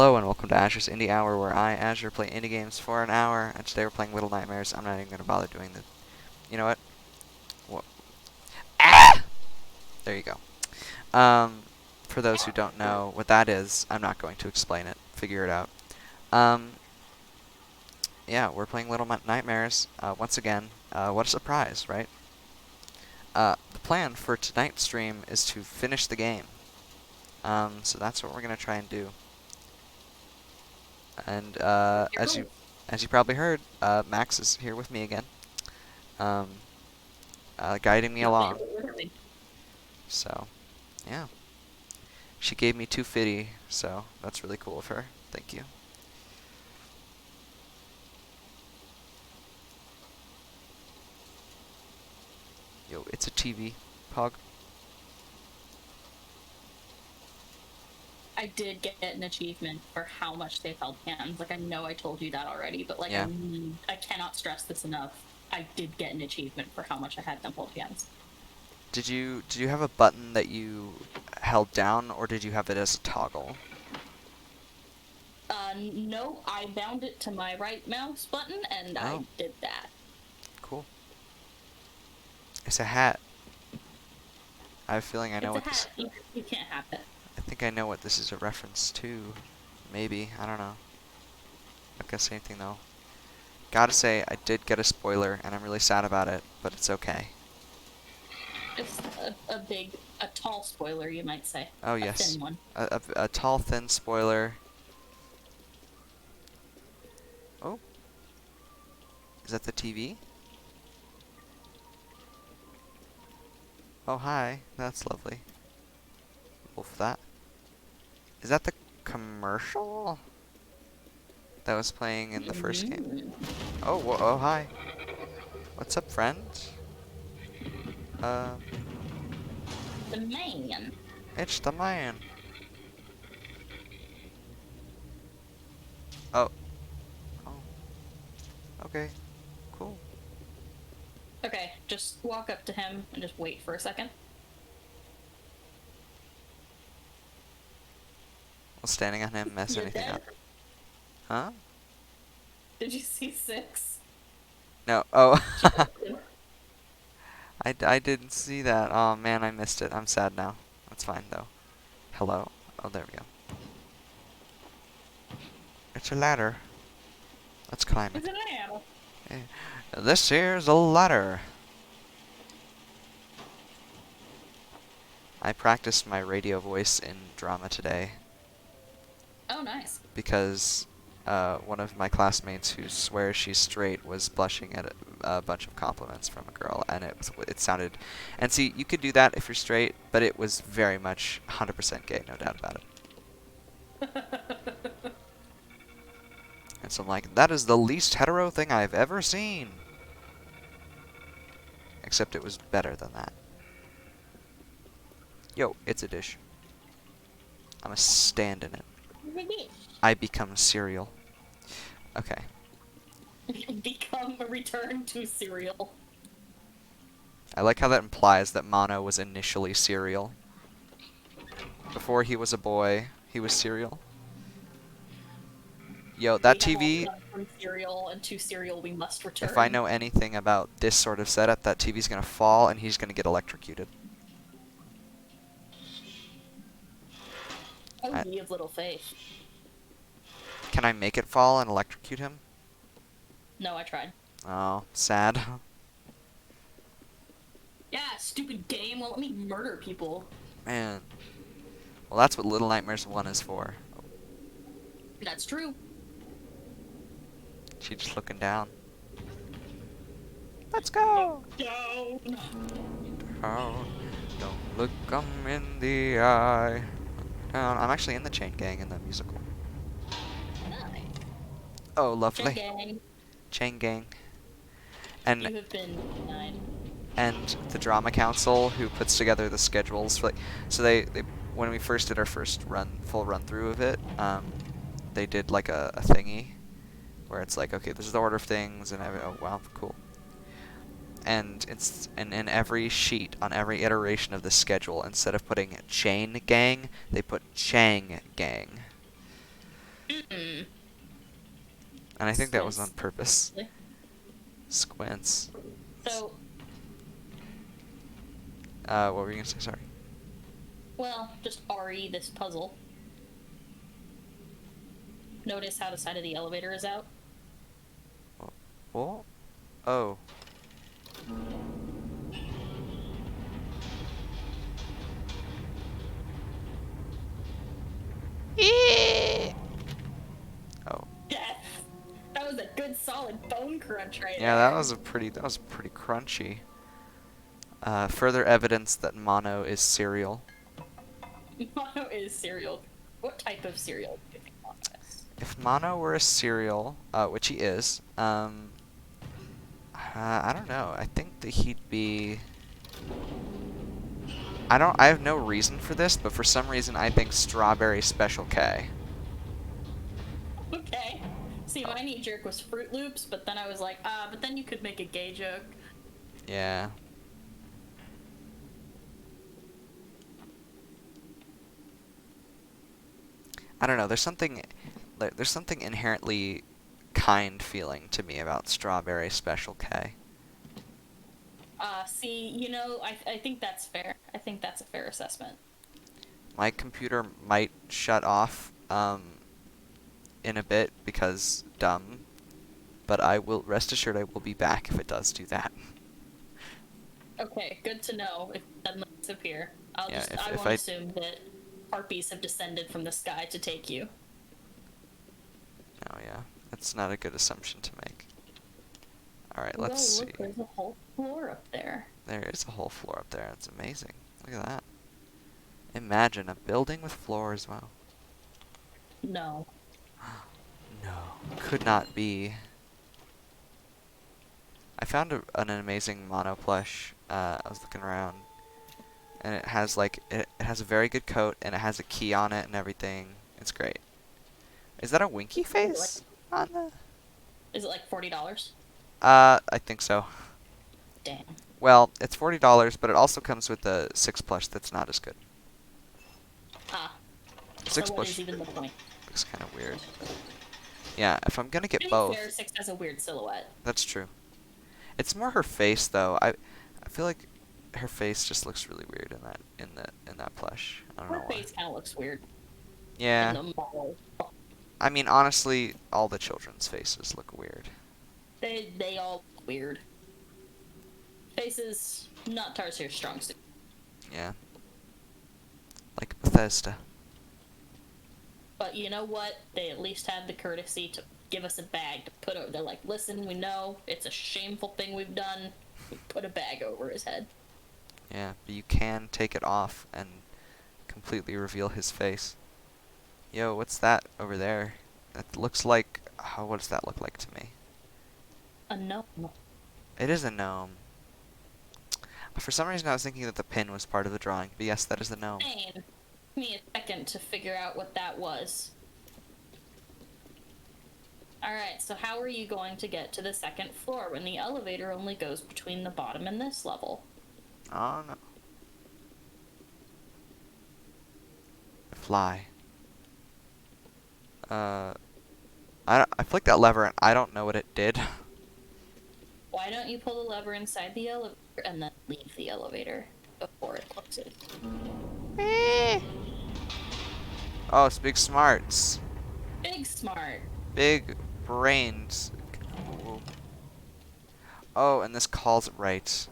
Hello and welcome to Azure's Indie Hour, where I, Azure, play indie games for an hour, and today we're playing Little Nightmares. I'm not even going to bother doing the... You know what? What? Ah! There you go. For those who don't know what that is, I'm not going to explain it. Figure it out. Um, yeah, we're playing Little Nightmares, once again. What a surprise, right? The plan for tonight's stream is to finish the game. So that's what we're going to try and do. And as you probably heard, Max is here with me again, um, guiding me along. So, yeah, she gave me 250, so that's really cool of her. Thank you. Yo, it's a TV, Pog. I did get an achievement for how much they held hands. Like, I know I told you that already, but like, Yeah. I cannot stress this enough. I did get an achievement for how much I had them hold hands. Did you have a button that you held down, or did you have it as a toggle? No, I bound it to my right mouse button, and Oh, I did that. cool. It's a hat. I have a feeling I know It's a what this. hat. You can't have it. I think I know what this is a reference to. Maybe, I don't know. Not gonna say anything though. Gotta say, I did get a spoiler, and I'm really sad about it, but it's okay. It's a tall spoiler, you might say. Oh, A yes. thin one. A tall, thin spoiler. Oh, is that the TV? Oh, hi. That's lovely. Wolf that. Is that the commercial that was playing in the first game? Oh, oh, hi. What's up, friend? Uh, The man. it's the man. Oh. Oh. Okay. Cool. Okay, just walk up to him and just wait for a second. Will standing on him mess You're anything dead. up? Huh? Did you see 6? No. Oh. I didn't see that. Oh man, I missed it. I'm sad now. That's fine though. Hello? Oh, there we go. It's a ladder. Let's climb it. Is it an animal? Hey, this here's a ladder. I practiced my radio voice in drama today Oh, nice. because one of my classmates who swears she's straight was blushing at a bunch of compliments from a girl, and it sounded. And see, you could do that if you're straight, but it was very much 100% gay, no doubt about it. And so I'm like, that is the least hetero thing I've ever seen. Except it was better than that. Yo, it's a dish. I'm a stand in it. I become cereal. Okay. Become a return to cereal. I like how that implies that Mono was initially cereal. Before he was a boy, he was cereal. Yo, that We have all TV, come from cereal, and to cereal we must return. if I know anything about this sort of setup, that TV's gonna fall and he's gonna get electrocuted. Oh, ye of little faith. Can I make it fall and electrocute him? No, I tried. Oh, sad. Yeah, stupid game won't let me murder people. Man. Well, that's what Little Nightmares 1 is for. That's true. She just looking down. Let's go! Down. Down. Don't look 'em in the eye. Down. I'm actually in the Chain Gang in the musical. Nice. Oh, lovely. Gang. Chain Gang. You And have been denied. and the drama council who puts together the schedules for, like, so they when we first did our first full run through of it, they did like a thingy where it's like, okay, this is the order of things, and oh wow, cool. And in every sheet on every iteration of the schedule, instead of putting Chain Gang, they put Chang Gang. Mm. And I think that was on Squints. purpose. Squints. So, What were you gonna say? Sorry. well, just RE this puzzle. Notice how the side of the elevator is out? What? Oh. Oh. Yes! That was a good solid bone crunch right Yeah, there. that was pretty crunchy. Further evidence that Mono is cereal. Mono is cereal. What type of cereal do you think Mono is? If Mono were a cereal, which he is, I don't know. I think that he'd be. I have no reason for this, but for some reason I think Strawberry Special K. Okay. See, my knee jerk was Fruit Loops, but then I was like, but then you could make a gay joke. Yeah. I don't know. There's something inherently kind feeling to me about Strawberry Special K. See, I think that's fair. I think that's a fair assessment. My computer might shut off in a bit because dumb, but I will rest assured I will be back if it does do that. Okay, good to know if it doesn't disappear. Yeah, I if won't I assume that harpies have descended from the sky to take you. Oh yeah, that's not a good assumption to make. All right, Whoa, let's see. look, there's a whole floor up there. There is a whole floor up there. That's amazing. Look at that. Imagine a building with floors. Wow. No. No, could not be. I found an amazing mono plush. I was looking around, and it has it has a very good coat, and it has a key on it and everything. It's great. Is that a Winky face on the? Is it like $40? I think so. Damn. Well, it's $40, but it also comes with a 6 plush that's not as good. Ah. So 6 what plush is even the point? looks kind of weird. Yeah, if I'm gonna To get be both, fair, 6 has a weird silhouette. that's true. It's more her face though. I feel like her face just looks really weird in that plush. I don't know Her why. face kind of looks weird Yeah. in the model. I mean, honestly, all the children's faces look weird. They all look weird. Faces, not Tarsier strong suit. Yeah. Like Bethesda. But you know what? They at least had the courtesy to give us a bag to put over. They're like, listen, we know it's a shameful thing we've done. We put a bag over his head. Yeah, but you can take it off and completely reveal his face. Yo, what's that over there? That looks like... Oh, what does that look like to me? A gnome. It is a gnome. For some reason I was thinking that the pin was part of the drawing, but yes, that is the gnome. Dane, give me a second to figure out what that was. Alright, so how are you going to get to the second floor when the elevator only goes between the bottom and this level? Oh no. Fly. I flicked that lever and I don't know what it did. Why don't you pull the lever inside the elevator and then leave the elevator before it closes? Oh, it's big smarts. Big smart. Big brains. Ooh. Oh, and this calls it right.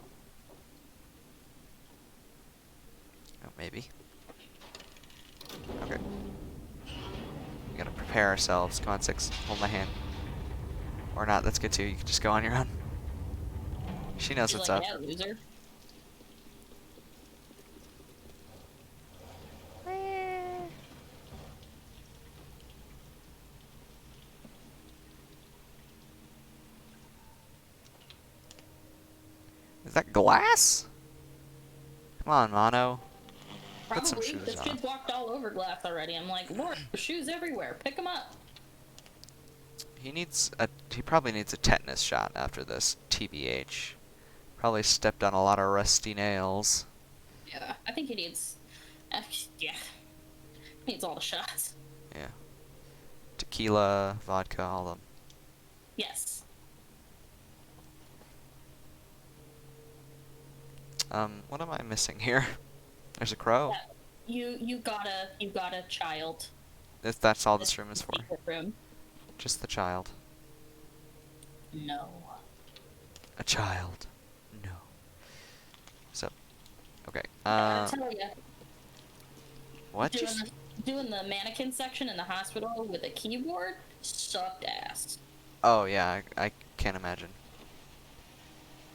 Oh, maybe. Okay. We gotta prepare ourselves. Come on, 6. Hold my hand. Or not, that's good too. You can just go on your own. She knows She's what's like, up. yeah, loser. Is that glass? Come on, Mono. Put some Probably. shoes This on. kid's walked all over glass already. I'm like, Lord, there's shoes everywhere. Pick them up. He probably needs a tetanus shot after this, TBH. Probably stepped on a lot of rusty nails. Yeah, I think he needs. Yeah. He needs all the shots. Yeah. Tequila, vodka, all of them. Yes. What am I missing here? There's a crow. Yeah. You got a child. That's all This this room is for. secret room. Just the child. No. A child. No. So, okay. I tell ya, What? doing the mannequin section in the hospital with a keyboard sucked ass. Oh yeah, I can't imagine.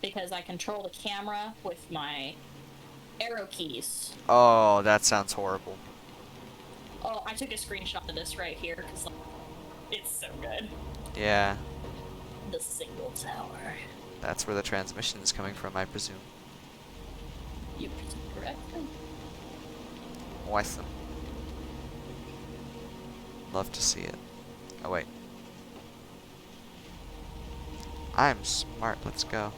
Because I control the camera with my arrow keys. Oh, that sounds horrible. Oh, I took a screenshot of this right here because it's so good. Yeah, The single tower. that's where the transmission is coming from, I presume. You correct? Awesome. Love to see it. Oh wait. I'm smart. Let's go.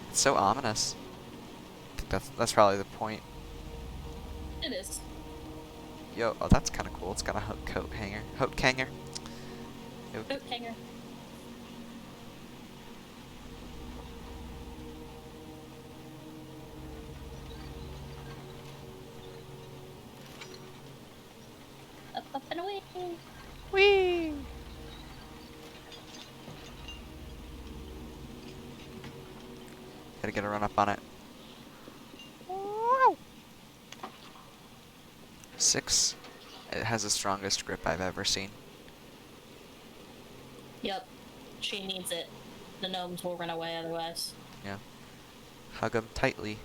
It's so ominous. I think that's probably the point. It is. Yo, oh that's kind of cool. It's got a coat hanger. Coat hanger. Coat hanger. Up and away. Whee! Gotta get a run up on it. Wow. 6. It has the strongest grip I've ever seen. Yep. She needs it. The gnomes will run away otherwise. Yeah. Hug 'em tightly.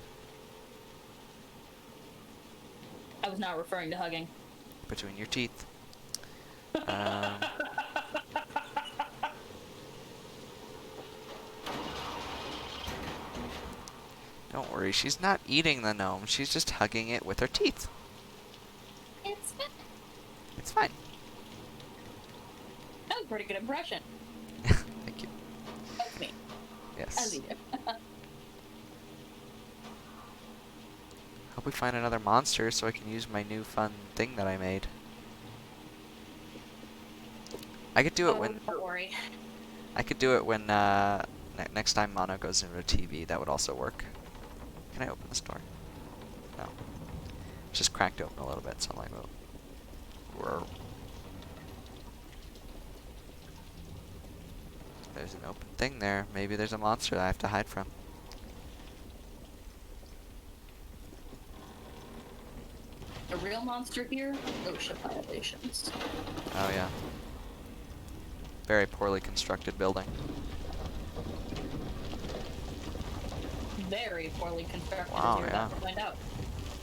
I was not referring to hugging. Between your teeth. Um, don't worry, she's not eating the gnome. She's just hugging it with her teeth. It's fine. It's fine. That was a pretty good impression. Thank you. That's me. Yes. As you do. Hope we find another monster so I can use my new fun thing that I made. I could do it when Don't worry. I could do it when next time Mono goes into a TV. That would also work. Can I open this door? No. It's just cracked open a little bit, so I'm like, well, there's an open thing there. Maybe there's a monster that I have to hide from. The real monster here, OSHA violations. Oh yeah. Very poorly constructed building. Very poorly constructed, Wow, as you're yeah. about to find out.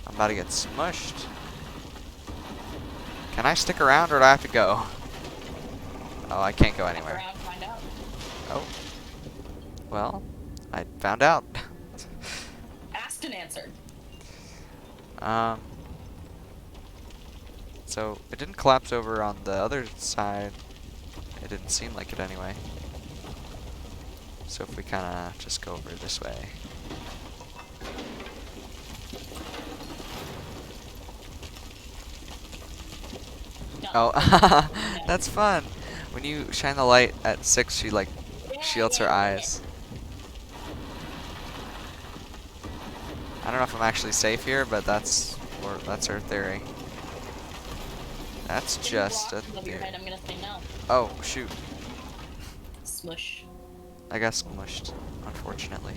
I'm about to get smushed. Can I stick around or do I have to go? Oh, I can't go anywhere. Around, find out. Oh. Well, I found out. Asked and answered. So it didn't collapse over on the other side. It didn't seem like it anyway. So if we kind of just go over this way. No. Oh, that's fun. When you shine the light at 6, she like shields her eyes. I don't know if I'm actually safe here, but that's her theory. That's If you just a block above your theory. head, I'm gonna say no. Oh, shoot. Smush. I got smushed, unfortunately.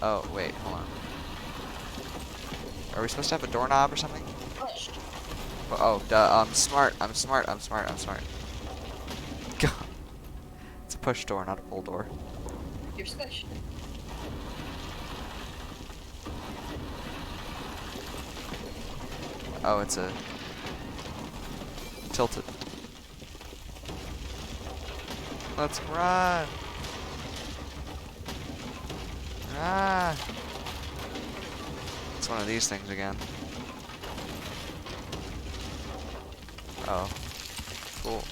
Oh, wait, hold on. Are we supposed to have a doorknob or something? Pushed. Oh, duh, I'm smart. God. It's a push door, not a pull door. You're squished. Oh, it's a tilted. Let's run. Ah. It's one of these things again. Oh. Cool.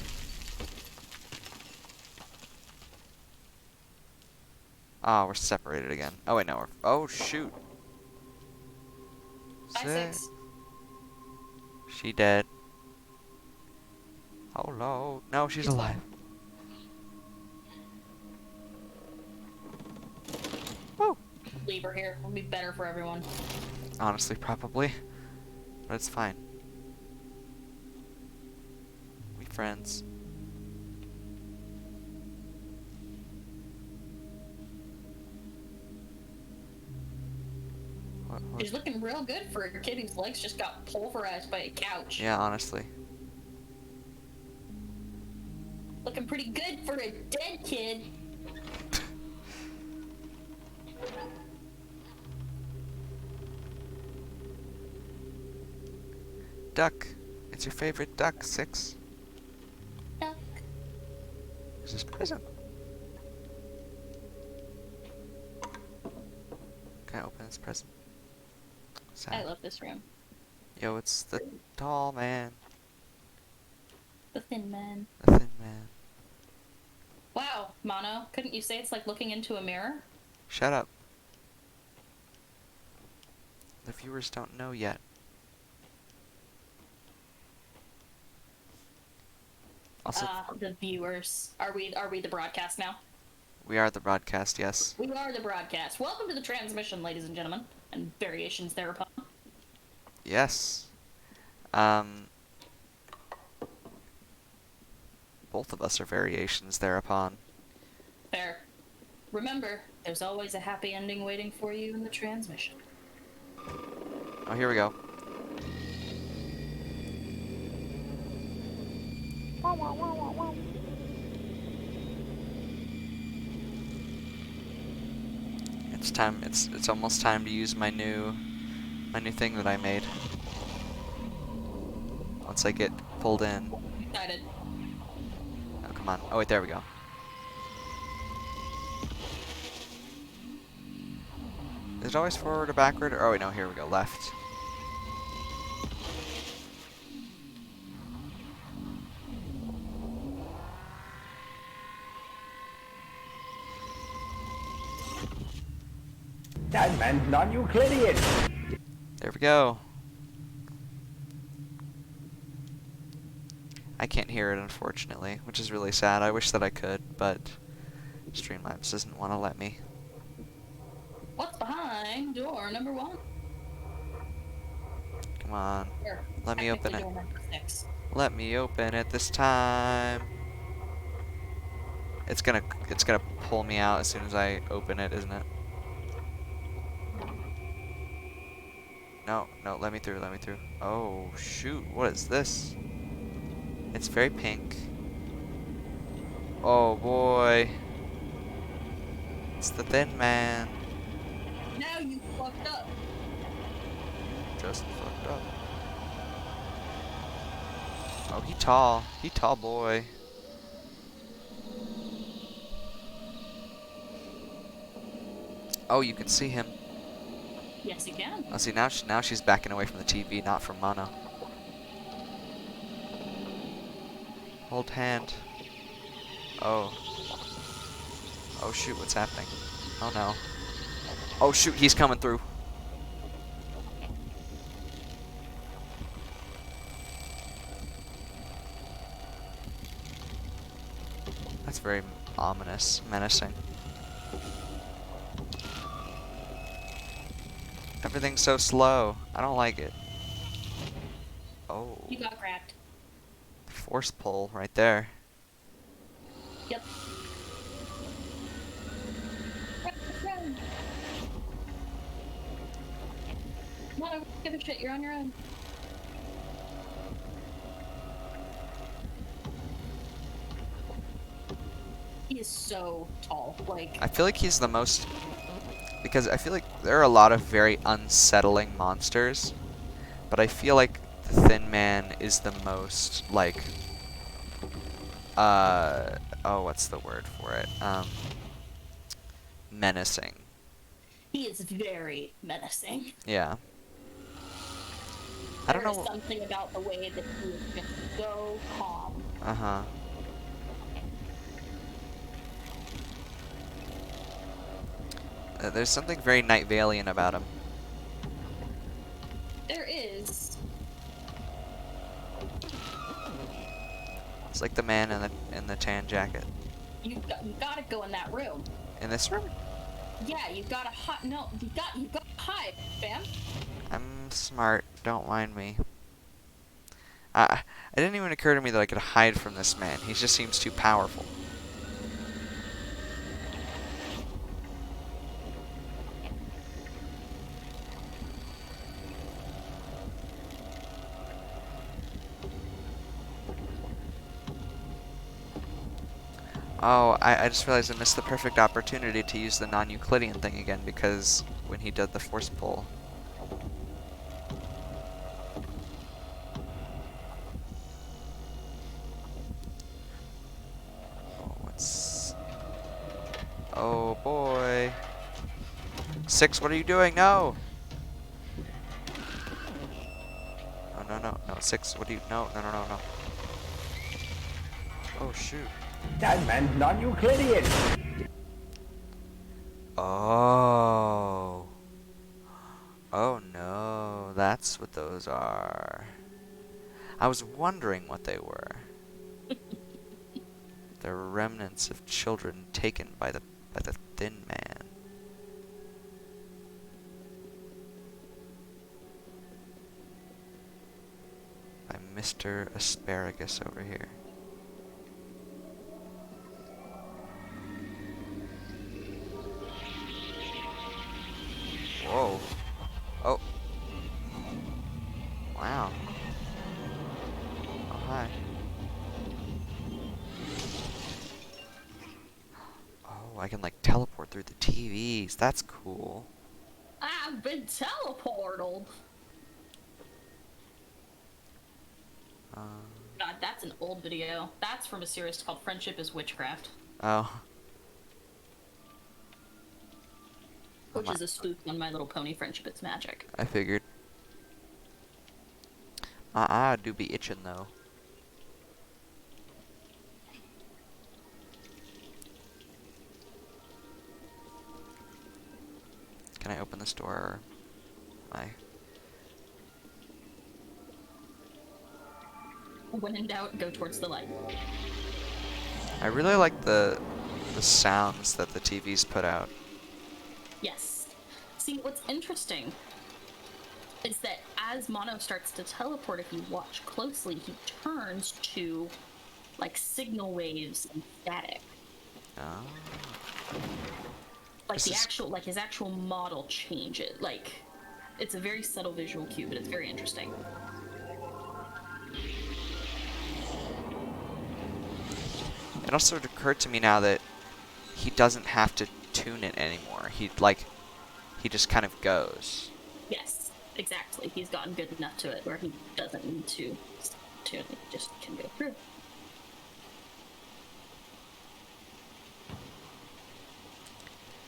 Ah, we're separated again. Oh wait, no, we're. Oh shoot. By Sick. 6. She dead. Oh no. No, she's alive. Woo! Leave her here. It'll be better for everyone. Honestly, probably. But it's fine. We friends. What? She's looking real good for a kid whose legs just got pulverized by a couch. Yeah, honestly. Looking pretty good for a dead kid. Duck. It's your favorite duck, 6. Duck. This is prison. Can I open this present? Sad. I love this room. Yo, it's the tall man. The thin man. The thin man. Wow, Mono, couldn't you say it's like looking into a mirror? Shut up. The viewers don't know yet. Also, The viewers. Are we the broadcast now? we are the broadcast, yes. We are the broadcast. Welcome to the transmission, ladies and gentlemen, and variations thereupon. Yes. Both of us are variations thereupon. Fair. Remember, there's always a happy ending waiting for you in the transmission. Oh, here we go. It's time. It's almost time to use my new thing that I made. Once I get pulled in. Excited. Oh, come on. Oh wait, there we go. Is it always forward or backward? Oh wait, no. Here we go. Left. That man's non-Euclidean. There we go. I can't hear it, unfortunately, which is really sad. I wish that I could, but Streamlabs doesn't want to let me. What's behind door number 1? Come on. Or Let me open technically it. door number 6. Let me open it this time. It's gonna pull me out as soon as I open it, isn't it? No, no, let me through, let me through. Oh, shoot, what is this? It's very pink. Oh, boy. It's the Thin Man. Now you fucked up. Just fucked up. Oh, he tall. He tall boy. Oh, you can see him. Yes, you can. Oh, see, now she's backing away from the TV, not from Mono. Hold hand. Oh. Oh shoot, what's happening? Oh no. Oh shoot, he's coming through. That's very ominous, menacing. Everything's so slow. I don't like it. Oh. You got grabbed. Force pull right there. Yep. Run. Come on, give a shit. You're on your own. He is so tall. Like, I feel like he's the most... Because I feel like there are a lot of very unsettling monsters. But I feel like the Thin Man is the most, like... Oh, what's the word for it? Menacing. he is very menacing. Yeah. I don't There is know... something about the way that he is just so calm. Uh-huh. There's something very Night Valian about him. There is. It's like the man in the tan jacket. You gotta go in that room. In this room? Yeah, you gotta hide. No, you gotta hide, fam. I'm smart. Don't mind me. It didn't even occur to me that I could hide from this man. He just seems too powerful. Oh, I just realized I missed the perfect opportunity to use the non-Euclidean thing again because when he did the force pull. Oh, what's... Oh boy. 6, what are you doing? No! Oh, no. 6, what do you... No. Oh, shoot. That meant non-Euclidean. Oh. Oh no, that's what those are. I was wondering what they were. They're remnants of children taken by the Thin Man. By Mr. Asparagus over here. Whoa. Oh. Wow. Oh, hi. Oh, I can like teleport through the TVs. That's cool. I've been teleported. Uh, God, that's an old video. That's from a series called Friendship is Witchcraft, oh. which is a spoof on My Little Pony Friendship is Magic. I figured. Do be itching though. Can I open this door? Or am When in doubt, go towards the light. I really like the sounds that the TVs put out. Yes. See, what's interesting is that as Mono starts to teleport, if you watch closely, he turns to, like, signal waves and static. Oh. Like, This is- his actual model changes. Like, it's a very subtle visual cue, but it's very interesting. It also occurred to me now that he doesn't have to tune it anymore. He just kind of goes. Yes, exactly. He's gotten good enough to it where he doesn't need to tune it, he just can go through.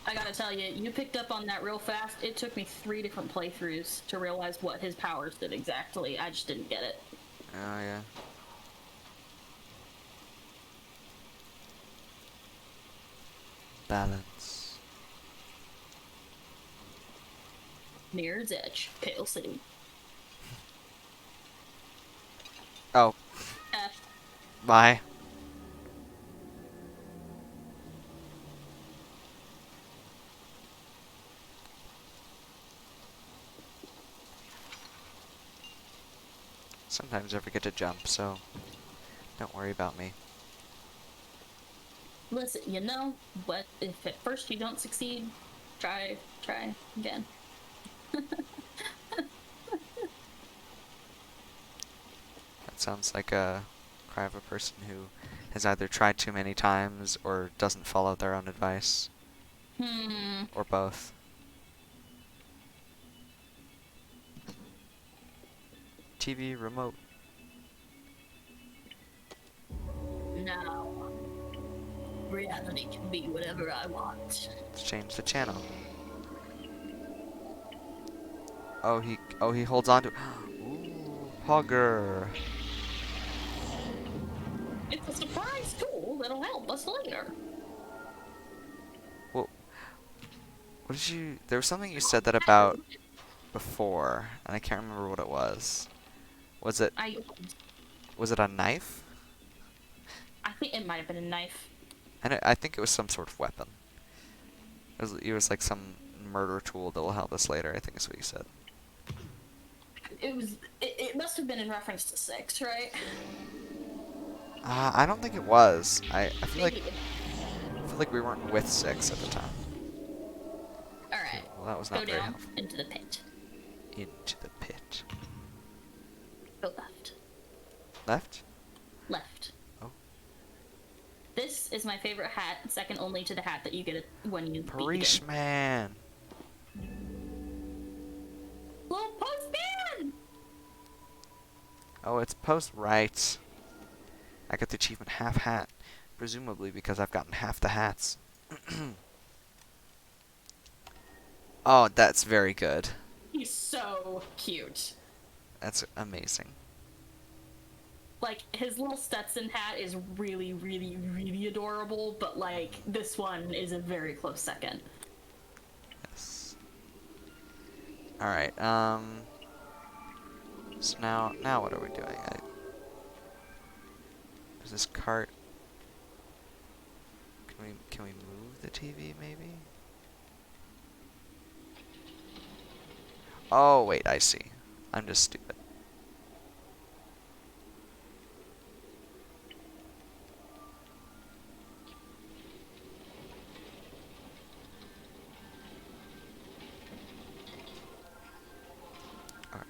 I gotta tell you, you picked up on that real fast. It took me 3 different playthroughs to realize what his powers did exactly. I just didn't get it. Oh yeah. Balance. Mirror's Edge, Pale City. Oh, Uh, bye. Sometimes I forget to jump, so don't worry about me. listen, you know what? If at first you don't succeed, try again. That sounds like a cry of a person who has either tried too many times or doesn't follow their own advice, or both. TV remote. No. Reality can be whatever I want. Let's change the channel. Oh, he holds on to. Ooh, Hogger. It's a surprise tool that'll help us later. Well, what did you? There was something you said that about before, and I can't remember what it was. Was it I a knife? I think it might have been a knife. And I think it was some sort of weapon. It was like some murder tool that will help us later, I think is what you said. It must have been in reference to 6, right? I don't think it was. I feel Maybe. like we weren't with 6 at the time. Alright. Well, that was Go not very down helpful. into the pit. Into the pit. Go left. Left? Left. Oh. This is my favorite hat, second only to the hat that you get when you beat the game. Policeman! Little postman! Oh, it's post right. I got the achievement half hat. Presumably because I've gotten half the hats. Oh, that's very good. He's so cute. That's amazing. Like, his little Stetson hat is really, really, really adorable, but, like, this one is a very close second. Yes. Alright, so now what are we doing? Is this cart... Can we move the TV, maybe? Oh, wait, I see. I'm just stupid. Alright.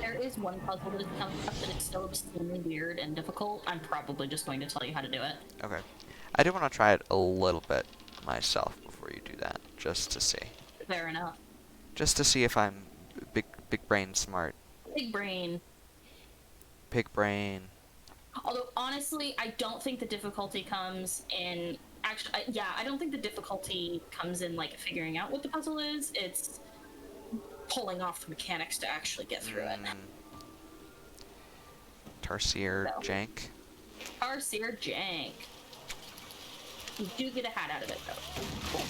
There is one puzzle that comes up that is still extremely weird and difficult. I'm probably just going to tell you how to do it. Okay. I do want to try it a little bit myself before you do that, just to see. Fair enough. Just to see if I'm big brain smart. Big brain. Big brain. Although, honestly, I don't think the difficulty comes in... Actually, I don't think the difficulty comes in, like, figuring out what the puzzle is. It's pulling off the mechanics to actually get through it. Tarsier So. jank. Tarsier jank. You do get a hat out of it, though. Cool.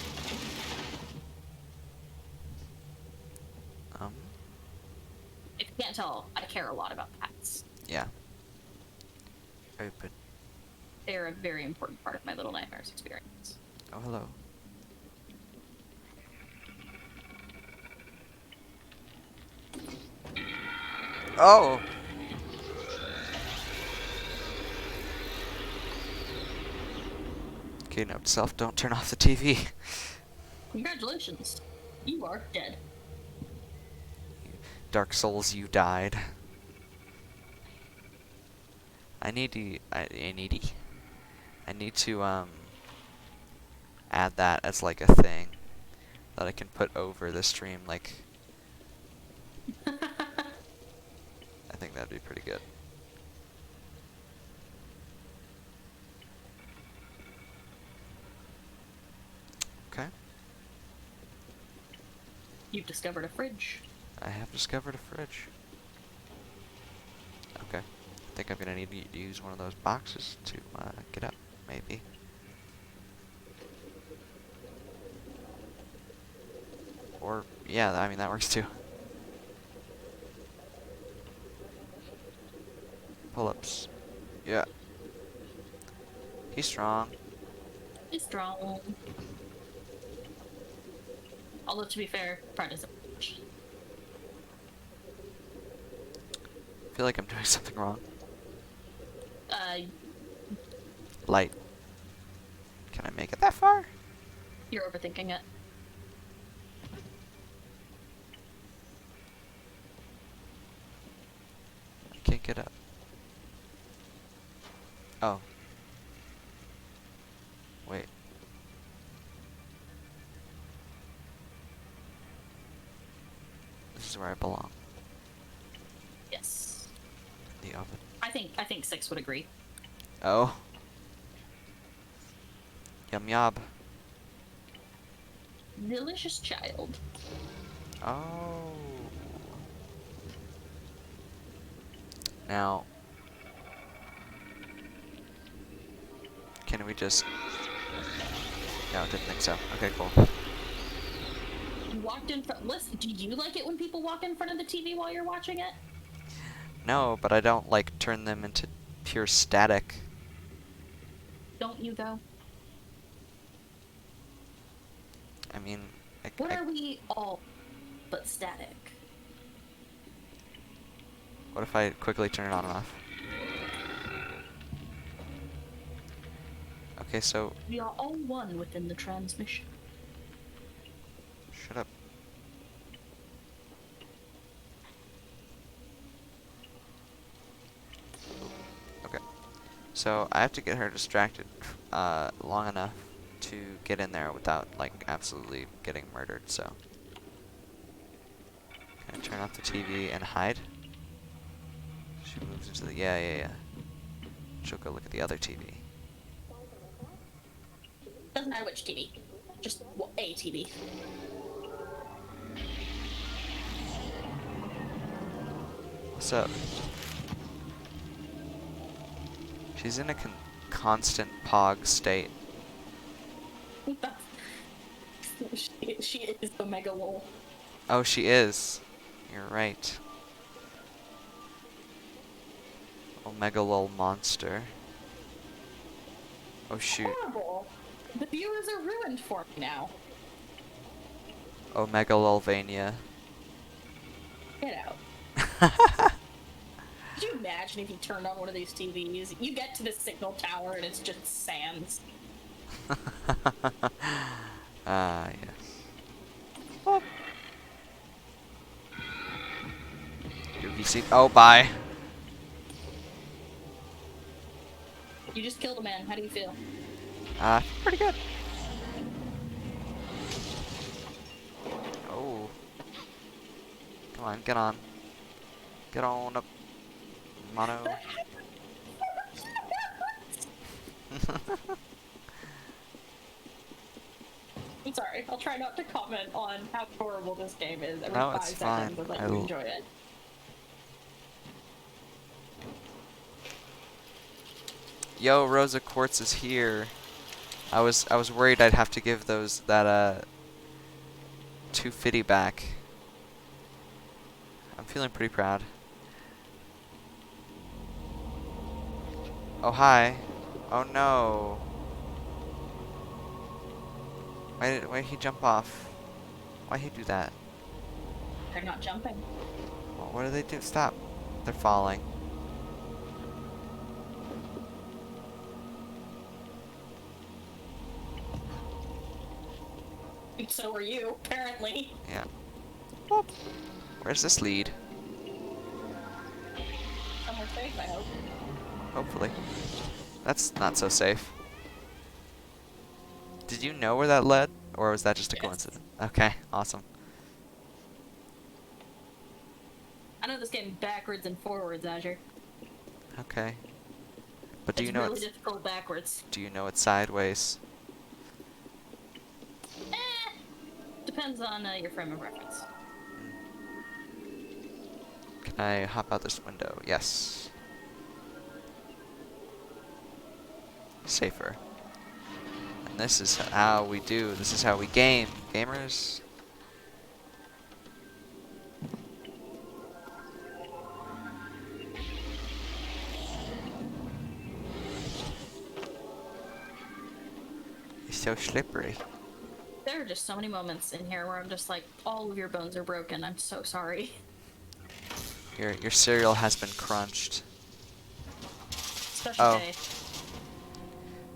If you can't tell, I care a lot about hats. Yeah. Open. They're a very important part of my Little Nightmares experience. Oh, hello. Oh! Okay, note to self, don't turn off the TV. Congratulations. You are dead. Dark Souls, you died. I need to add that as like a thing that I can put over the stream, like I think that'd be pretty good. Okay. You've discovered a fridge. I have discovered a fridge. Okay. I think I'm gonna need to use one of those boxes to get up, maybe. Or, yeah, I mean, that works too. Pull-ups. Yeah. He's strong. He's strong. Although, to be fair, Pride isn't much. I feel like I'm doing something wrong. Uh, Light. Can I make it that far? you're overthinking it. I can't get up. Oh. Wait. This is where I belong. Yes. The oven. I think 6 would agree. Oh. Yum yob. Delicious child. Oh. Now, can we just... No, didn't think so. Okay, cool. You walked in front. Listen, do you like it when people walk in front of the TV while you're watching it? No, but I don't like turn them into pure static. Don't you though? I mean, What are we all but static? what if I quickly turn it on and off? Okay, so We are all one within the transmission. shut up. Okay. So I have to get her distracted long enough to get in there without like absolutely getting murdered. So can I turn off the TV and hide? She moves into the yeah. She'll go look at the other TV. Doesn't matter which TV. Just a TV. What's up? She's in a constant pog state. she is Omega Lol. Oh, she is. You're right. Omega lol monster. Oh shoot. Horrible. The viewers are ruined for me now. Omega lolvania. Get out. Could you imagine if you turned on one of these TVs? You get to the signal tower and it's just sands. Ah, yes. Oh. Have you seen? Oh, bye. You just killed a man. How do you feel? Pretty good. Oh. Come on, get on. Get on up, Mono. I'm sorry. I'll try not to comment on how horrible this game is every No, 5 it's seconds, fine. but like, I you l- enjoy it. Yo, Rosa Quartz is here. I was worried I'd have to give that 250 back. I'm feeling pretty proud. Oh hi. Oh no. Why did he jump off? Why'd he do that? They're not jumping. Well, what do they do? Stop. They're falling. And so are you, apparently. Yeah. Whoop. Where's this lead? Somewhere safe, I hope. Hopefully. That's not so safe. Did you know where that led? Or was that just a Yes. coincidence? Okay, awesome. I know this game backwards and forwards, Azure. Okay. But do It's you know really it's difficult backwards. sideways? Depends on your frame of reference. Can I hop out this window? Yes. Safer. And this is how we do. This is how we game, gamers. It's so slippery. There are just so many moments in here where I'm just like, all of your bones are broken. I'm so sorry. Your cereal has been crunched. Special Oh. K.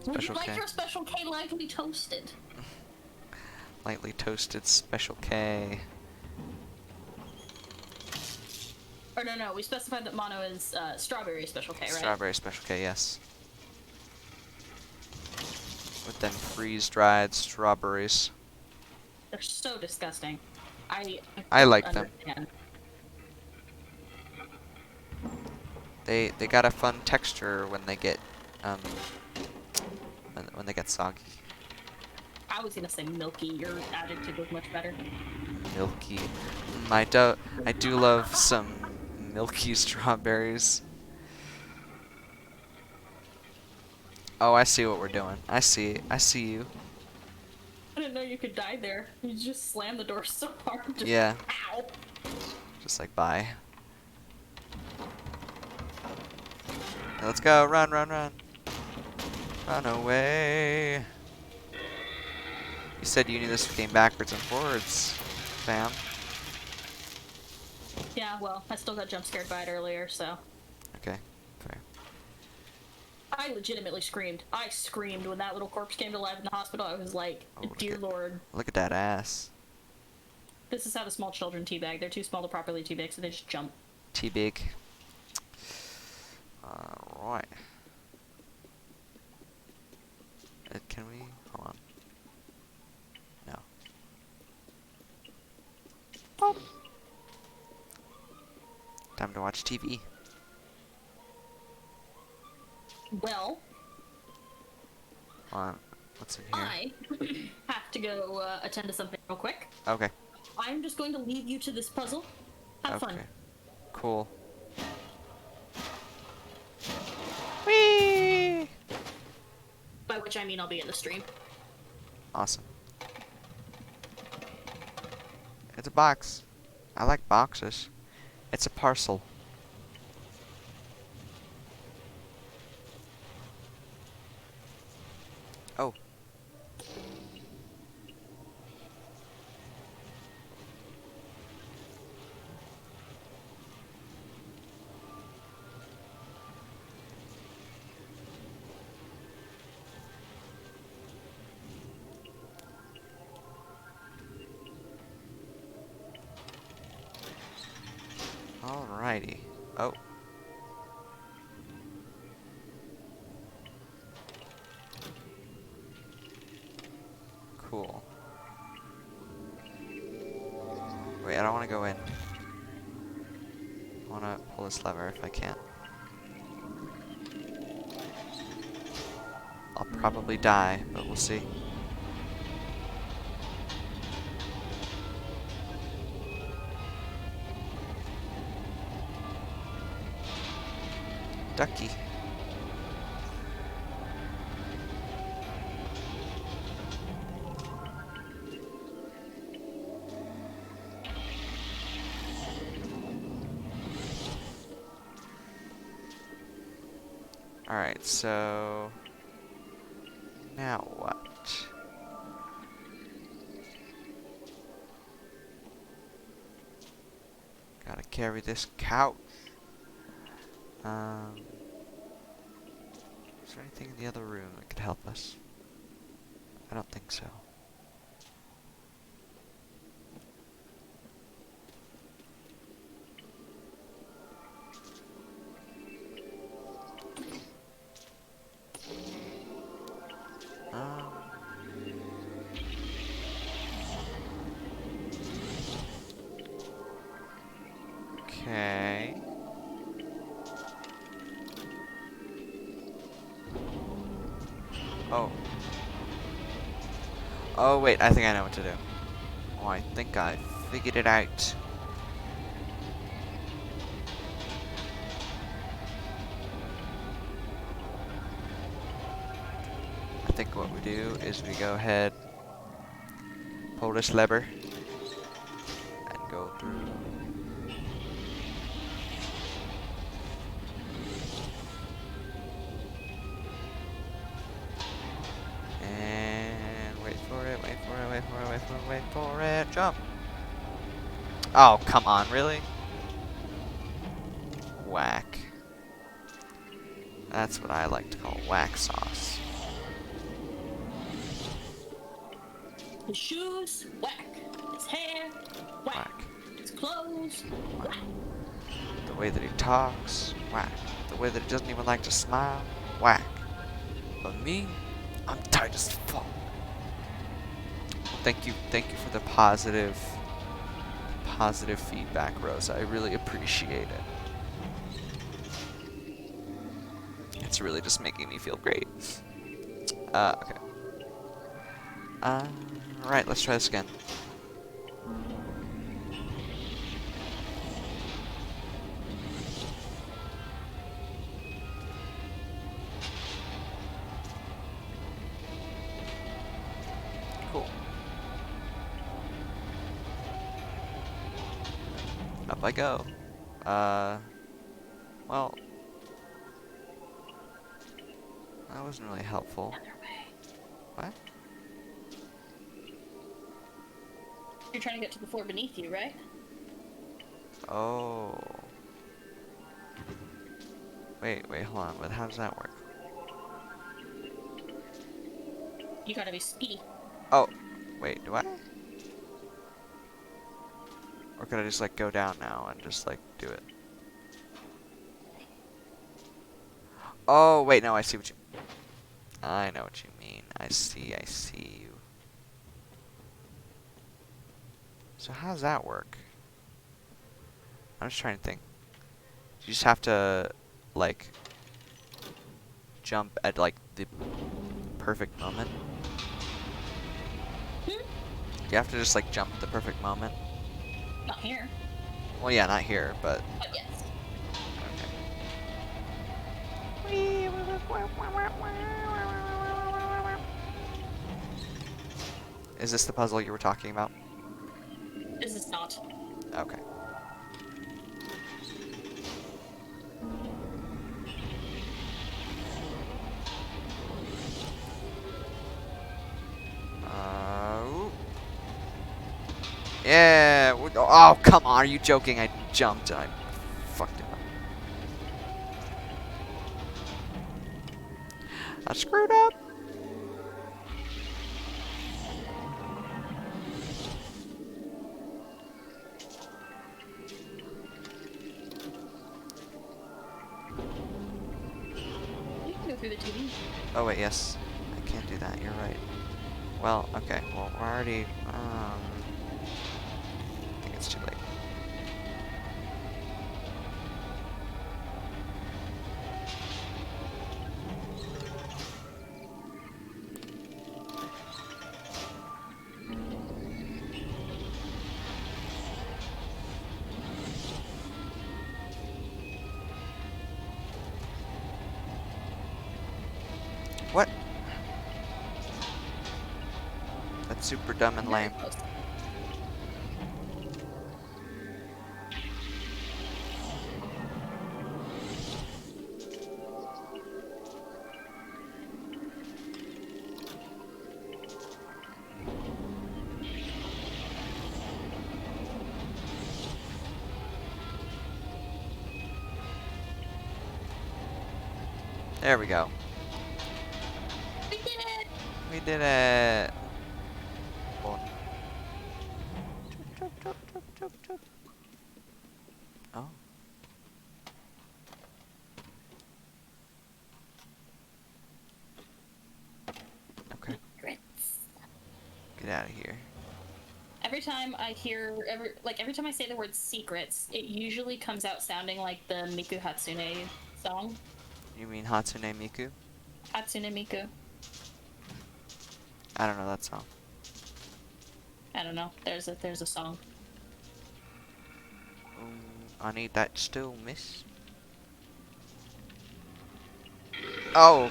Would you Special like K. your Special K lightly toasted? Lightly toasted Special K. Or no, we specified that mono is strawberry Special K, right? Strawberry Special K, yes. With them freeze-dried strawberries. They're so disgusting. I I don't like them. understand. They got a fun texture when they get when they get soggy. I was gonna say milky. Your adjective was much better. Milky. I do love some milky strawberries. Oh, I see what we're doing. I see you. I didn't know you could die there. You just slammed the door so hard. Just, Yeah. Ow. Just like bye. Let's go. Run, run, run. Run away. You said you knew this game backwards and forwards, fam. Yeah, well, I still got jump scared by it earlier, so. Okay, fair. I legitimately screamed. I screamed when that little corpse came to life in the hospital. I was like, Oh, look dear at- lord. Look at that ass. This is how the small children teabag. They're too small to properly teabag, so they just jump. T-big. Alright. Can we? Hold on. No. Oh. Time to watch TV. Well, Hold on. What's in here? I have to go attend to something real quick. Okay. I'm just going to leave you to this puzzle. Have Okay. fun. Cool. Whee! By which I mean I'll be in the stream. Awesome. It's a box. I like boxes. It's a parcel. Oh. Alrighty. Oh. Cool. Wait, I don't want to go in. I want to pull this lever if I can. I'll probably die, but we'll see. Ducky. Alright, so now what? Gotta carry this couch. Is there anything in the other room that could help us? I don't think so. Um, okay. Oh. Oh, wait, I think I know what to do. Oh, I think I figured it out. I think what we do is we go ahead, pull this lever, and go through. And wait for it, wait for it, wait for it, wait for it, wait for it, jump! Oh, come on, really? Whack. That's what I like to call whack sauce. His shoes, whack. His hair, whack. Whack. His clothes, whack. The way that he talks, whack. The way that he doesn't even like to smile, whack. But me, I'm tight as fuck. Thank you for the positive feedback, Rosa. I really appreciate it. It's really just making me feel great. Okay. Alright, let's try this again. Cool. Up I go. Well, That wasn't really helpful. Other way. What? You're trying to get to the floor beneath you, right? Oh. Wait, hold on. But how does that work? You gotta be speedy. Oh. Wait, do I? Or could I just, like, go down now and just, like, do it? Oh, wait, no, I see what you... I know what you mean. I see you. So how does that work? I'm just trying to think. You just have to, like, jump at, like, the perfect moment? You have to just, like, jump at the perfect moment? Not here. Well, yeah, not here, but... But yes. Okay. Is this the puzzle you were talking about? This is not. Okay. Ooh. Yeah. Oh, come on. Are you joking? I jumped and I fucked it up. I screwed up. You can go through the TV. Oh, wait, yes. I can't do that. You're right. Well, okay. Well, we're already... I think it's too late. What? That's super dumb and Very lame. close. There we go. We did it! We did it. Oh. Oh. Okay. Secrets. Get out of here. Every time I hear, every time I say the word secrets, it usually comes out sounding like the Miku Hatsune song. You mean Hatsune Miku? Hatsune Miku. I don't know that song. I don't know. There's a song. I need that still, miss. Oh!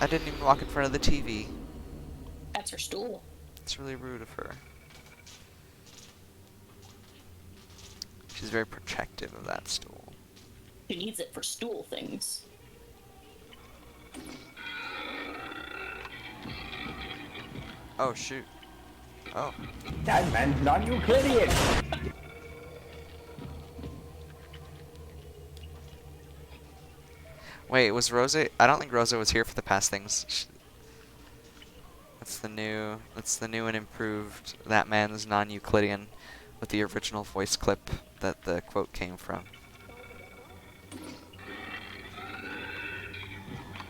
I didn't even walk in front of the TV. That's her stool. It's really rude of her. She's very protective of that stool. Who needs it for stool things? Oh, shoot. Oh. That man's non-Euclidean. Wait, was Rosa... I don't think Rosa was here for the past things. That's the new and improved That Man's Non-Euclidean with the original voice clip that the quote came from.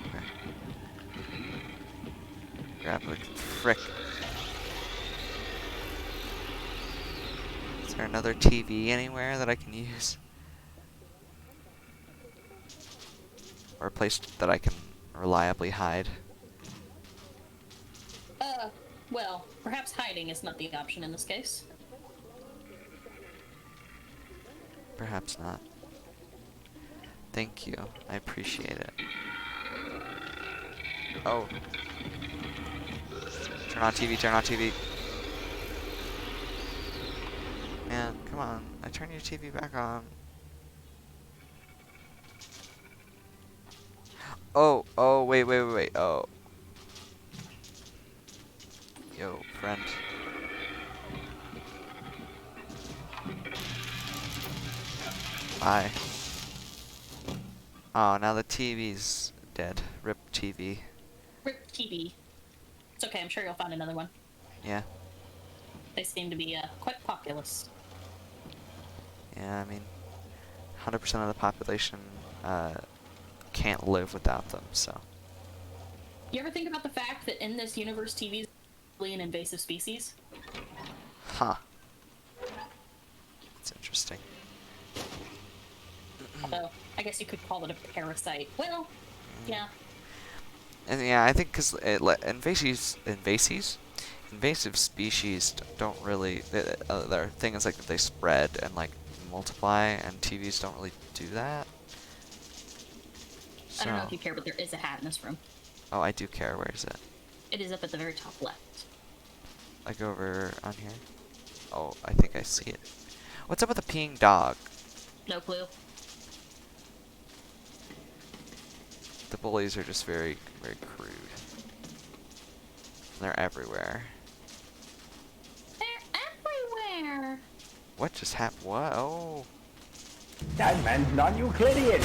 Okay. Grab the frick. Is there another TV anywhere that I can use? Or a place that I can reliably hide? Well, perhaps hiding is not the option in this case. Perhaps not. Thank you. I appreciate it. Oh. Turn on TV, turn on TV. Man, come on. I turn your TV back on. Oh, wait. Oh. Yo, friend. Bye. Oh, now the TV's dead. Rip TV. Rip TV. It's okay. I'm sure you'll find another one. Yeah. They seem to be quite populous. Yeah, I mean, 100% of the population can't live without them, so. You ever think about the fact that in this universe, TV is really an invasive species? Huh. It's interesting. Although, I guess you could call it a parasite. Well, yeah. And yeah, I think because invasive species don't really. Their thing is like they spread and like multiply, and TVs don't really do that. I don't know So- if you care, but there is a hat in this room. Oh, I do care. Where is it? It is up at the very top left. Like over on here? Oh, I think I see it. What's up with the peeing dog? No clue. The bullies are just very, very crude. They're everywhere. They're everywhere! What just happened? What? Oh. That meant non-Euclidean.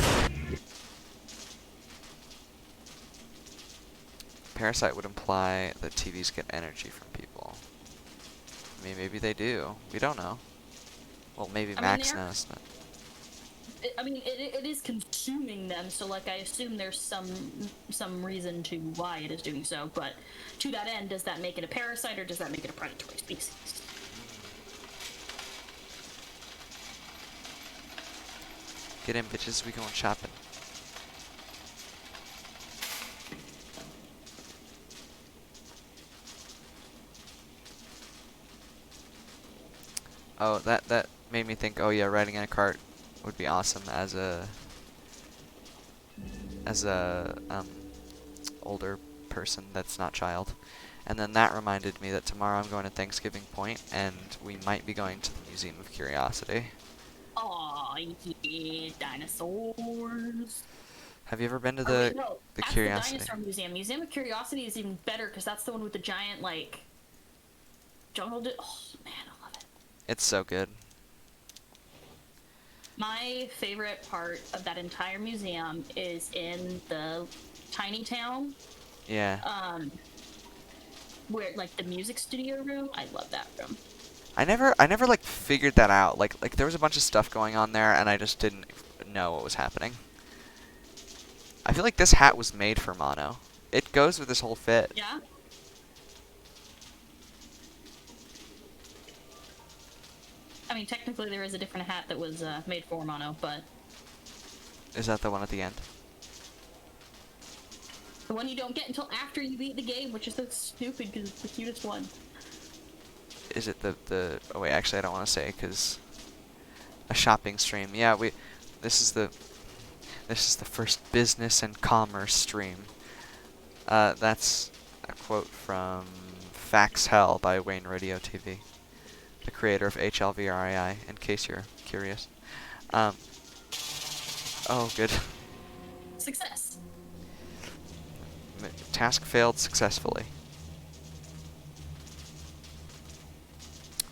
Parasite would imply that TVs get energy from people. I mean, maybe they do. We don't know. Well, maybe I mean, Max they're- knows. But it is consuming them, so like I assume there's some reason to why it is doing so. But to that end, does that make it a parasite or does that make it a predatory species? get in, bitches. We going shopping. Oh, that made me think. Oh yeah, riding in a cart would be awesome as a older person that's not child. And then that reminded me that tomorrow I'm going to Thanksgiving Point, and we might be going to the Museum of Curiosity. Aw, yeah, dinosaurs. Have you ever been to Or wait, the no, the that's Curiosity? the Dinosaur Museum. Museum of Curiosity is even better because that's the one with the giant, like, jungle. Oh, man, I love it. It's so good. My favorite part of that entire museum is in the tiny town, Yeah. where, like, the music studio room. I love that room. I never like figured that out. Like there was a bunch of stuff going on there, and I just didn't know what was happening. I feel like this hat was made for mono. It goes with this whole fit. Yeah? I mean, technically there is a different hat that was made for mono, but Is that the one at the end? the one you don't get until after you beat the game, which is so stupid because it's the cutest one. Is it the? Oh wait, actually I don't want to say because a shopping stream. Yeah, This is the first business and commerce stream. That's a quote from Fax Hell by Wayne Radio TV, the creator of HLVRII, in case you're curious. Oh, good. Success. Task failed successfully.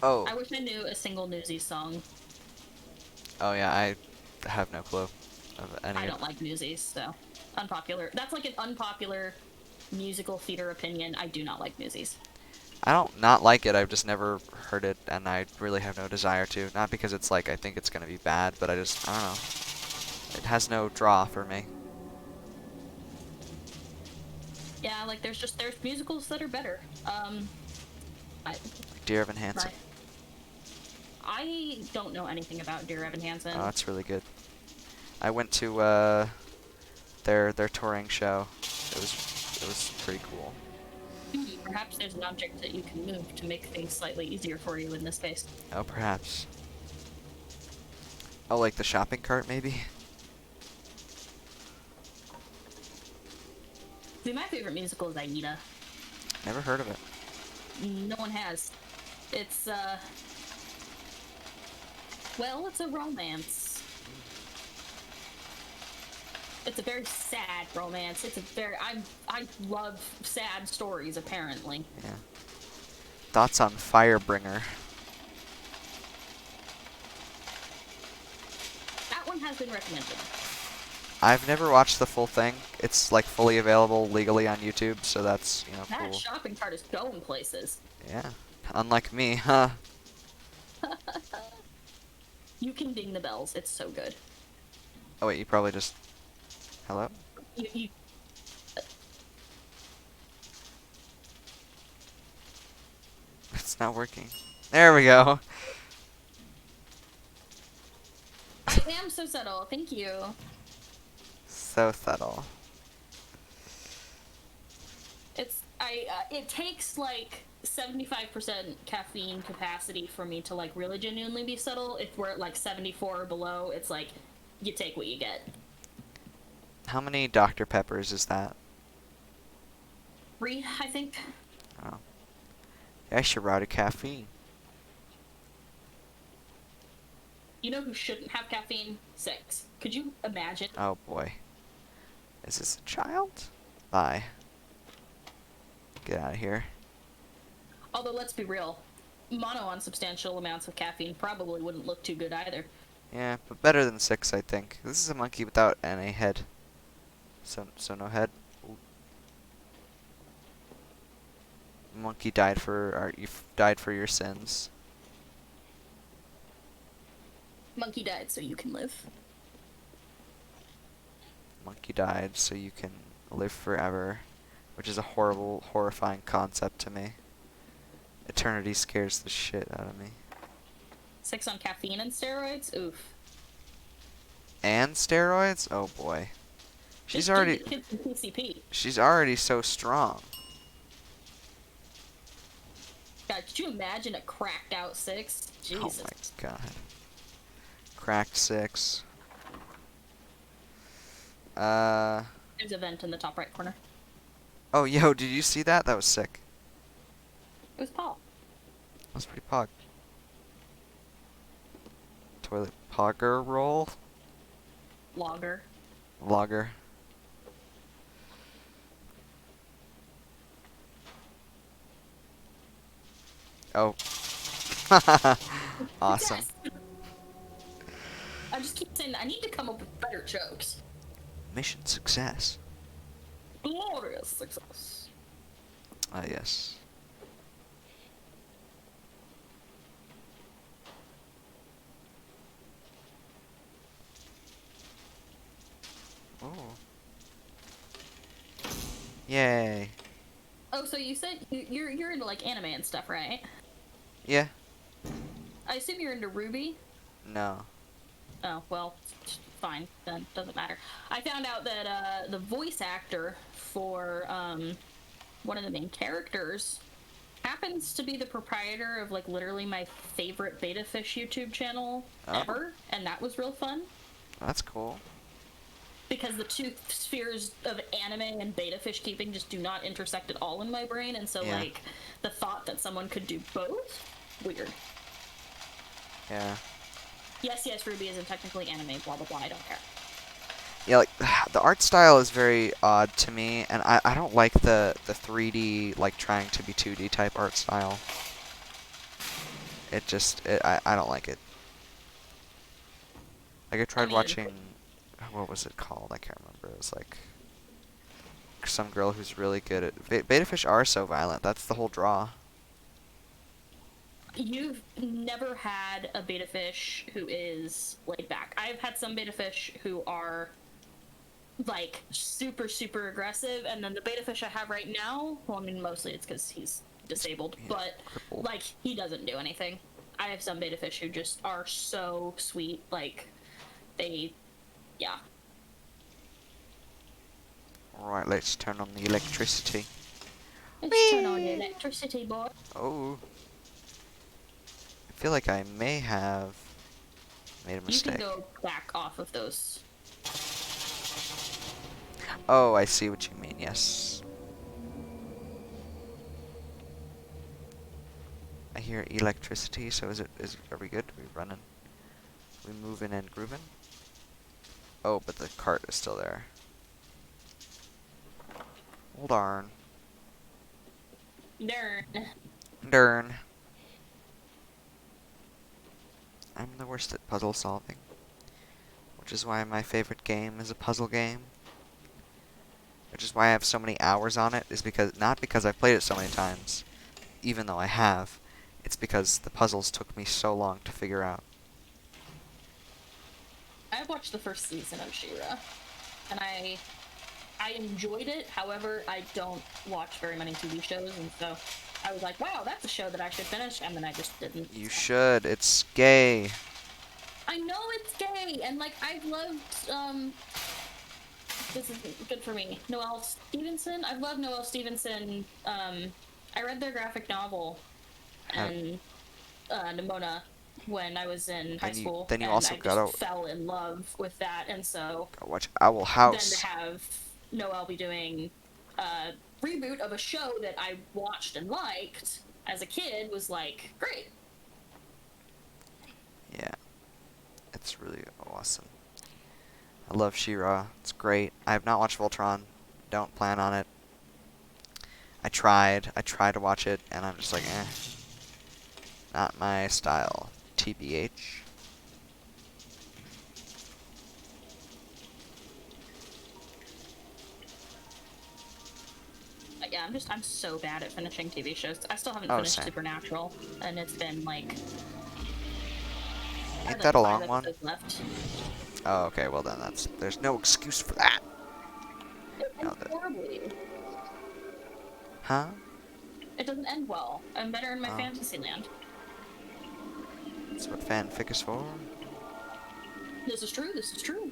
Oh. I wish I knew a single Newsies song. Oh yeah, I have no clue of any. I don't like Newsies, so unpopular. That's like an unpopular musical theater opinion. I do not like Newsies. I don't not like it. I've just never heard it, and I really have no desire to. Not because it's like I think it's gonna be bad, but I don't know. It has no draw for me. Yeah, like there's musicals that are better. Dear Evan Hansen. I don't know anything about Dear Evan Hansen. Oh, that's really good. I went to their touring show. It was pretty cool. Perhaps there's an object that you can move to make things slightly easier for you in this case. Oh, perhaps. Oh, like the shopping cart, maybe? See, my favorite musical is Aida. Never heard of it. No one has. It's, well, it's a romance. It's a very sad romance. It's a very I love sad stories apparently. Yeah. Thoughts on Firebringer? That one has been recommended. I've never watched the full thing. It's like fully available legally on YouTube, so that's, you know, That cool. shopping cart is going places. Yeah. Unlike me, huh? You can ding the bells. It's so good. Oh wait, you probably just... Hello? You It's not working. There we go. I am so subtle. Thank you. So subtle. It takes like 75% caffeine capacity for me to like really genuinely be subtle. If we're at like 74 or below, it's like you take what you get. How many Dr. Peppers is that? 3, I think. Oh. Yeah, I should ride a caffeine. You know who shouldn't have caffeine? 6. Could you imagine? Oh boy. Is this a child? Bye. Get out of here. Although let's be real, mono on substantial amounts of caffeine probably wouldn't look too good either. Yeah, but better than 6, I think. This is a monkey without any head. So no head. Ooh. Monkey died for died for your sins. Monkey died so you can live. Monkey died so you can live forever, which is a horrible, horrifying concept to me. Eternity scares the shit out of me. 6 on caffeine and steroids? Oof. And steroids? Oh boy. Just give the kids some PCP. She's already so strong. God, could you imagine a cracked out 6? Jesus. Oh my god. Cracked 6. There's a vent in the top right corner. Oh, yo, did you see that? That was sick. It was Paul. That was pretty pog. Toilet pogger roll? Logger. Logger. Oh. Awesome. Yes! I just keep saying that I need to come up with better jokes. Mission success. Glorious success. Ah, yes. Oh. Yay. Oh, so you said you're into like anime and stuff, right? Yeah. I assume you're into Ruby. No. Oh, well, fine, then doesn't matter. I found out that the voice actor for one of the main characters happens to be the proprietor of like literally my favorite Beta Fish YouTube channel ever, and that was real fun. That's cool. Because the two spheres of anime and beta fish keeping just do not intersect at all in my brain, and so Yeah. like the thought that someone could do both, weird. Yeah. Yes, Ruby isn't technically anime, blah blah blah, I don't care. Yeah, like, the art style is very odd to me, and I don't like the 3D, like, trying to be 2D type art style. It just, I don't like it. Like, I tried mean, watching, what was it called? I can't remember. It was, like, some girl who's really good at, beta fish are so violent. That's the whole draw. You've never had a beta fish who is laid back. I've had some beta fish who are like super aggressive, and then the beta fish I have right now, well, I mean mostly it's because he's disabled, Yeah, but crippled. like he doesn't do anything. I have some beta fish who just are so sweet, like they, yeah. Alright, let's turn on the electricity. Let's turn on the electricity, boy. Oh. I feel like I may have made a You mistake. can go back off of those. Oh, I see what you mean, yes. I hear electricity, so are we good? Are we running? We moving and grooving? Oh, but the cart is still there. Well, darn. Darn. Darn. I'm the worst at puzzle solving. Which is why my favorite game is a puzzle game. Which is why I have so many hours on it, is because, not because I've played it so many times, even though I have, it's because the puzzles took me so long to figure out. I watched the first season of She-Ra, and I enjoyed it. However, I don't watch very many TV shows, and so I was like, wow, that's a show that I should finish, and then I just didn't. You should, it's gay. I know it's gay, and like I've loved this is good for me. Noelle Stevenson. I've loved Noelle Stevenson. I read their graphic novel and Nimona when I was in high school. Then you and also I gotta just fell in love with that, and so watch Owl House. then to have Noelle be doing a reboot of a show that I watched and liked as a kid was like great. Yeah, it's really awesome. I love She-Ra. It's great. I have not watched Voltron. Don't plan on it. I tried to watch it, and I'm just like, eh. Not my style. TBH. But yeah, I'm so bad at finishing TV shows. I still haven't Oh, finished same. Supernatural, and it's been like I have, Ain't that a like, long 5 one? episodes left. Oh, okay. Well then, there's no excuse for that. It No, ends horribly. Huh? It doesn't end well. I'm better in my Oh. fantasy land. That's what fanfic is for. This is true. This is true.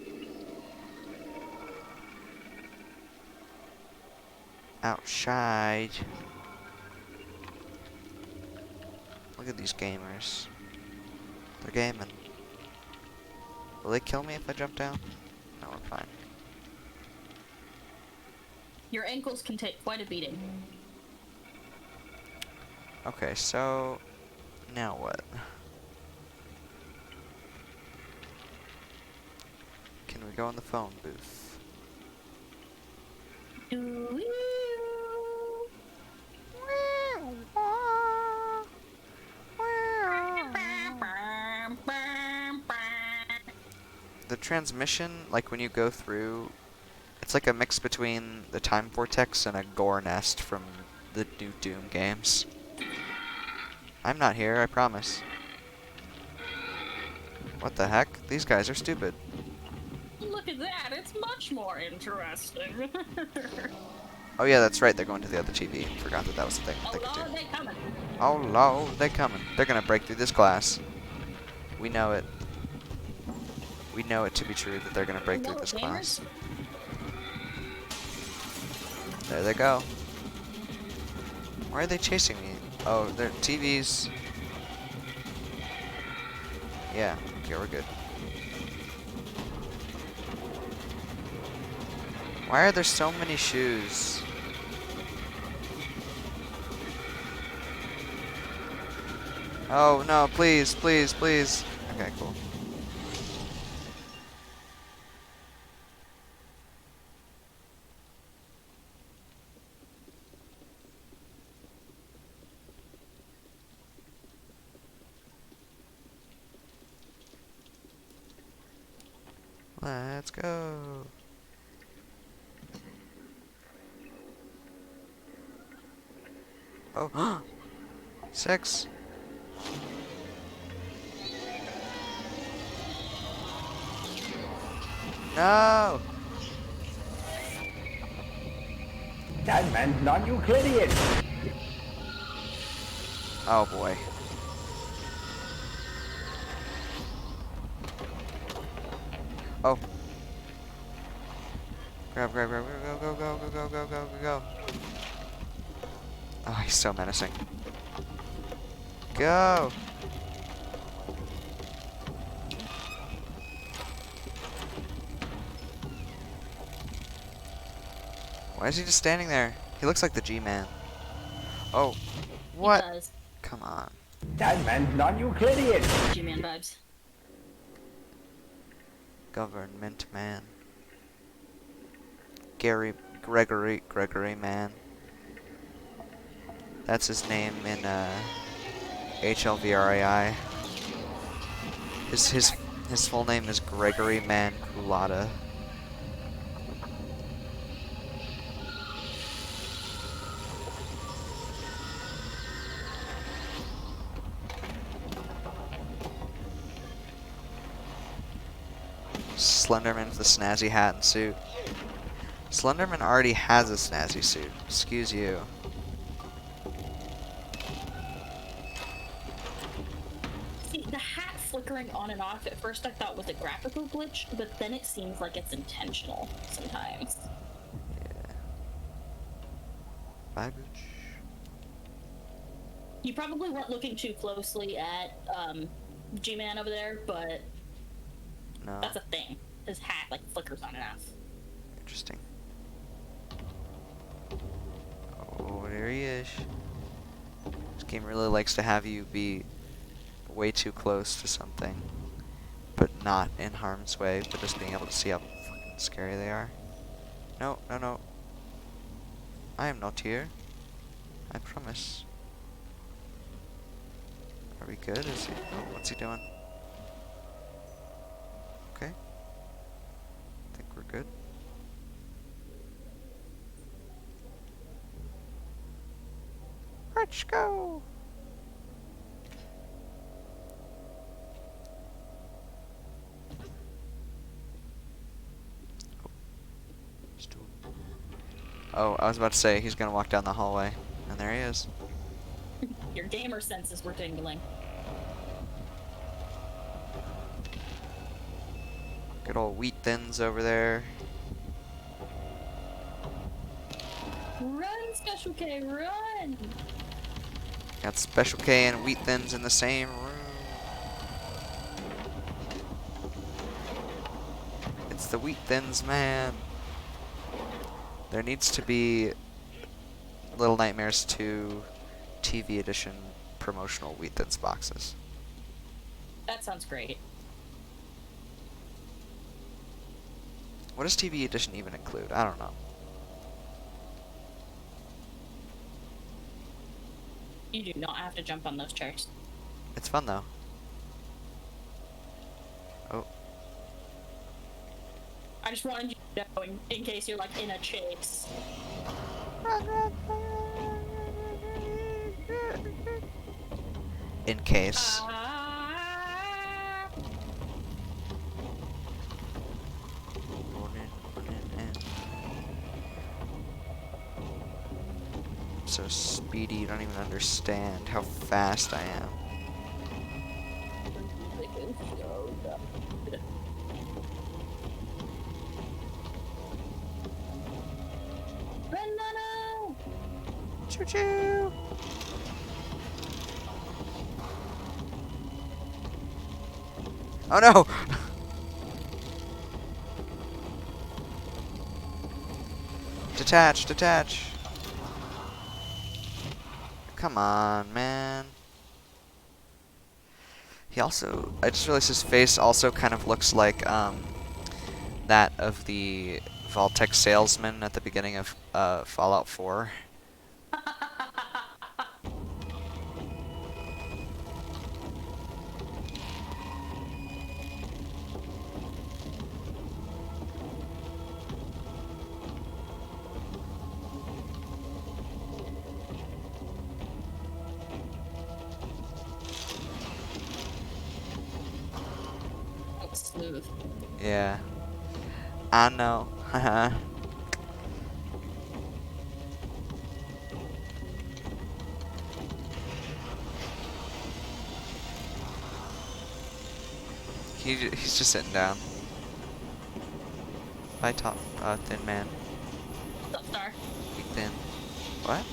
Outside. Look at these gamers. They're gaming. Will they kill me if I jump down? No, we're fine. Your ankles can take quite a beating. Okay, so now what? Can we go in the phone booth? The transmission, like when you go through, it's like a mix between the Time Vortex and a Gore Nest from the new Doom games. I'm not here, I promise. What the heck? These guys are stupid. Look at that. It's much more interesting. Oh yeah, that's right, they're going to the other TV. Forgot that was the thing Oh, they could do. Lord, they coming. Oh Lord, they coming. They're gonna break through this glass. We know it. We know it to be true that they're gonna break through Hello, this gamers. glass. There they go. Why are they chasing me? Oh, they're TVs. Yeah, okay, we're good. Why are there so many shoes? Oh no, please, please, please. Okay, cool. Let's go. Oh, 6. No! That meant non-Euclidean. Oh boy. Oh. Grab, grab, grab, go, go, go, go, go, go, go, go, go. Oh, he's so menacing. Go! Why is he just standing there? He looks like the G-Man. Oh, what? He does. Come on. That meant non-Euclidean. G-Man vibes. Government man. Gary Gregory Man. That's his name in HLVRAI. His full name is Gregory Man Culata. Slenderman with the snazzy hat and suit. Slenderman already has a snazzy suit. Excuse you. See, the hat flickering on and off at first I thought was a graphical glitch, but then it seems like it's intentional sometimes. Yeah. Bye, Gooch. You probably weren't looking too closely at G-Man over there, but No. that's a thing. His hat like flickers on and off. Interesting. Oh, there he is. This game really likes to have you be way too close to something, but not in harm's way, but just being able to see how fucking scary they are. No, no, no. I am not here. I promise. Are we good? Is he? Oh, what's he doing? Okay. I think we're good. Let's go. Oh, I was about to say he's gonna walk down the hallway, and there he is. Your gamer senses were tingling. Good old Wheat Thins over there. Run, Special K, run! Got Special K and Wheat Thins in the same room. It's the Wheat Thins, man. There needs to be Little Nightmares 2 TV edition promotional Wheat Thins boxes. That sounds great. What does TV edition even include? I don't know. You do not have to jump on those chairs. It's fun though. Oh, I just wanted you to know in case you're like in a chase. in case. Ah! I'm so speedy, you don't even understand how fast I am. Run, Mono! Choo choo! Oh no! Detach, detach! Come on, man. He also, I just realized his face also kind of looks like, that of the Vault-Tec salesman at the beginning of, Fallout 4. Smooth. Yeah. I know. Haha. He's just sitting down. Bye, thin man. What's up, Star? Big thin. What?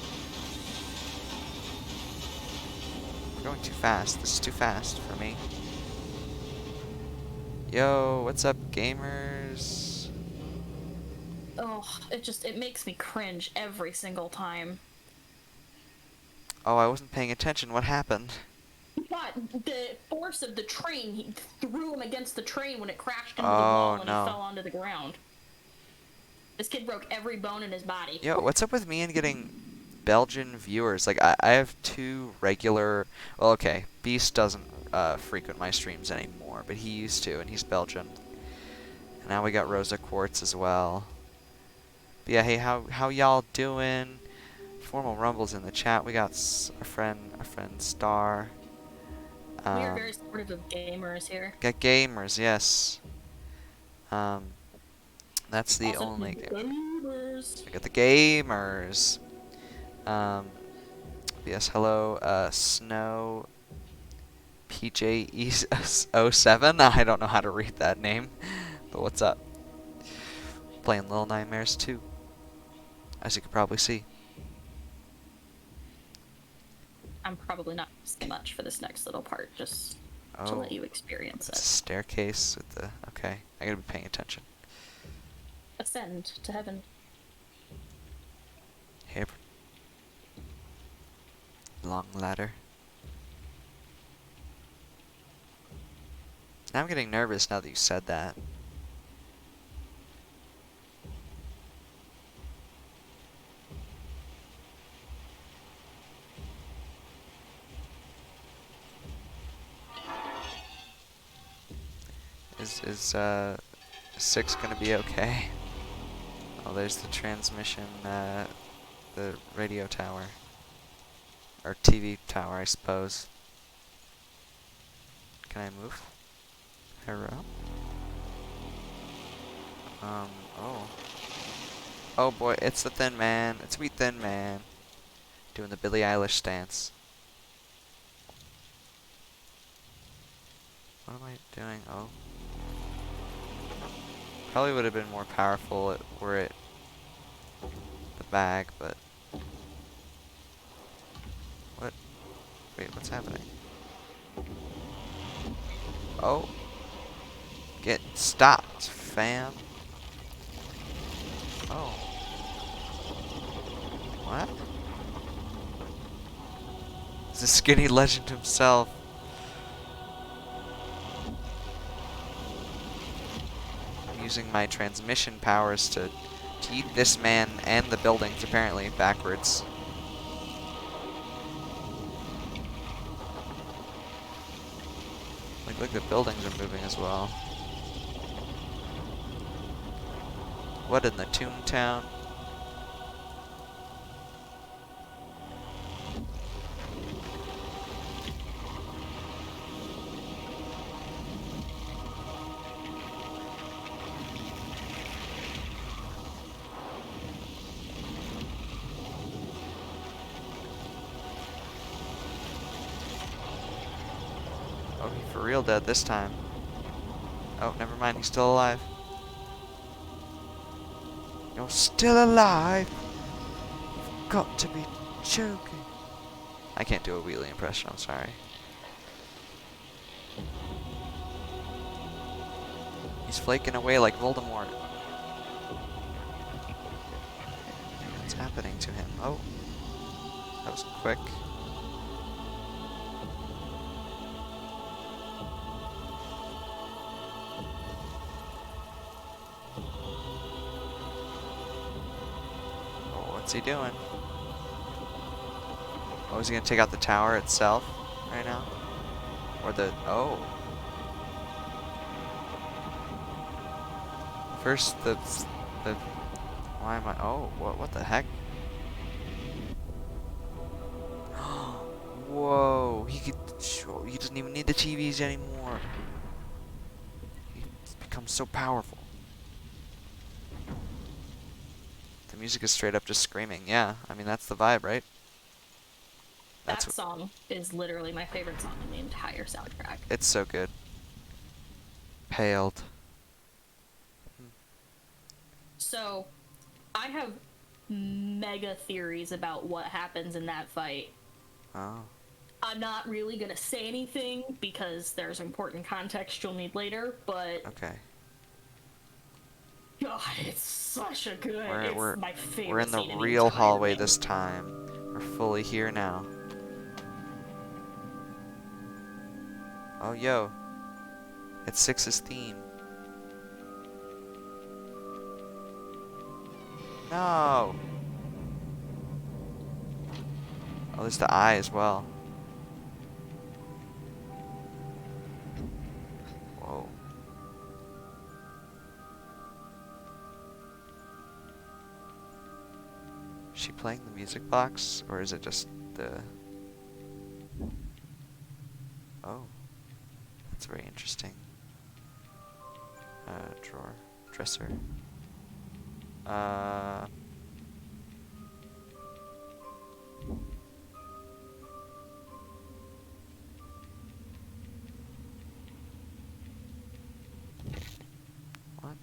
We're going too fast. This is too fast for me. Yo, what's up, gamers? Oh, it makes me cringe every single time. Oh, I wasn't paying attention. What happened? But the force of the train, he threw him against the train when it crashed into the Oh, wall and no. he fell onto the ground. This kid broke every bone in his body. Yo, what's up with me and getting Belgian viewers? Like, I have 2 regular... Well, okay, Beast doesn't frequent my streams anymore, but he used to, and he's Belgian. And now we got Rosa Quartz as well. But yeah, hey, how y'all doing? Formal Rumbles in the chat. We got our friend Star. We are very supportive of gamers here. Got gamers, yes. That's the Also, only... gamers. I got the gamers. Yes, hello, Snow PJE07. I don't know how to read that name, but what's up? Playing Little Nightmares 2, as you can probably see. I'm probably not saying much for this next little part, just to Oh, let you experience it's a it. staircase with the... Okay, I gotta be paying attention. Ascend to heaven. Here. Long ladder. Now I'm getting nervous now that you said that. Is 6 gonna be okay? Oh, there's the transmission, the radio tower. Or TV tower, I suppose. Can I move? Hello? Oh. Oh boy, it's the Thin Man. It's Wee Thin Man. Doing the Billie Eilish stance. What am I doing? Oh. Probably would have been more powerful were it the bag, but... What? Wait, what's happening? Oh. Get stopped, fam. Oh. What? It's the skinny legend himself. I'm using my transmission powers to eat this man and the buildings, apparently, backwards. Look, the buildings are moving as well. What in the Toontown? Oh, he for real dead this time. Oh, never mind, he's still alive. You're still alive! You've got to be joking. I can't do a wheelie impression, I'm sorry. He's flaking away like Voldemort. What's happening to him? Oh. That was quick. Oh, what's he doing? Oh, is he gonna take out the tower itself right now? Or the... Oh. First, the... Why am I... Oh, what the heck? Whoa, he doesn't even need the TVs anymore. He's become so powerful. The music is straight up just screaming. Yeah, I mean, that's the vibe, right? That song is literally my favorite song in the entire soundtrack. It's so good. Paled. So, I have mega theories about what happens in that fight. Oh. I'm not really gonna say anything because there's important context you'll need later, but Okay. God, it's such a good. We're it's my favorite. we're in the scene real entire hallway game. this time. We're fully here now. Oh, yo. It's 6's theme. No! Oh, there's the eye as well. Whoa. Is she playing the music box, or is it just the... Oh. That's very interesting. Drawer. Dresser. What?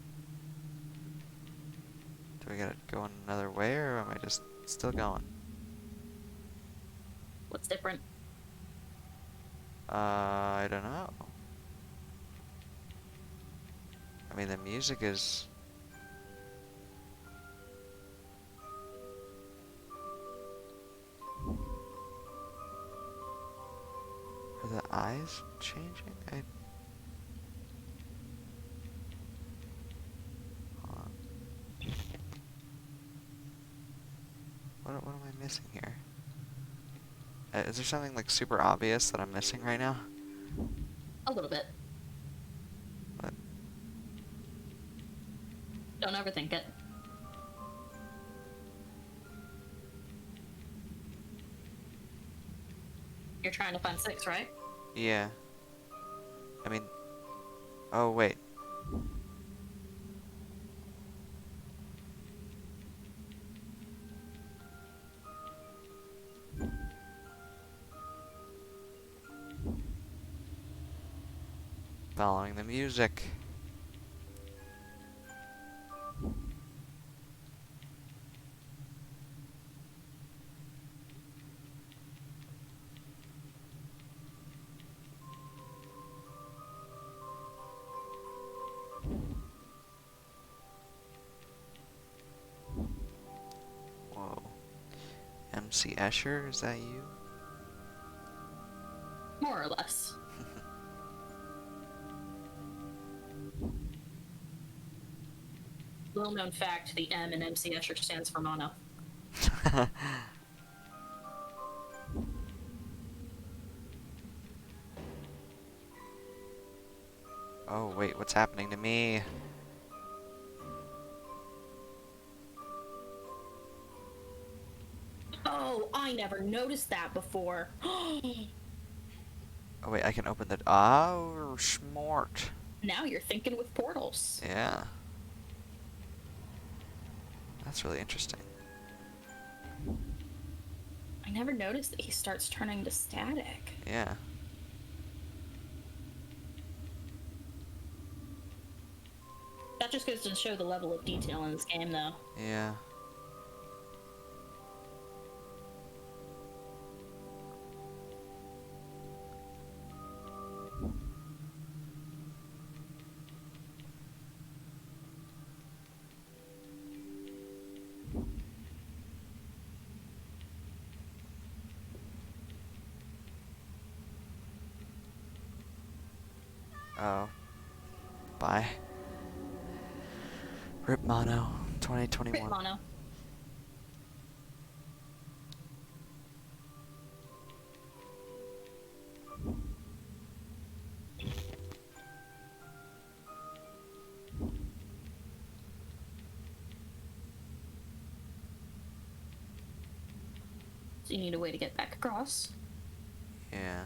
Do I gotta go in another way, or am I just still going? What's different? I don't know. I mean, the music is... Are the eyes changing? Hold on. What am I missing here? Is there something like super obvious that I'm missing right now? A little bit. What? Don't overthink it. You're trying to find 6, right? Yeah. I mean... Oh, wait. Following the music. Whoa. MC Escher, is that you? More or less. Little known fact, the M in MC Escher stands for mono. Oh, wait, what's happening to me? Oh, I never noticed that before. Oh, wait, I can open the... Oh, smart. Now you're thinking with portals. Yeah. That's really interesting. I never noticed that he starts turning to static. Yeah. That just goes to show the level of detail in this game, though. Yeah. Oh. Bye. Rip Mono, 2021. Rip mono. So you need a way to get back across. Yeah.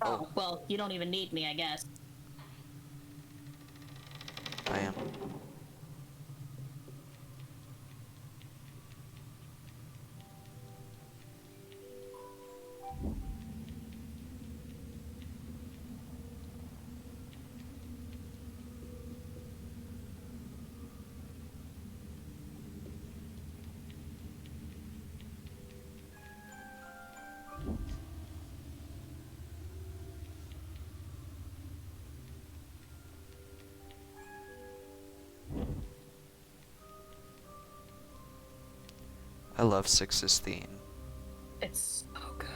Oh, well, you don't even need me, I guess. I am. I love Six's theme. It's so good.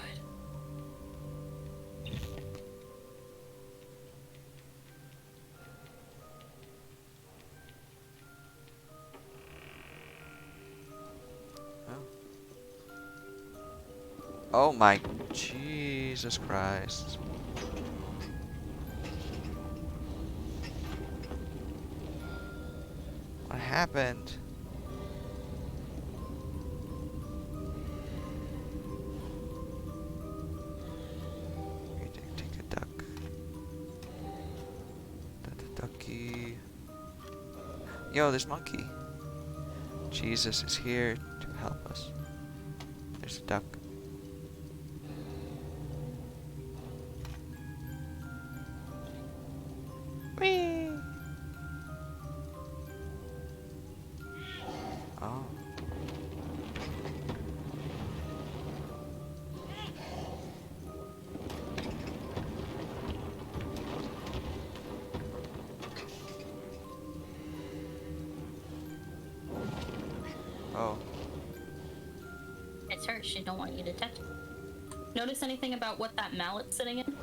Oh my Jesus Christ. What happened? Take a duck. Ducky. Yo, there's Monkey. Jesus is here to help us. There's a duck. Whee! Oh. Oh. It's her. She don't want you to touch it. Notice anything about what that mallet's sitting in?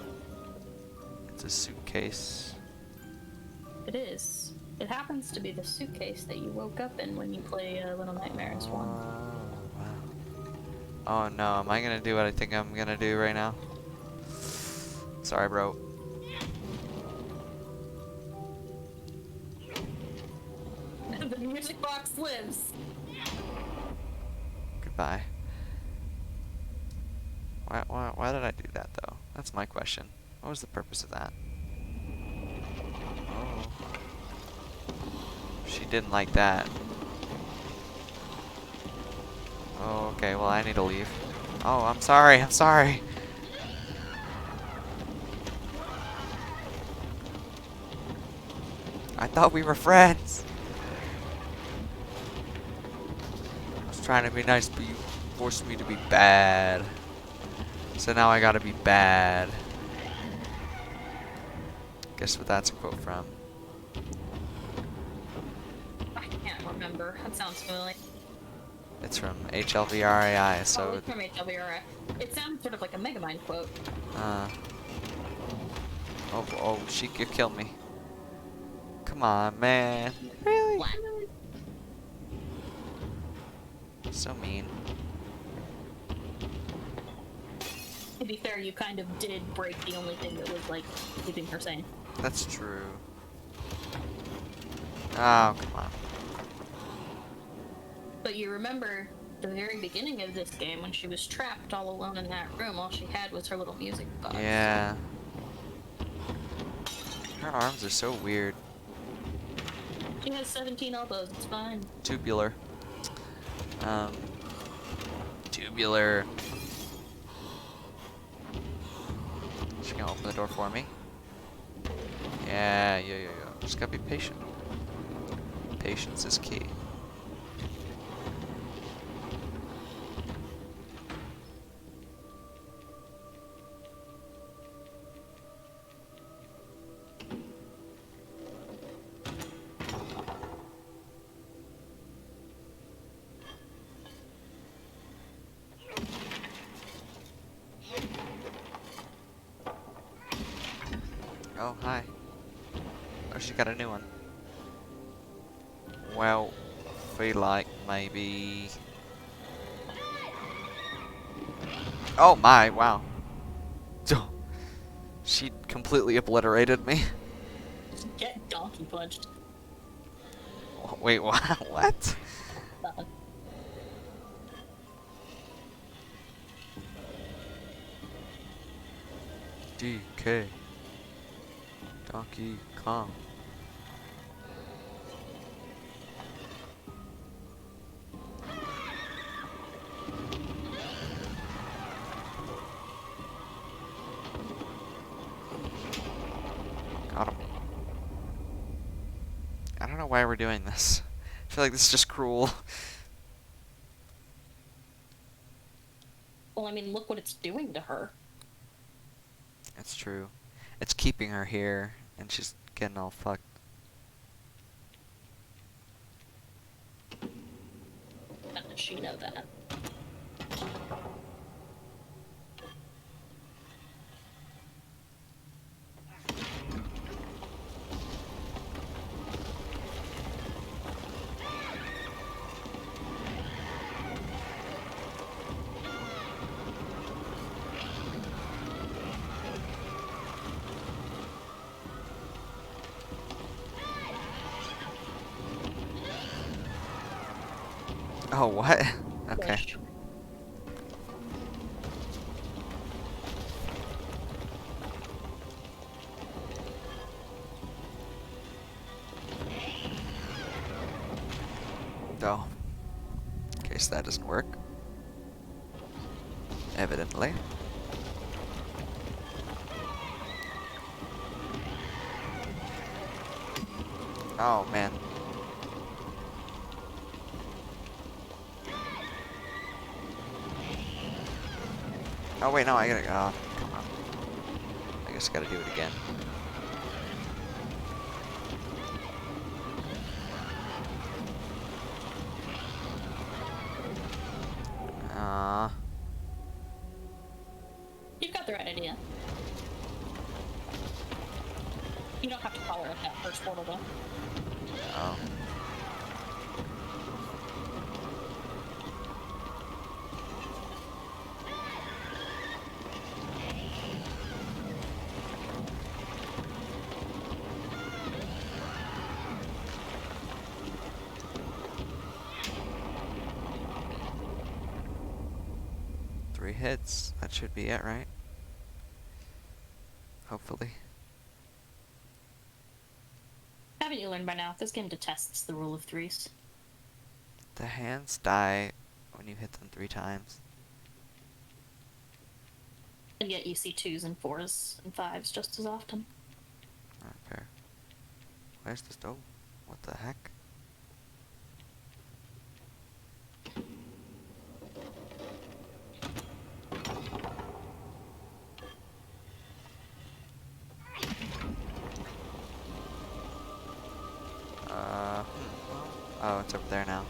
It's a suitcase. It is. It happens to be the suitcase that you woke up in when you play Little Nightmares 1. Wow. Oh no, am I gonna do what I think I'm gonna do right now? Sorry, bro. The music box lives. Goodbye. Why did I do that though? That's my question. What was the purpose of that? Oh. She didn't like that. Oh, okay, well I need to leave. Oh, I'm sorry, I'm sorry. I thought we were friends. I was trying to be nice, but you forced me to be bad. So now I gotta be bad. Guess what that's a quote from? I can't remember. That sounds familiar. It's from HLVRAI, Oh, so... it's from HWRI. It sounds sort of like a Megamind quote. Oh, she could kill me. Come on, man. Really? What? So mean. To be fair, you kind of did break the only thing that was, like, keeping her sane. That's true. Oh, come on. But you remember the very beginning of this game when she was trapped all alone in that room, all she had was her little music box. Yeah. Her arms are so weird. She has 17 elbows, it's fine. Tubular. Tubular. She gonna open the door for me? Yeah. Just gotta be patient. Patience is key. Oh, hi. Oh, she got a new one. Well, feel like maybe... Oh my, wow. She completely obliterated me. Get donkey punched. Wait, what? What? Nothing. DK. Donkey Kong. Got him. I don't know why we're doing this. I feel like this is just cruel. Well, I mean, look what it's doing to her. That's true. It's keeping her here, and she's getting all fucked. How does she know that? Oh, what? Okay. Push. Oh. In case that doesn't work. Evidently. Oh, man. Oh, wait, no, I gotta... Oh, come on. I guess I gotta do it again. You've got the right idea. You don't have to follow it that first portal though. Oh. Three hits. That should be it, right? Hopefully. Haven't you learned by now? This game detests the rule of threes. The hands die when you hit them 3 times. And yet you see 2s and 4s and 5s just as often. Not fair. Where's the stove? What the heck? Oh, it's over there now.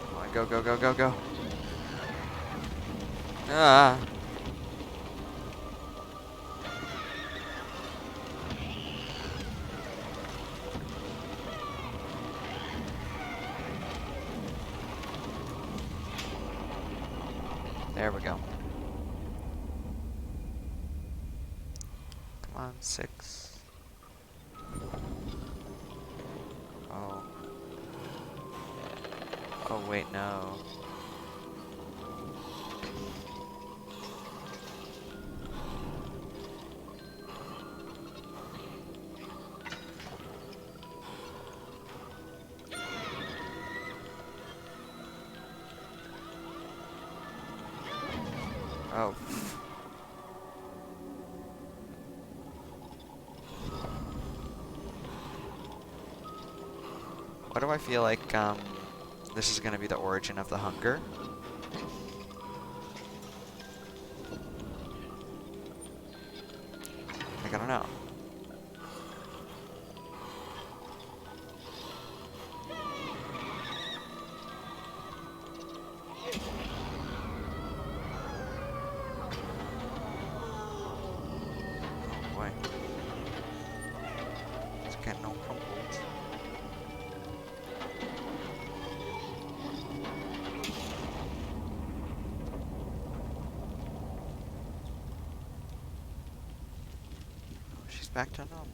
Come on, go, go, go, go, go. Ah. There we go. Come on, 6. Oh. Oh, wait, no. Oh. Why do I feel like, this is gonna be the origin of the hunger? Like, I don't know. Oh boy. It's getting all crumpled. She's back to normal.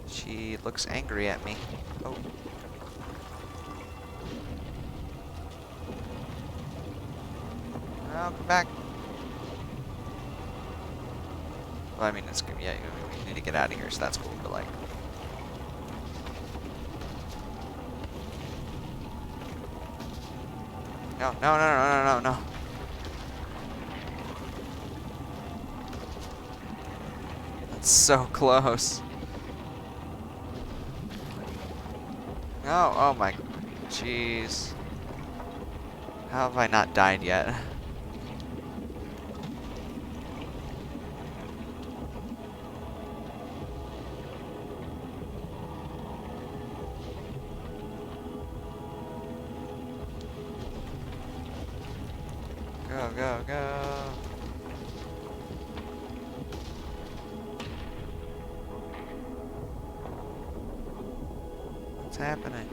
She looks angry at me. Oh. No, come back. Well, I mean, it's good. Yeah, we need to get out of here, so that's cool, but like... No, no, no, no, no, no, no. That's so close. No, oh my... Jeez. How have I not died yet? Go, go, go. What's happening?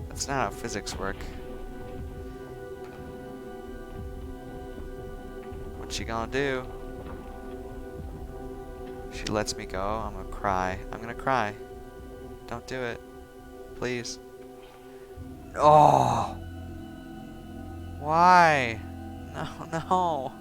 That's not how physics work. What's she gonna do? If she lets me go, I'm gonna cry. I'm gonna cry. Don't do it. Please. Oh! Why? No, no.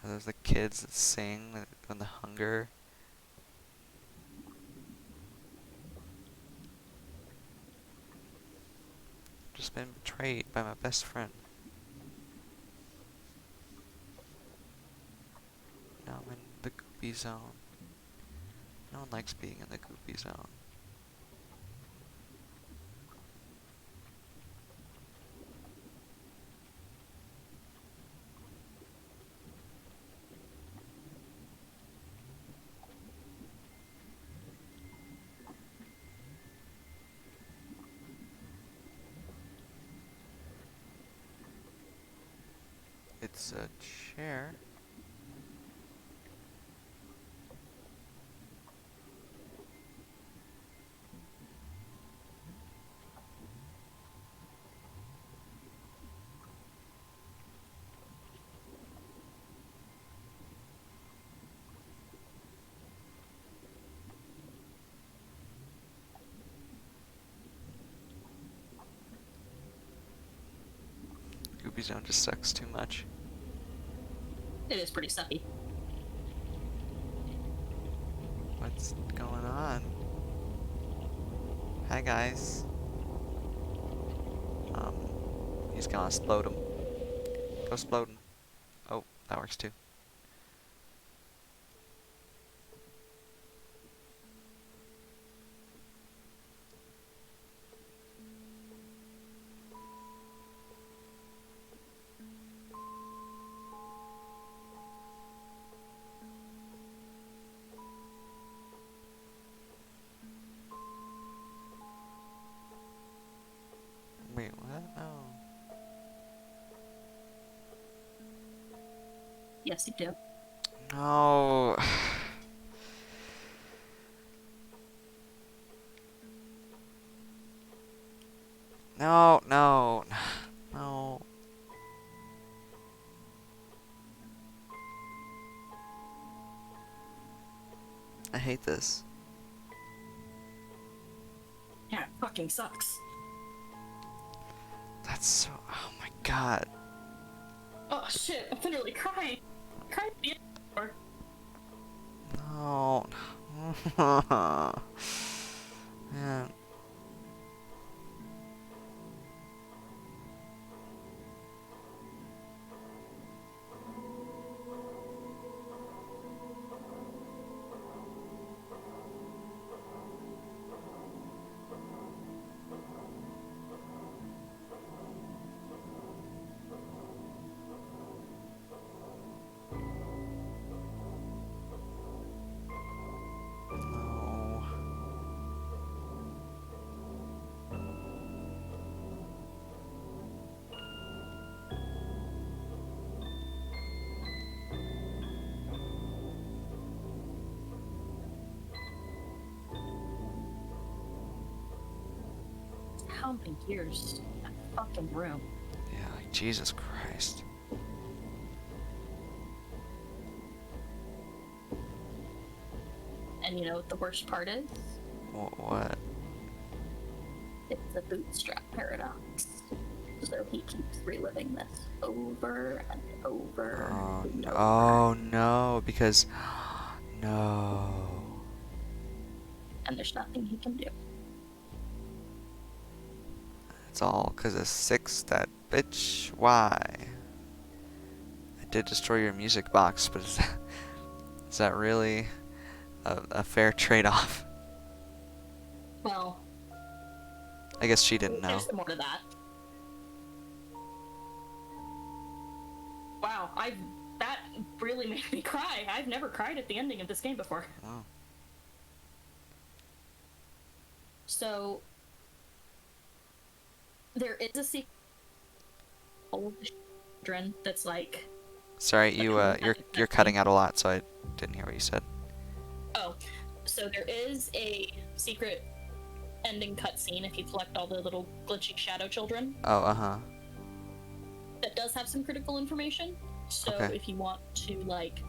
Are those the kids that sing when the hunger? Just been betrayed by my best friend. Now I'm in the goopy zone. No one likes being in the goopy zone. It's a chair. Goopy zone just sucks too much. It is pretty sucky. What's going on? Hi guys. He's gonna explode him. Go explode him. Oh, that works too. Wait, what? No. Yes, you do. No. No, no, no. I hate this. Yeah, it fucking sucks. That's so. Oh my god. Oh shit, I'm literally crying. Crying at the end. No. Man. No. How many years in that fucking room? Yeah, like Jesus Christ. And you know what the worst part is? What? It's a bootstrap paradox. So he keeps reliving this over and over Oh and no. over. Oh no, because no. And there's nothing he can do. It's all because of Six, that bitch. Why? I did destroy your music box, but is that really a fair trade-off. Well, I guess she didn't know. there's some more to that. Wow, that really made me cry. I've never cried at the ending of this game before. Oh. So there is a secret of the children that's like, Sorry, you're That's cutting out a lot, so I didn't hear what you said. oh, so there is a secret ending cutscene if you collect all the little glitchy shadow children Oh, uh-huh. that does have some critical information. So Okay. if you want to like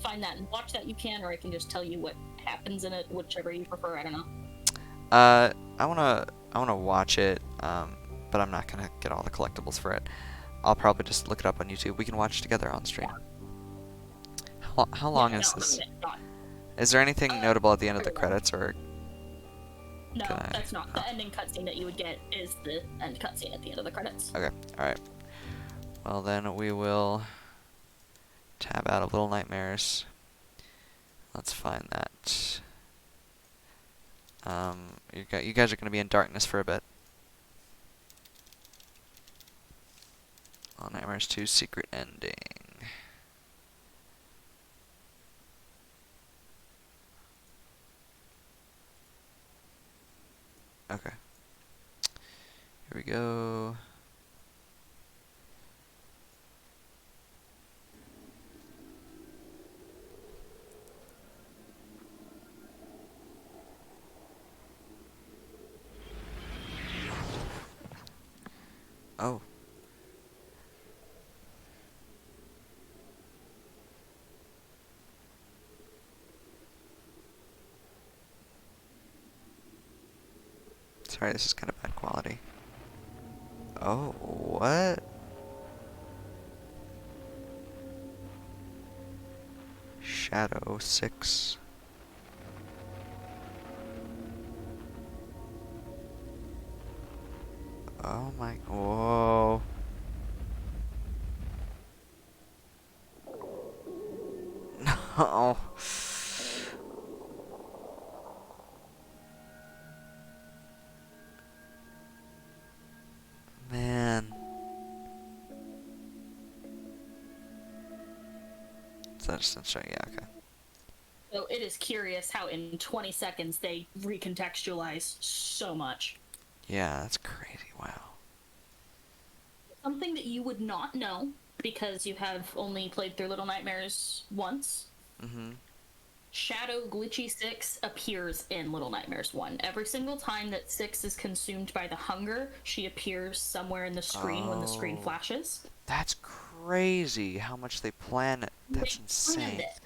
find that and watch that, you can, or I can just tell you what happens in it, whichever you prefer. I don't know. I wanna watch it, but I'm not gonna get all the collectibles for it. I'll probably just look it up on YouTube. We can watch together on stream. How long Yeah, is no, this? not. Is there anything notable at the end of the very long. credits, or No, Can I- that's not. oh. The ending cutscene that you would get is the end cutscene at the end of the credits. okay? All right. Well, then we will tab out of Little Nightmares. Let's find that. You guys are gonna be in darkness for a bit. Little Nightmares 2 Secret Ending. Okay. Here we go. Oh. Sorry, this is kind of bad quality. Oh, what? Shadow 6. Oh my, whoa. No. Man. Is that just show? Yeah, okay. So it is curious how in 20 seconds they recontextualize so much. Yeah, that's crazy. Wow. Something that you would not know because you have only played through Little Nightmares once. Mm-hmm. Shadow Glitchy 6 appears in Little Nightmares 1. Every single time that 6 is consumed by the hunger, she appears somewhere in the screen when the screen Oh. flashes. That's crazy how much they plan it. That's They insane. planned it.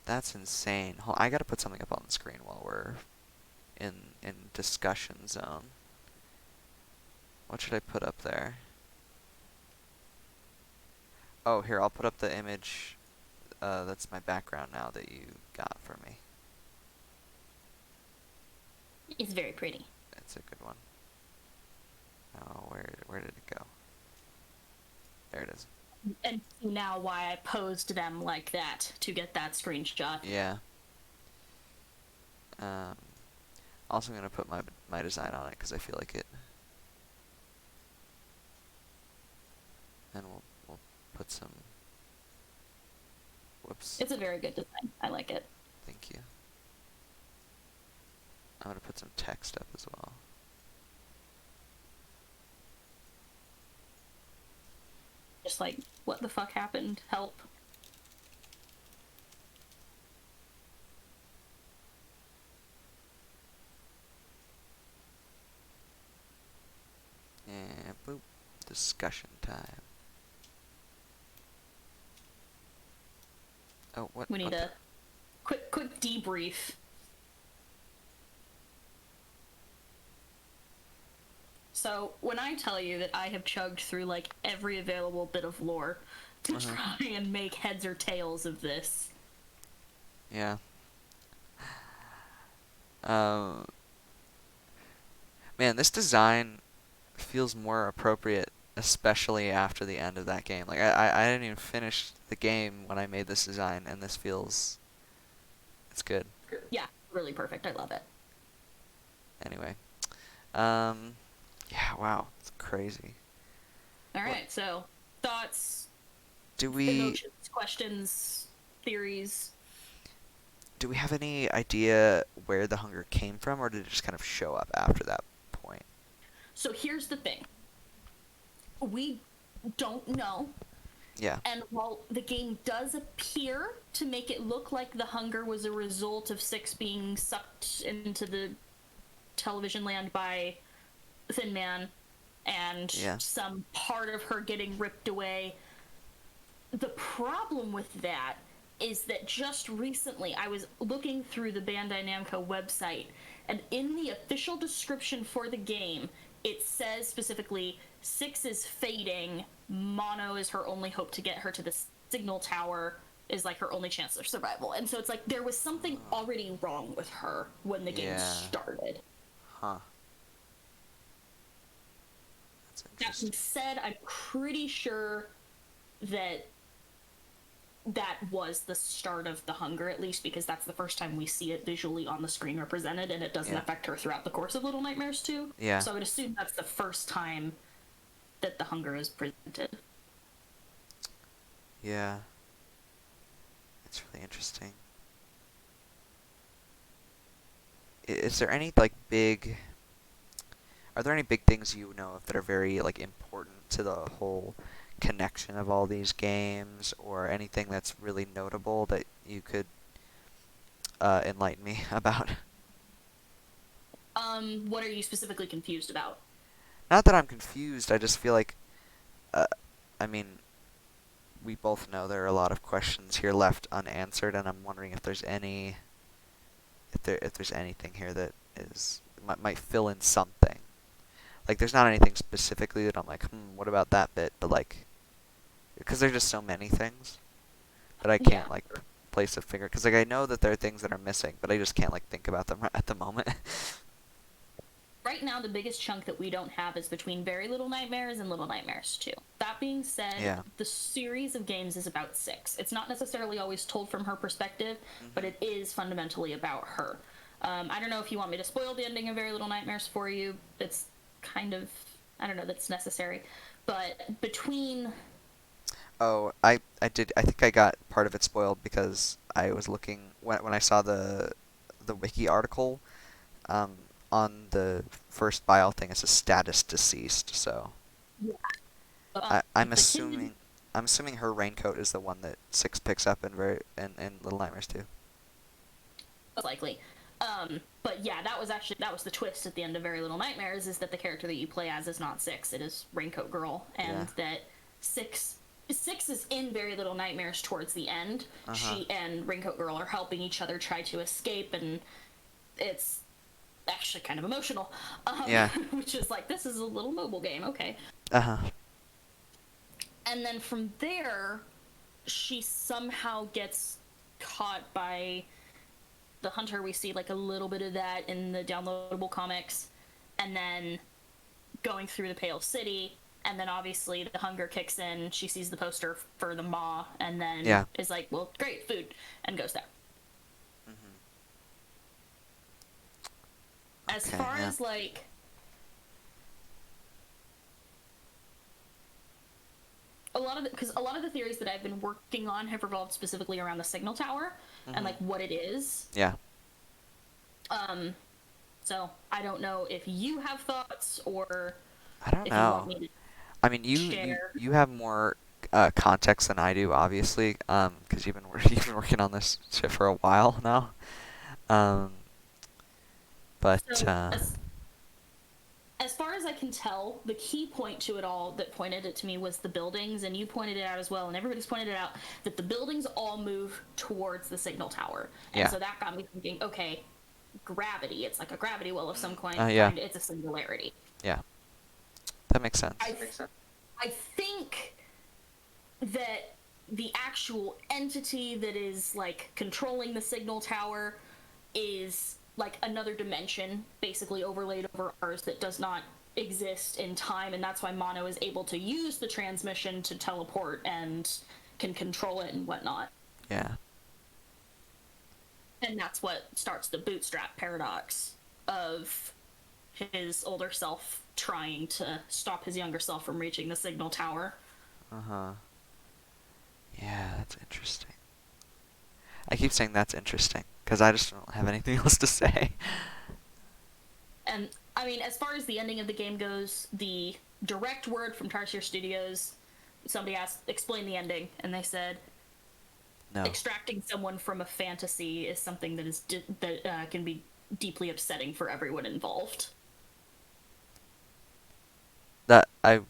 That's insane. I gotta put something up on the screen while we're in discussion zone. What should I put up there? Oh, here, I'll put up the image that's my background now that you got for me. It's very pretty. It's a good one. Oh, where did it go? There it is. And now why I posed them like that to get that screenshot. Yeah. Also, I'm gonna put my design on it because I feel like it. And we'll put some. Whoops. It's a very good design. I like it. Thank you. I'm gonna put some text up as well. Just like, what the fuck happened? Help. And boop. Discussion time. Oh, what? We need what the- a quick debrief. So, when I tell you that I have chugged through like every available bit of lore to try and make heads or tails of this, Yeah. Man, this design feels more appropriate, especially after the end of that game. Like, I didn't even finish the game when I made this design, and this feels It's good. Yeah, really perfect. I love it. Anyway, yeah, wow, it's crazy. All What right, so thoughts, do we emotions, questions, theories. do we have any idea where the hunger came from, or did it just kind of show up after that point? So here's the thing. We don't know. Yeah. And while the game does appear to make it look like the hunger was a result of Six being sucked into the television land by Thin Man and Yeah. some part of her getting ripped away, the problem with that is that just recently I was looking through the Bandai Namco website, and in the official description for the game, it says specifically Six is fading, Mono is her only hope to get her to the signal tower, is like her only chance of survival. And so it's like there was something already wrong with her when the game Yeah. started. Huh. That's That being interesting. said, I'm pretty sure that that was the start of the hunger, at least because that's the first time we see it visually on the screen represented, and it doesn't Yeah. affect her throughout the course of Little Nightmares 2. Yeah. So I would assume that's the first time that the hunger is presented. Yeah. It's really interesting. Is there any like big are there any big things you know of that are very like important to the whole connection of all these games, or anything that's really notable that you could enlighten me about? What are you specifically confused about? Not that I'm confused, I just feel like uh, I mean, we both know there are a lot of questions here left unanswered, and I'm wondering if there's if there's anything here that might fill in something. Like, there's not anything specifically that I'm like, what about that bit? But like, because there's just so many things that I Yeah. can't like place a finger. Because like I know that there are things that are missing, but I just can't like think about them at the moment. Right now, the biggest chunk that we don't have is between Very Little Nightmares and Little Nightmares 2. That being said, Yeah. the series of games is about Six. It's not necessarily always told from her perspective, but it is fundamentally about her. I don't know if you want me to spoil the ending of Very Little Nightmares for you. It's kind of, I don't know, that's necessary. But between Oh, I did. I think I got part of it spoiled because I was looking when I saw the wiki article. Um, on the first bio thing, it says status deceased. So I'm the kid assuming her raincoat is the one that Six picks up in Little Nightmares 2. most likely. But yeah, that was the twist at the end of Very Little Nightmares, is that the character that you play as is not Six, it is Raincoat Girl, and Yeah. that Six is in Very Little Nightmares towards the end. She and Raincoat Girl are helping each other try to escape, and it's actually kind of emotional. Yeah. Which is like, this is a little mobile game, okay. Uh-huh. And then from there, she somehow gets caught by the hunter. We see like a little bit of that in the downloadable comics, and then going through the Pale City, and then obviously the hunger kicks in. She sees the poster for the Maw, and then Yeah. is like, well, great, food, and goes there. As Okay, far yeah. as like a lot of the theories that I've been working on have revolved specifically around the signal tower and like what it is. Yeah. So I don't know if you have thoughts or I don't if you want know. me to I mean, share. you have more context than I do, obviously, because you've been working on this shit for a while now. Um, but So as far as I can tell, the key point to it all that pointed it to me was the buildings, and you pointed it out as well, and everybody's pointed it out, that the buildings all move towards the signal tower. And Yeah. so that got me thinking, okay, gravity, it's like a gravity well of some kind, Yeah. it's a singularity. yeah, that makes sense. I think that the actual entity that is like controlling the signal tower is like another dimension basically overlaid over ours that does not exist in time, and that's why Mono is able to use the transmission to teleport and can control it and whatnot. Yeah. And that's what starts the bootstrap paradox of his older self trying to stop his younger self from reaching the signal tower. Uh-huh. Yeah, that's interesting. I keep saying that's interesting, because I just don't have anything else to say. And I mean, as far as the ending of the game goes, the direct word from Tarsier Studios, somebody asked, explain the ending, and they said, No. extracting someone from a fantasy is something that can be deeply upsetting for everyone involved. That I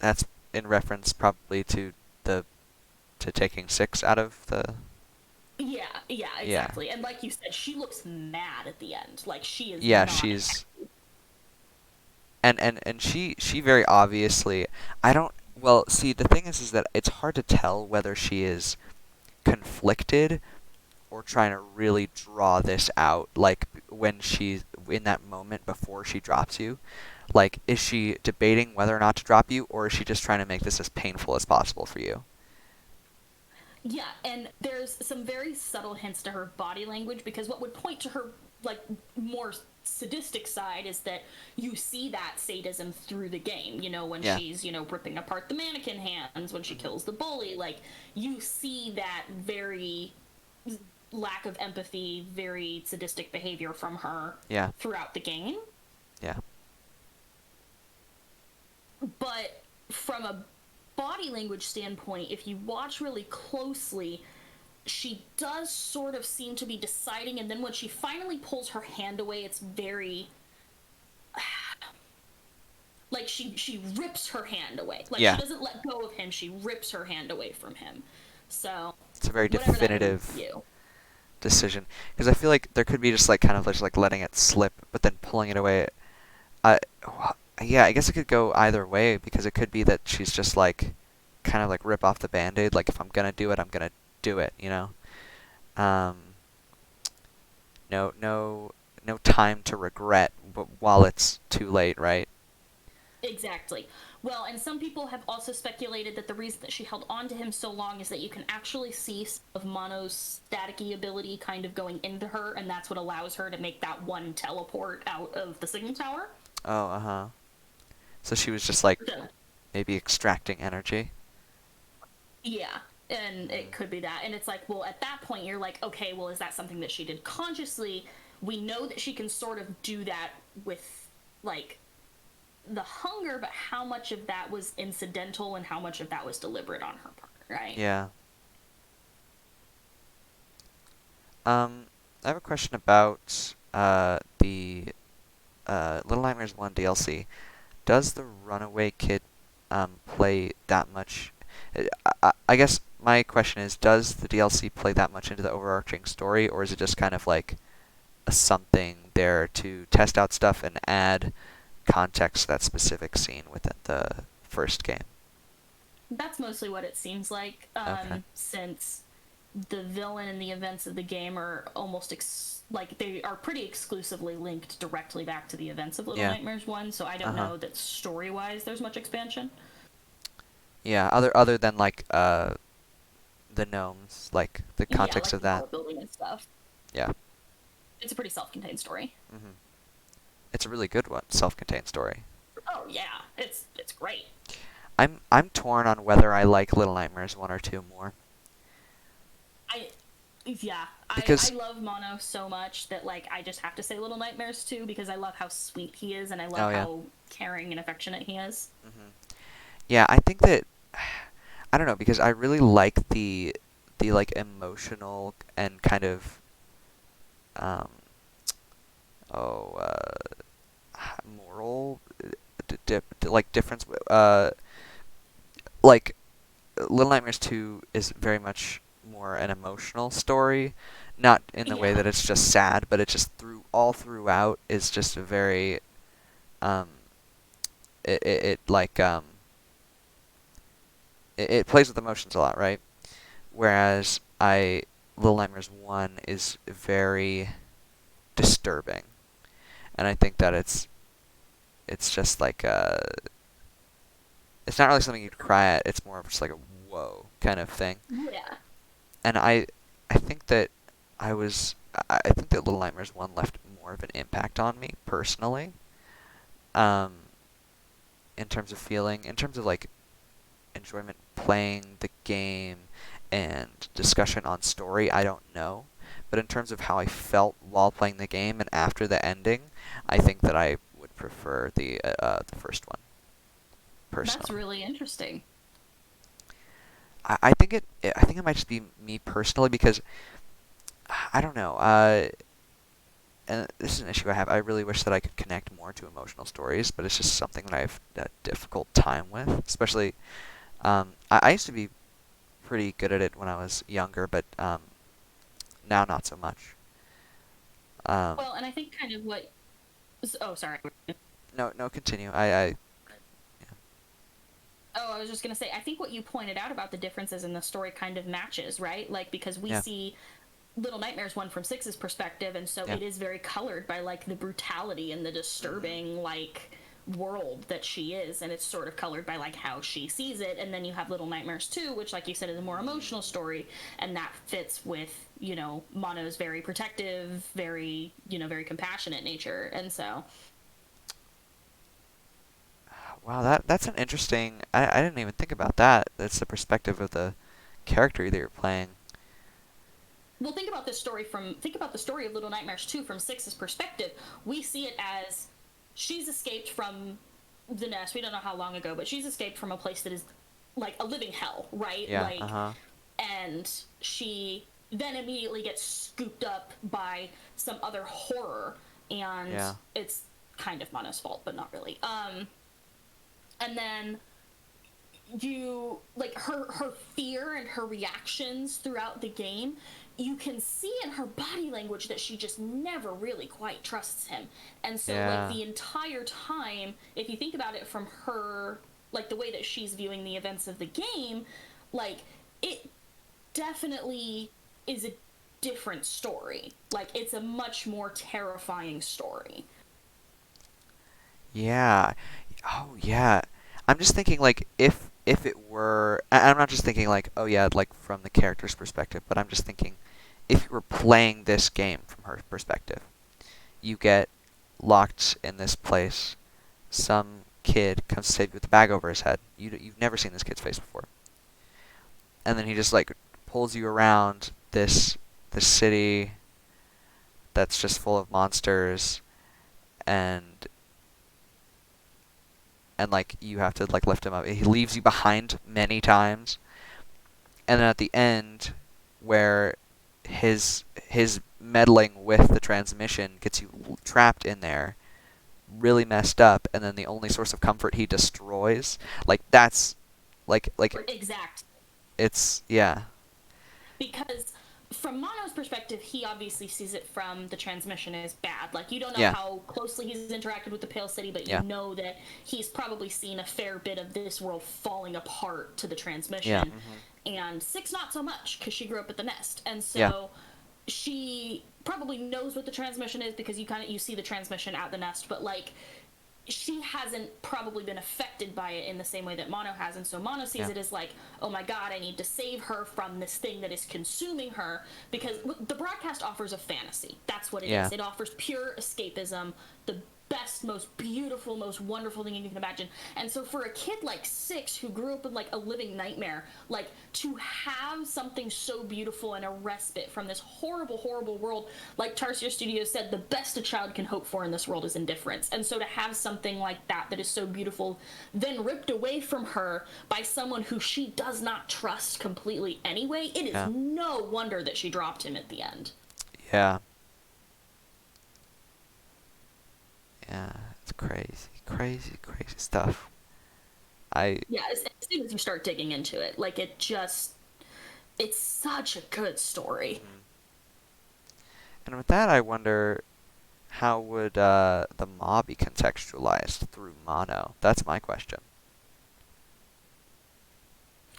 that's in reference probably to the to taking 6 out of the. Yeah, Yeah. exactly. And like you said, she looks mad at the end. Like she is Yeah, not she's happy. and she very obviously, I don't, well, see, the thing is that it's hard to tell whether she is conflicted or trying to really draw this out, like when she's in that moment before she drops you. Like, is she debating whether or not to drop you, or is she just trying to make this as painful as possible for you? Yeah, and there's some very subtle hints to her body language because what would point to her like more sadistic side is that you see that sadism through the game. You know, when Yeah. she's, ripping apart the mannequin hands, when she Hmm. kills the bully, like you see that very lack of empathy, very sadistic behavior from her Yeah. throughout the game. Yeah. But from a body language standpoint, if you watch really closely, she does sort of seem to be deciding, and then when she finally pulls her hand away, it's very like she rips her hand away. Like she Yeah. doesn't let go of him, she rips her hand away from him. So It's a very whatever that means to definitive you. decision, because I feel like there could be just like kind of just like letting it slip, but then pulling it away. I, yeah, I guess it could go either way, because it could be that she's just like kind of like rip off the band-aid, like if I'm gonna do it, I'm gonna do it, you know? Um, no time to regret, but while it's too late, right? Exactly. Well, and some people have also speculated that the reason that she held on to him so long is that you can actually see some of Mono's staticky ability kind of going into her, and that's what allows her to make that one teleport out of the signal tower. Oh, uh-huh. So she was just like So, maybe extracting energy. yeah, and Mm. it could be that. And it's like, well, at that point, you're like, okay, well, is that something that she did consciously? We know that she can sort of do that with, like, the hunger, but how much of that was incidental and how much of that was deliberate on her part, right? Yeah. I have a question about the Little Nightmares 1 DLC. Does the Runaway Kid play that much? I guess my question is, does the DLC play that much into the overarching story, or is it just kind of like a something there to test out stuff and add context to that specific scene within the first game? That's mostly what it seems like, Okay. since the villain and the events of the game are almost like they are pretty exclusively linked directly back to the events of Little Yeah. Nightmares 1, so I don't Uh-huh. know that story-wise there's much expansion. Yeah, other than like the gnomes, like the Yeah, context like of the that. world building and stuff. Yeah. It's a pretty self-contained story. Hmm. It's a really good one, self-contained story. Oh yeah, it's great. I'm torn on whether I like Little Nightmares 1 or 2 more. I yeah, I Because love Mono so much that like I just have to say Little Nightmares too because I love how sweet he is and I love oh yeah. how caring and affectionate he is. Yeah, I think that I don't know, because I really like the like emotional and kind of um oh moral like difference, like Little Nightmares 2 is very much more an emotional story, not in the way Yeah. that it's just sad, but it just all throughout is just a very um it like it plays with emotions a lot, right? Whereas Little Nightmares 1 is very disturbing. And I think that it's just like it's not really something you'd cry at. It's more of just like a whoa kind of thing. Yeah. And I think that I was I think that Little Nightmares 1 left more of an impact on me personally. Um, in terms of feeling, in terms of like enjoyment playing the game and discussion on story, I don't know. But in terms of how I felt while playing the game and after the ending, I think that I would prefer the first one That's personally. really interesting. I think I think it might just be me personally because I don't know. And this is an issue I have. I really wish that I could connect more to emotional stories, but it's just something that I have a difficult time with. Especially, I used to be pretty good at it when I was younger, but now not so much. Um, Well, and I think kind of what. Oh, sorry. no, no, continue. I Oh, I was just gonna say, I think what you pointed out about the differences in the story kind of matches, right? Like, because we yeah, see Little Nightmares 1 from Six's perspective, and so yeah, it is very colored by, like, the brutality and the hmm disturbing, like, world that she is, and it's sort of colored by, like, how she sees it. And then you have Little Nightmares 2, which, like you said, is a more emotional story, and that fits with, Mono's very protective, very, very compassionate nature. And so, wow, that's an interesting. I didn't even think about that. That's the perspective of the character that you're playing. well, think about the story of Little Nightmares 2 from Six's perspective. We see it as she's escaped from the nest. We don't know how long ago, but she's escaped from a place that is like a living hell, right? Yeah, uh Like, huh. and she then immediately gets scooped up by some other horror, and Yeah, it's kind of Mono's fault, but not really. And then you like her fear and her reactions throughout the game, you can see in her body language that she just never really quite trusts him. And so like yeah, the entire time, if you think about it from her, like the way that she's viewing the events of the game, like it definitely is a different story. Like it's a much more terrifying story. yeah. Oh yeah. I'm just thinking like if it were, I'm not just thinking like, oh yeah, like from the character's perspective, but I'm just thinking if you were playing this game from her perspective, you get locked in this place. Some kid comes to save you with a bag over his head. You've never seen this kid's face before, and then he just like pulls you around this city that's just full of monsters, and like you have to like lift him up. He leaves you behind many times, and then at the end, where his meddling with the transmission gets you trapped in there, really messed up, and then the only source of comfort he destroys. Like that's like Exact. it's yeah, Because from Mono's perspective, he obviously sees it from the transmission as bad. Like, you don't know yeah, how closely he's interacted with the Pale City, but you yeah, know that he's probably seen a fair bit of this world falling apart to the yeah, transmission. And Six, not so much, because she grew up at the nest. And yeah, so she probably knows what the transmission is because you see the transmission at the nest, but like she hasn't probably been affected by it in the same way that Mono has. And so Mono sees yeah, it as like, oh my god, I need to save her from this thing that is consuming her. Because the broadcast offers a fantasy. That's what it yeah, is. It offers pure escapism, the best, most beautiful, most wonderful thing you can imagine. And so for a kid like Six, who grew up in like a living nightmare, like to have something so beautiful and a respite from this horrible, horrible world, like Tarsier Studios said, the best a child can hope for in this world is indifference. And so to have something like that that is so beautiful, then ripped away from her by someone who she does not trust completely anyway, it is yeah, no wonder that she dropped him at the end. yeah, yeah. It's crazy, crazy, crazy stuff. I Yeah, as soon as you start digging into it, like it's such a good story. mhm. And with that, I wonder how would the Maw be contextualized through Mono? That's my question.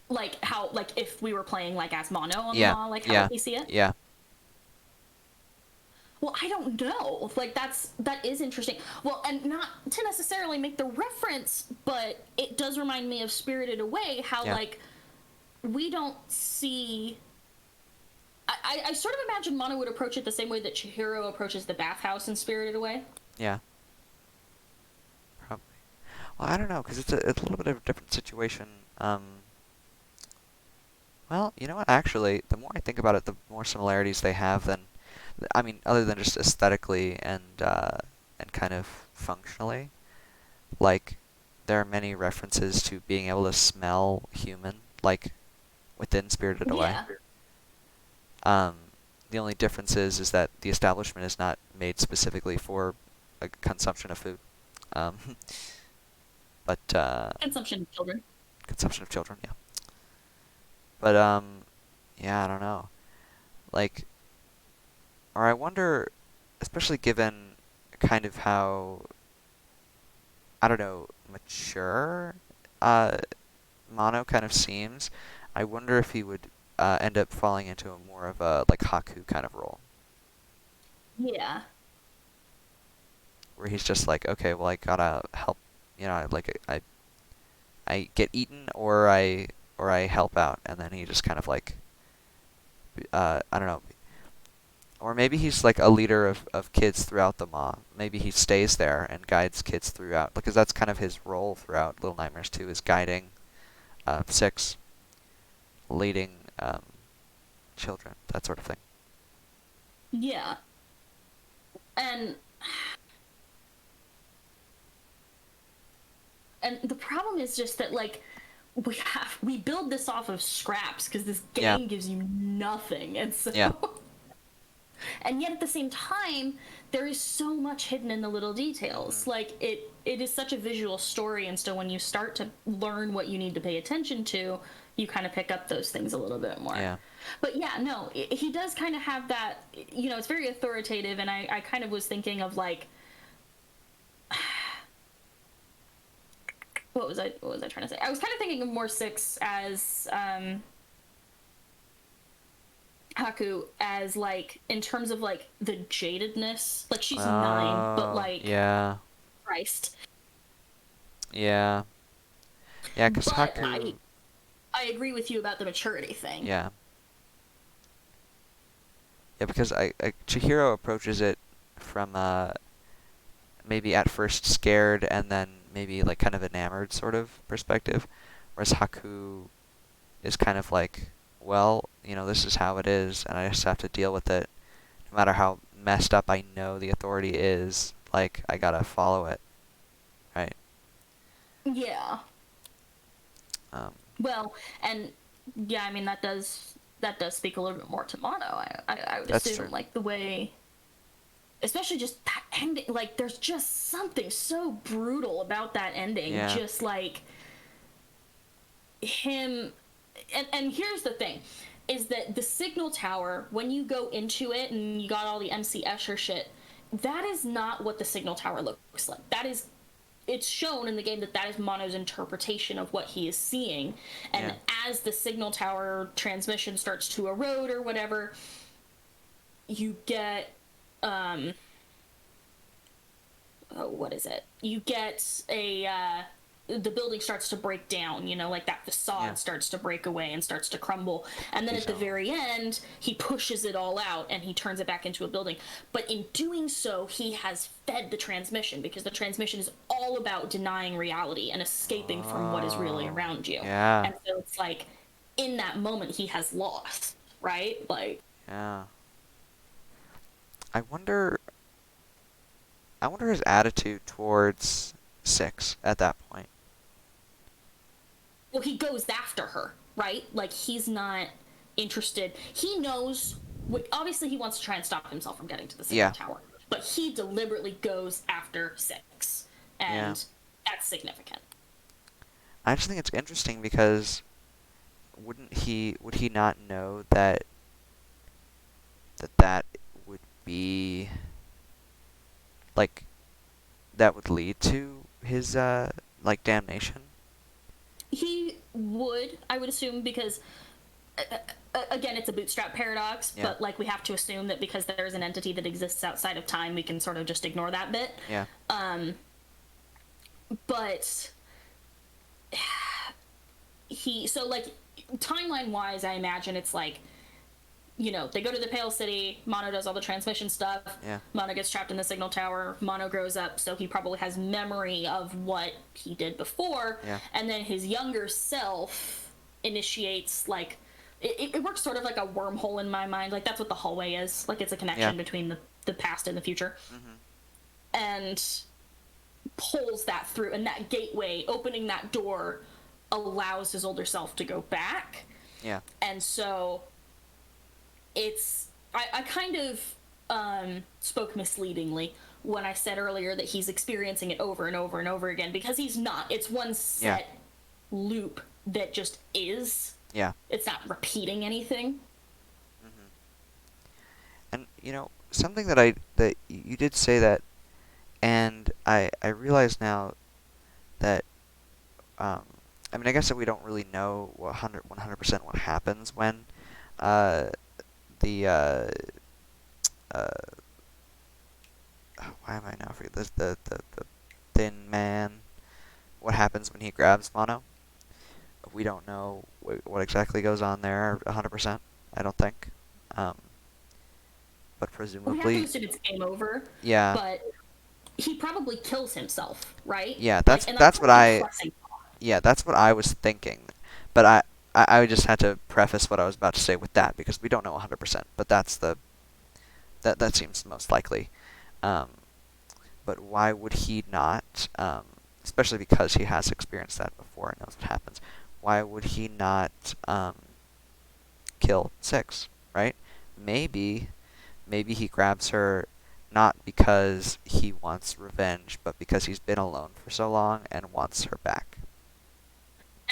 Like how, like if we were playing like as Mono on the Yeah, Maw, like how would yeah, we see it? yeah, Well, I don't know. Like that is interesting. Well, and not to necessarily make the reference, but it does remind me of Spirited Away. How yeah, like we don't see. I sort of imagine Mono would approach it the same way that Chihiro approaches the bathhouse in Spirited Away. Yeah. Probably. Well, I don't know, because it's a little bit of a different situation. Well, you know what? Actually, the more I think about it, the more similarities they have than, I mean, other than just aesthetically and kind of functionally. Like, there are many references to being able to smell human, like within Spirited Away. Yeah. The only difference is that the establishment is not made specifically for a consumption of food, um, but Consumption of children. consumption of children, yeah. But yeah, I don't know. Like, or I wonder, especially given kind of how, I don't know, mature uh, Mono kind of seems. I wonder if he would end up falling into a more of a like Haku kind of role, Yeah. where he's just like, okay, well, I gotta help, like I get eaten or I help out, and then he just kind of like, I don't know, or maybe he's like a leader of kids throughout the Maw. Maybe he stays there and guides kids throughout, because that's kind of his role throughout Little Nightmares 2 is guiding 6, leading children, that sort of thing. Yeah. And the problem is just that like we build this off of scraps because this Yeah. game gives you nothing, and so Yeah. and yet at the same time there is so much hidden in the little details. Like it is such a visual story, and so when you start to learn what you need to pay attention to, you kind of pick up those things a little bit more. Yeah. But yeah, no, he does kind of have that, it's very authoritative, and I kind of was thinking of like what was I trying to say? I was kind of thinking of more 6 as Haku as like in terms of like the jadedness. Like she's 9, but Oh, like yeah. Christ. Yeah. Yeah, because But Haku. I agree with you about the maturity thing. Yeah. Yeah, because Chihiro approaches it from maybe at first scared and then maybe like kind of enamored sort of perspective, whereas Haku is kind of like, well, this is how it is, and I just have to deal with it. No matter how messed up I know the authority is, like I gotta follow it, right? Yeah. Um, Well, and yeah, I mean that does speak a little bit more to Mono. I would That's assume true. like the way, especially just that ending. Like there's just something so brutal about that ending. Yeah. Just like him, and here's the thing, is that the signal tower, when you go into it and you got all the MC Escher shit, that is not what the signal tower looks like. It's shown in the game that is Mono's interpretation of what he is seeing. And Yeah. as the signal tower transmission starts to erode or whatever, you get what is it? You get the building starts to break down, like that facade Yeah. starts to break away and starts to crumble. And then at the So- very end, he pushes it all out and he turns it back into a building. But in doing so, he has fed the transmission, because the transmission is all about denying reality and escaping from what is really around you. Yeah. And so it's like, in that moment, he has lost, right? Like, Yeah. I wonder his attitude towards 6 at that point. well, he goes after her, right? Like, he's not interested. He knows, obviously he wants to try and stop himself from getting to the signal tower, but he deliberately goes after 6, and that's significant. I just think it's interesting because would he not know that would be like that would lead to his like damnation? He would, I would assume, because again, it's a bootstrap paradox, Yeah. but like we have to assume that because there's an entity that exists outside of time, we can sort of just ignore that bit. Yeah. But so like timeline wise, I imagine it's like they go to the Pale City. Mono does all the transmission stuff. Yeah. Mono gets trapped in the signal tower. Mono grows up, so he probably has memory of what he did before. Yeah. And then his younger self initiates, like, it works sort of like a wormhole in my mind. Like, that's what the hallway is. Like, it's a connection between the past and the future. And pulls that through. And that gateway, opening that door, allows his older self to go back. Yeah. And so I kind of spoke misleadingly when I said earlier that he's experiencing it over and over and over again, because he's not. It's one set loop that just is. Yeah. It's not repeating anything. And something that you did say that, and I realize now that I mean, I guess that we don't really know 100% what happens when the why am I now forgetting this, the thin man, what happens when he grabs Mono. We don't know what exactly goes on there 100%, I don't think. But We presumably, have to assume it's game over. yeah. But he probably kills himself, right? Yeah, and that's what a I depressing thought. yeah, that's what I was thinking. But I just had to preface what I was about to say with that, because we don't know 100%, but that seems most likely. But why would he not, especially because he has experienced that before and knows what happens, why would he not kill Six, right? Maybe he grabs her not because he wants revenge, but because he's been alone for so long and wants her back.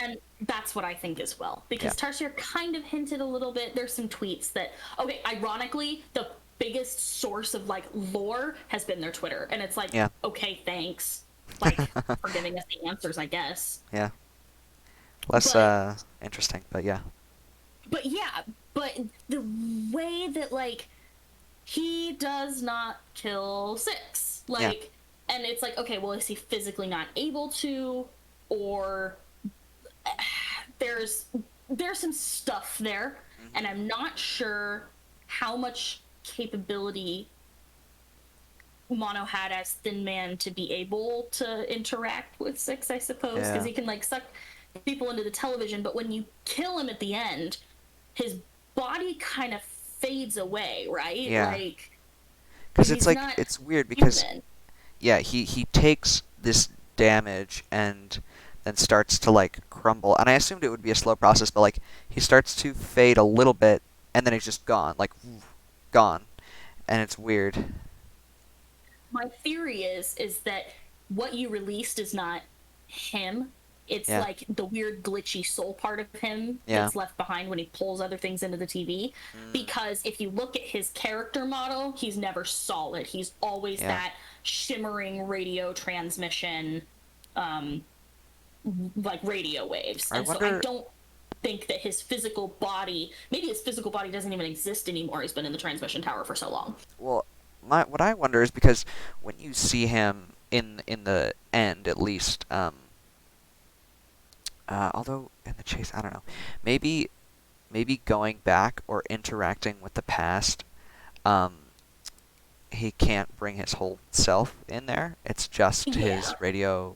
And that's what I think as well. Because Tarsier kind of hinted a little bit. There's some tweets that, okay, ironically, the biggest source of, like, lore has been their Twitter. And it's like, okay, thanks. Like, for giving us the answers, I guess. Yeah. Less interesting, but yeah. But the way that, like, he does not kill Six. Like, and it's like, okay, well, is he physically not able to? Or there's some stuff there, and I'm not sure how much capability Mono had as Thin Man to be able to interact with Six, I suppose, because he can, like, suck people into the television, but when you kill him at the end, his body kind of fades away, right? Yeah. Like, because it's like, it's weird because human. he takes this damage and then starts to, like, crumble, and I assumed it would be a slow process, but, like, he starts to fade a little bit and then he's just gone, like, gone, and it's weird. My theory is that what you released is not him. It's like the weird glitchy soul part of him that's left behind when he pulls other things into the TV. Because if you look at his character model, he's never solid. He's always that shimmering radio transmission, like radio waves. So I don't think that his physical body, maybe his physical body doesn't even exist anymore. He's been in the transmission tower for so long. Well, what I wonder is, because when you see him in the end, at least, although in the chase, I don't know, maybe going back or interacting with the past, he can't bring his whole self in there. It's just his radio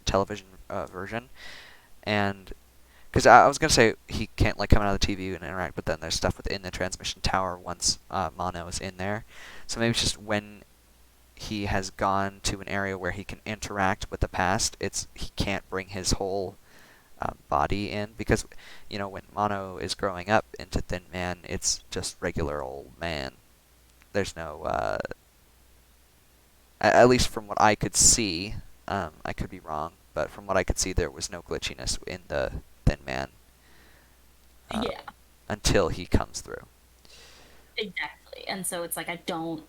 television version, and because I was gonna say he can't, like, come out of the TV and interact, but then there's stuff within the transmission tower once Mono is in there. So maybe it's just when he has gone to an area where he can interact with the past, he can't bring his whole body in, because when Mono is growing up into Thin Man, it's just regular old man. There's no at least from what I could see, I could be wrong, but from what I could see, there was no glitchiness in the Thin Man until he comes through. Exactly. And so it's like, I don't...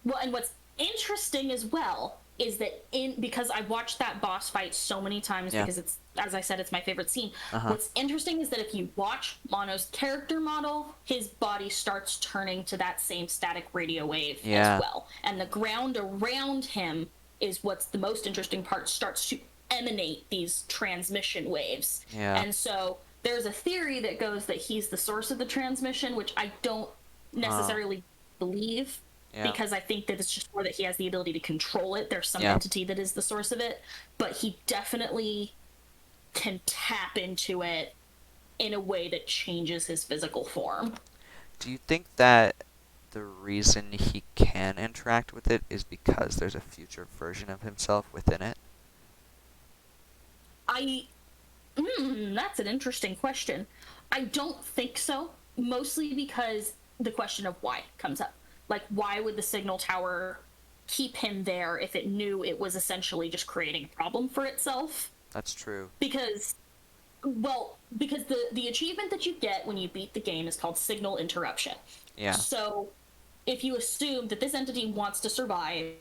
Well, and what's interesting as well is that because I've watched that boss fight so many times, because it's, as I said, it's my favorite scene. What's interesting is that if you watch Mono's character model, his body starts turning to that same static radio wave as well. And the ground around him is what's the most interesting part, starts to emanate these transmission waves. And so there's a theory that goes that he's the source of the transmission, which I don't necessarily believe, Yeah. because I think that it's just more that he has the ability to control it. There's some Yeah. entity that is the source of it, but he definitely can tap into it in a way that changes his physical form. Do you think that the reason he can interact with it is because there's a future version of himself within it? That's an interesting question. I don't think so, mostly because the question of why comes up. Like, why would the signal tower keep him there if it knew it was essentially just creating a problem for itself? That's true. Because the achievement that you get when you beat the game is called signal interruption. Yeah. So if you assume that this entity wants to survive,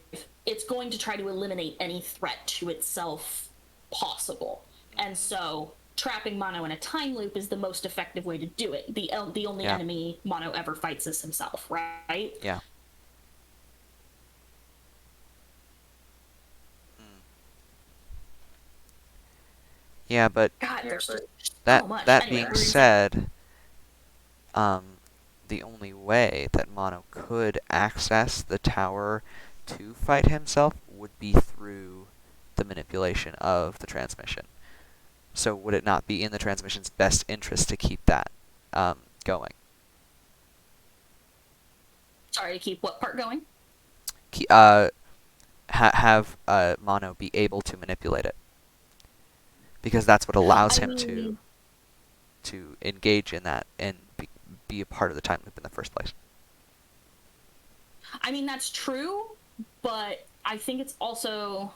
it's going to try to eliminate any threat to itself possible. And so trapping Mono in a time loop is the most effective way to do it. The only Yeah. enemy Mono ever fights is himself, right? Yeah. Yeah, but God, there's so that much. that Anyway, being said, the only way that Mono could access the tower to fight himself would be through the manipulation of the transmission. So would it not be in the transmission's best interest to keep that going? sorry, to keep what part going? Have Mono be able to manipulate it, because that's what allows I him mean, to engage in that and be a part of the time loop in the first place. I mean, that's true, but I think it's also.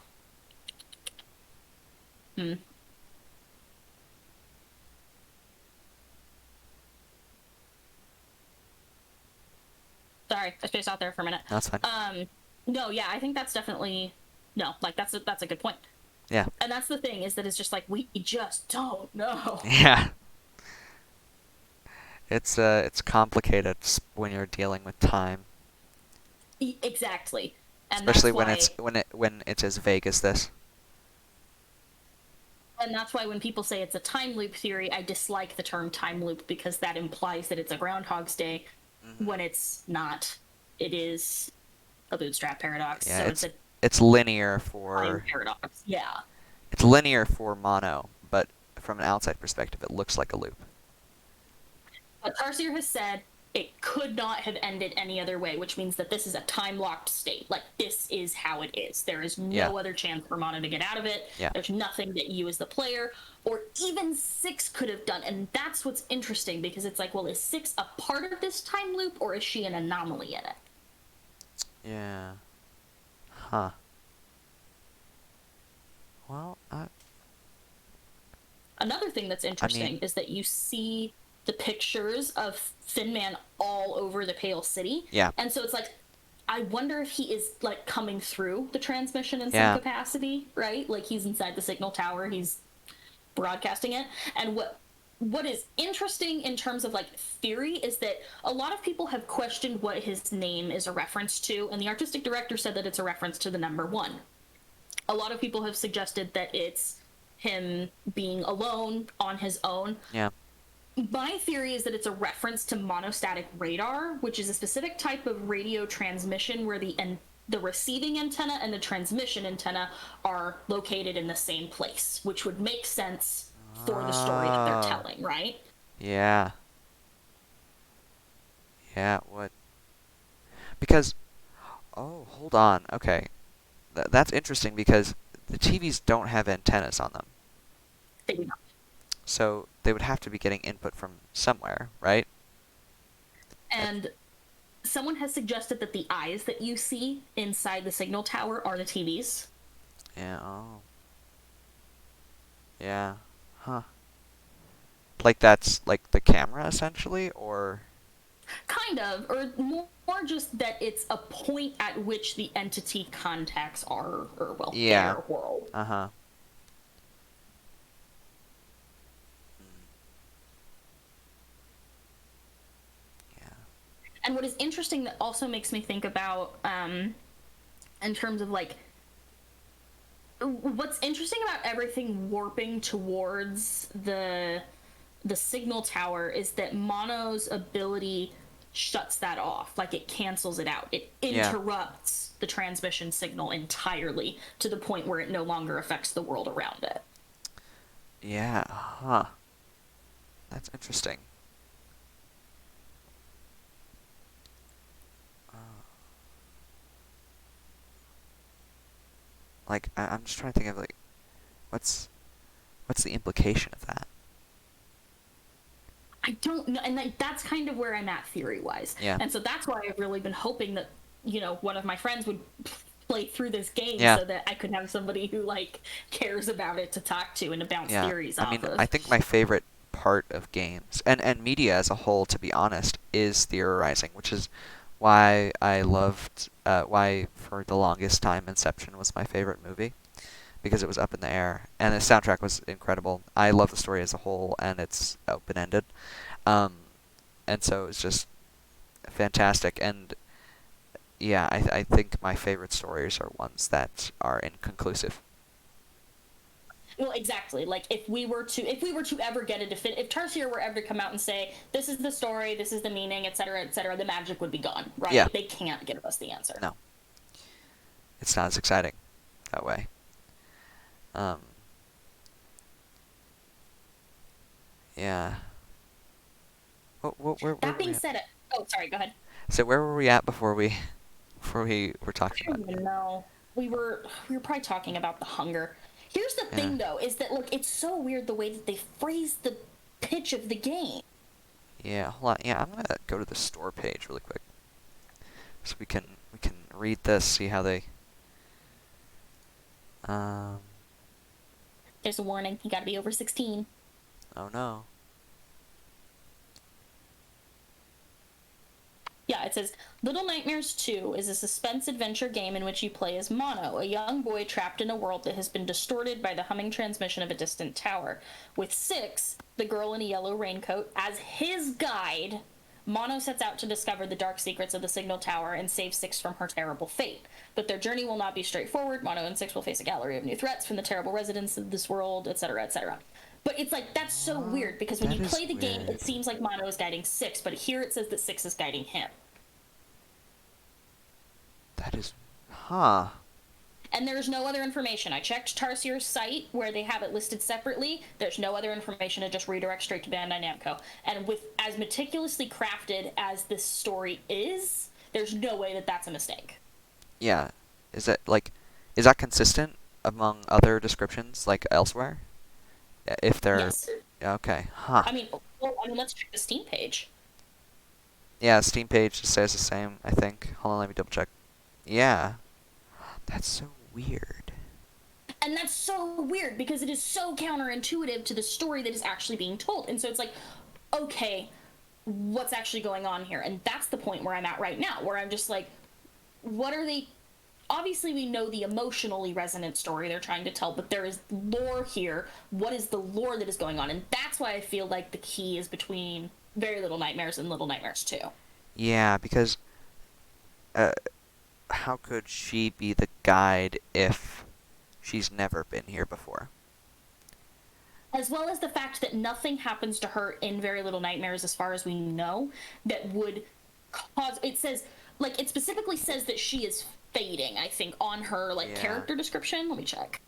Sorry, I spaced out there for a minute. That's fine. No, yeah, I think that's definitely no. Like that's a good point. Yeah. And that's the thing, is that it's just like we just don't know. Yeah. It's complicated when you're dealing with time, Exactly. And especially that's when it's as vague as this. And that's why when people say it's a time loop theory, I dislike the term time loop, because that implies that it's a Groundhog's Day when it's not. It is a bootstrap paradox. Yeah, so it's a it's linear time for paradox. Yeah. it's linear for Mono, but from an outside perspective, it looks like a loop. But Tarsier has said it could not have ended any other way, which means that this is a time-locked state. Like, this is how it is. There is no Yeah. other chance for Mono to get out of it. Yeah. There's nothing that you as the player, or even Six, could have done. And that's what's interesting, because it's like, well, is Six a part of this time loop, or is she an anomaly in it? Yeah. Huh. Well, Another thing that's interesting is that you see the pictures of Thin Man all over the Pale City. Yeah. And so it's like, I wonder if he is like coming through the transmission in Yeah. some capacity, right? Like he's inside the signal tower, he's broadcasting it. And what is interesting in terms of like theory is that a lot of people have questioned what his name is a reference to, and the artistic director said that it's a reference to the number 1. A lot of people have suggested that it's him being alone on his own. yeah. My theory is that it's a reference to monostatic radar, which is a specific type of radio transmission where the receiving antenna and the transmission antenna are located in the same place, which would make sense for the story that they're telling, right? Yeah. Yeah, what? Because, oh, hold on. Okay. That's interesting because the TVs don't have antennas on them. They do not. So they would have to be getting input from somewhere, right? And someone has suggested that the eyes that you see inside the signal tower are the TVs. Yeah, oh. Yeah. Huh. Like that's like the camera essentially, or? Kind of, or more just that it's a point at which the entity contacts our, or well, Yeah. their world. Uh-huh. Yeah. And what is interesting that also makes me think about, in terms of like, what's interesting about everything warping towards the the signal tower is that Mono's ability shuts that off. Like it cancels it out. It Yeah. interrupts the transmission signal entirely to the point where it no longer affects the world around it. Yeah. Huh. That's interesting. Uh, like, I'm just trying to think of like, what's the implication of that? I don't know, and that's kind of where I'm at theory wise. Yeah. And so that's why I've really been hoping that one of my friends would play through this game Yeah. so that I could have somebody who like cares about it to talk to and to bounce Yeah. theories I off mean, of. I think my favorite part of games and media as a whole, to be honest, is theorizing, which is why I loved why for the longest time Inception was my favorite movie because it was up in the air and the soundtrack was incredible. I love the story as a whole and it's open ended. Um, and so it's just fantastic. And yeah, I think my favorite stories are ones that are inconclusive. Well, exactly. Like if we were to ever get a if Tarsier were ever to come out and say this is the story, this is the meaning, etc., the magic would be gone, right? Yeah. They can't give us the answer. No, it's not as exciting that way. Um, yeah. Where That were we being at? said, oh, sorry, go ahead. So where were we at before we were talking I don't about even it? know. We were probably talking about the hunger. Here's the Yeah. thing, though, is that look, it's so weird the way that they phrase the pitch of the game. Yeah, hold on. Yeah, I'm gonna go to the store page really quick, so we can read this, see how they. Um. There's a warning: you got to be over 16. Oh no. Yeah, it says Little Nightmares 2 is a suspense adventure game in which you play as Mono, a young boy trapped in a world that has been distorted by the humming transmission of a distant tower. With Six, the girl in a yellow raincoat, as his guide, Mono sets out to discover the dark secrets of the signal tower and save Six from her terrible fate. But their journey will not be straightforward. Mono and Six will face a gallery of new threats from the terrible residents of this world, etc., etc. But it's like, that's so weird, because when That you is play the game, weird. it seems like Mono is guiding Six, but here it says that Six is guiding him. That is. Huh. And there's no other information. I checked Tarsier's site where they have it listed separately. There's no other information. It just redirects straight to Bandai Namco. And with as meticulously crafted as this story is, there's no way that that's a mistake. Yeah. Is that consistent among other descriptions like elsewhere? If they're. Yes. Okay. Huh. Let's check the Steam page. Yeah, Steam page says the same, I think. Hold on, let me double check. Yeah. That's so weird. And that's so weird because it is so counterintuitive to the story that is actually being told. And so it's like, okay, what's actually going on here? And that's the point where I'm at right now, where I'm just like, what are they? Obviously, we know the emotionally resonant story they're trying to tell, but there is lore here. What is the lore that is going on? And that's why I feel like the key is between Very Little Nightmares and Little Nightmares 2. Yeah, because how could she be the guide if she's never been here before? As well as the fact that nothing happens to her in Very Little Nightmares, as far as we know, that would cause. It says, like, it specifically says that she is fading, I think, on her, like, Yeah. character description. Let me check.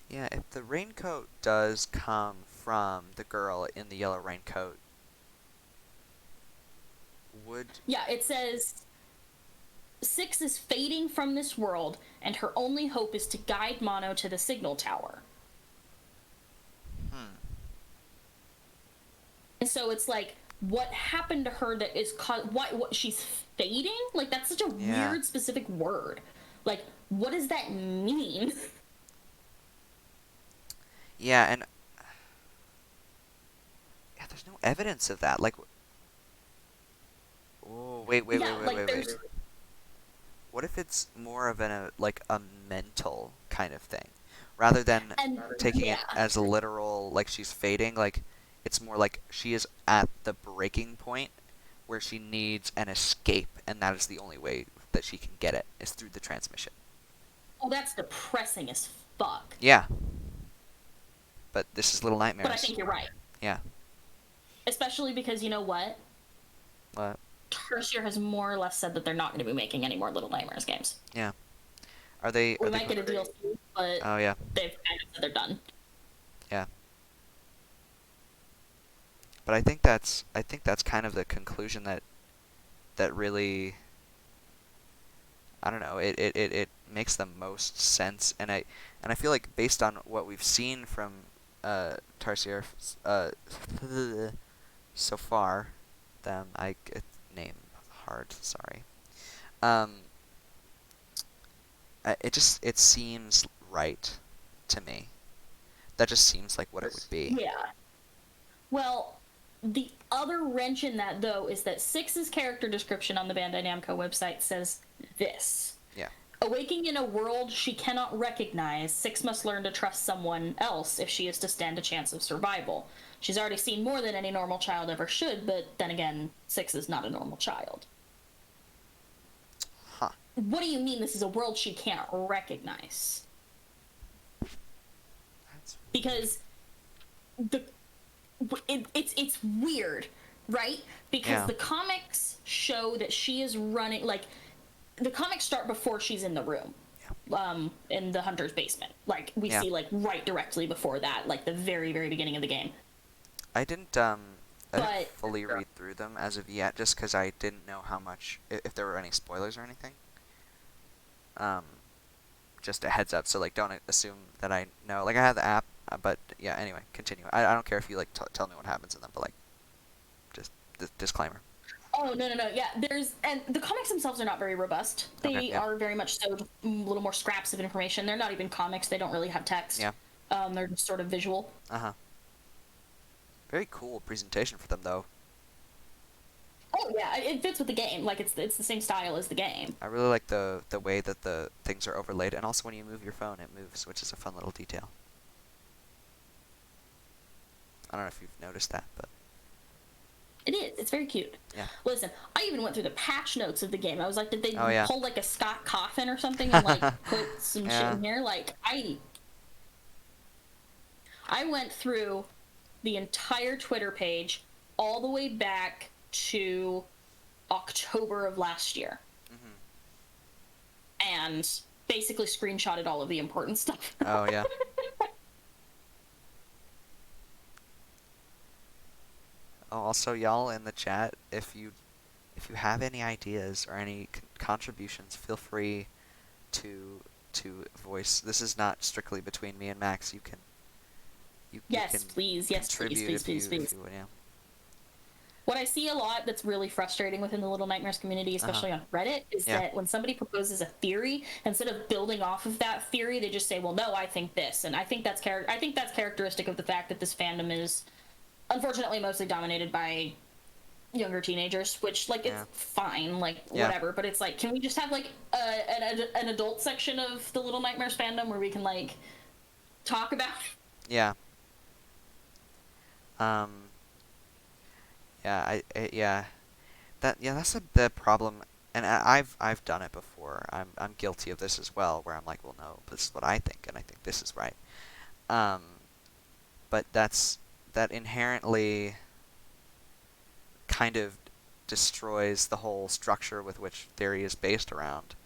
Yeah, if the raincoat does come from the girl in the yellow raincoat, would. Yeah, it says Six is fading from this world, and her only hope is to guide Mono to the signal tower. Hmm. And so it's like, what happened to her that is what she's fading? Like, that's such a Yeah. weird specific word. Like, what does that mean? Yeah, and. Yeah, there's no evidence of that. Like. Oh, wait, wait, Yeah, wait, wait, like, wait, wait. there's- What if it's more of like a mental kind of thing, rather than And taking yeah. it as a literal, like she's fading? Like it's more like she is at the breaking point where she needs an escape, and that is the only way that she can get it is through the transmission. Oh, that's depressing as fuck. Yeah. But this is Little Nightmares. But I think you're right. Yeah. Especially because you know what? What? Tarsier has more or less said that they're not going to be making any more Little Nightmares games. Yeah. Are they? We Are they might get a DLC, but Oh yeah. they've kind of said they're done. Yeah. But I think that's kind of the conclusion that really, I don't know, it makes the most sense, and I feel like based on what we've seen from Tarsier so far, I get name hard, sorry. It seems right to me. That just seems like what it would be. Yeah. Well, the other wrench in that, though, is that Six's character description on the Bandai Namco website says this. Yeah. Awaking in a world she cannot recognize, Six must learn to trust someone else if she is to stand a chance of survival. She's already seen more than any normal child ever should, but then again, Six is not a normal child. Huh. What do you mean this is a world she can't recognize? Because it's weird, right? Because Yeah. the comics show that she is running, like, the comics start before she's in the room, in the hunter's basement. Like, we Yeah. see, like, right directly before that, like, the very, very beginning of the game. I didn't I didn't But- fully read through them as of yet, just because I didn't know how much, if there were any spoilers or anything. Just a heads up, so like don't assume that I know. Like I have the app, but yeah. Anyway, continue. I don't care if you like tell me what happens in them, but like, just disclaimer. Oh, no. Yeah, and the comics themselves are not very robust. They Okay, yeah. are very much so a little more scraps of information. They're not even comics. They don't really have text. Yeah. They're just sort of visual. Very cool presentation for them though. Oh yeah, it fits with the game. Like it's the same style as the game. I really like the way that the things are overlaid, and also when you move your phone, it moves, which is a fun little detail. I don't know if you've noticed that, but It is. It's very cute. yeah. Listen, I even went through the patch notes of the game. I was like, did they Oh, yeah. pull like a Scott Coffin or something and like put some shit Yeah. in here? Like I went through the entire Twitter page all the way back to October of last year. And basically screenshotted all of the important stuff. Oh yeah. Oh, also, y'all in the chat, if you have any ideas or any contributions, feel free to voice. This is not strictly between me and Max. You can Yes, can please. Yes, contribute please. if you yeah. What I see a lot that's really frustrating within the Little Nightmares community, especially on Reddit, is Yeah. that when somebody proposes a theory, instead of building off of that theory, they just say, "Well, no, I think this," and I think that's characteristic of the fact that this fandom is, unfortunately, mostly dominated by younger teenagers. Which, like, Yeah. it's fine, like Yeah. whatever. But it's like, can we just have like an adult section of the Little Nightmares fandom where we can like talk about? Yeah. Yeah, yeah. That's the problem, and I've done it before. I'm guilty of this as well, where I'm like, well, no, this is what I think, and I think this is right. But that inherently kind of destroys the whole structure with which theory is based around.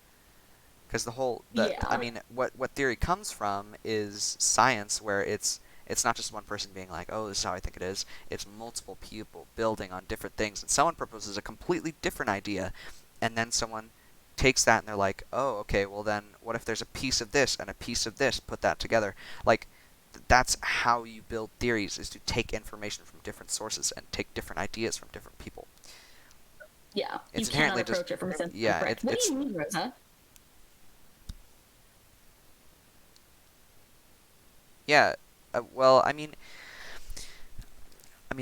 Because Yeah. I mean, what theory comes from is science, where it's not just one person being like, oh, this is how I think it is. It's multiple people building on different things, and someone proposes a completely different idea, and then someone takes that and they're like, oh, okay, well then, what if there's a piece of this and a piece of this, put that together? Like, that's how you build theories, is to take information from different sources and take different ideas from different people. Yeah, It's you cannot inherently approach just- it from a sense yeah, of correct. What do you mean, Rosa? Yeah, well, I mean,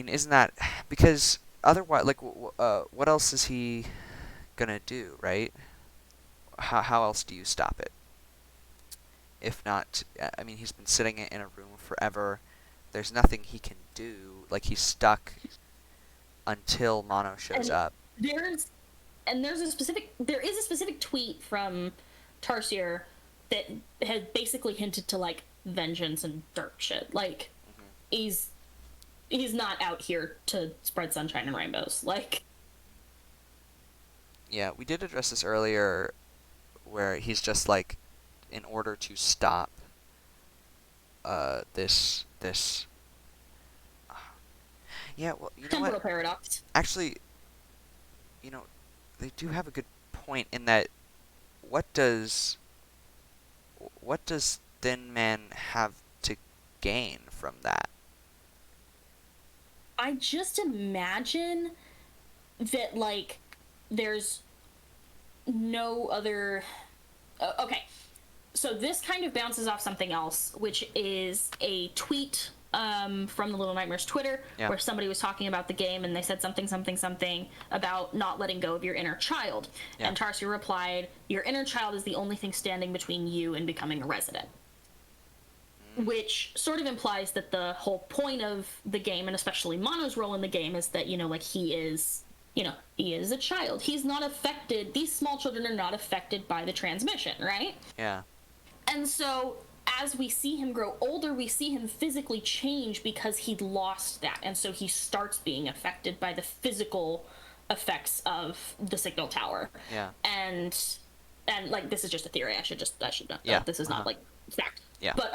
isn't that because otherwise, like, what else is he gonna do, right? How else do you stop it? If not, I mean, he's been sitting in a room forever. There's nothing he can do. Like, he's stuck until Mono shows And up. there is a specific tweet from Tarsier that had basically hinted to like vengeance and dirt shit. Like, he's not out here to spread sunshine and rainbows. Like, Yeah, we did address this earlier, where he's just like, in order to stop this. Yeah, well, you know temporal what? paradox. Actually, you know, they do have a good point in that. What does what does Thin Man have to gain from that? I just imagine that, like, there's no other. Okay, so this kind of bounces off something else, which is a tweet from the Little Nightmares Twitter, Yeah. where somebody was talking about the game and they said something about not letting go of your inner child. Yeah. And Tarsi replied, "Your inner child is the only thing standing between you and becoming a resident." Which sort of implies that the whole point of the game, and especially Mono's role in the game, is that, like, he is a child. He's not affected. These small children are not affected by the transmission, right? Yeah. And so as we see him grow older, we see him physically change because he'd lost that. And so he starts being affected by the physical effects of the signal tower. Yeah. And like, this is just a theory. I should not. Yeah. This is not like fact. Yeah. But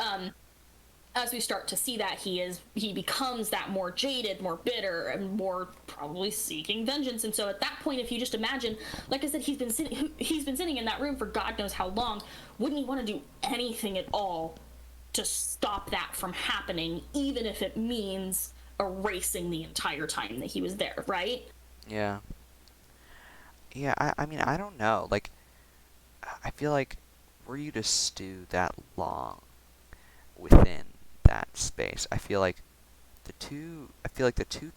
as we start to see that, he becomes that more jaded, more bitter, and more probably seeking vengeance. And so at that point, if you just imagine, like I said, he's been sitting in that room for God knows how long. Wouldn't he want to do anything at all to stop that from happening, even if it means erasing the entire time that he was there, right? Yeah. Yeah, I mean, I don't know. Like, I feel like, were you to stew that long within that space, I feel like the two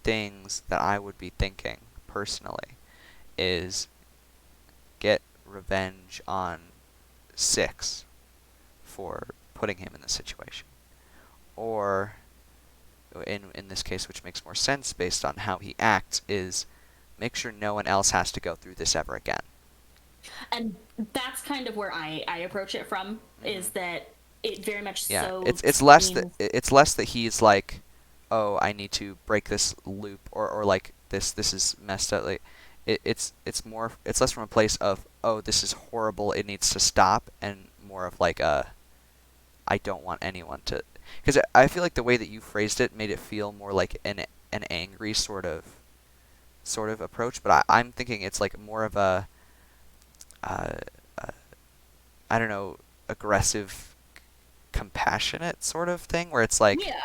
things that I would be thinking personally is get revenge on Six for putting him in this situation, or in this case, which makes more sense based on how he acts, is make sure no one else has to go through this ever again. And that's kind of where I approach it from, is that it very much Yeah, so it's less that seems- it's less that he's like, oh, I need to break this loop, or like this is messed up. Like, it's less from a place of, oh, this is horrible, it needs to stop, and more of like I don't want anyone to, because I feel like the way that you phrased it made it feel more like an angry sort of approach, but I'm thinking it's like more of a I don't know, aggressive, compassionate sort of thing, where it's like, yeah.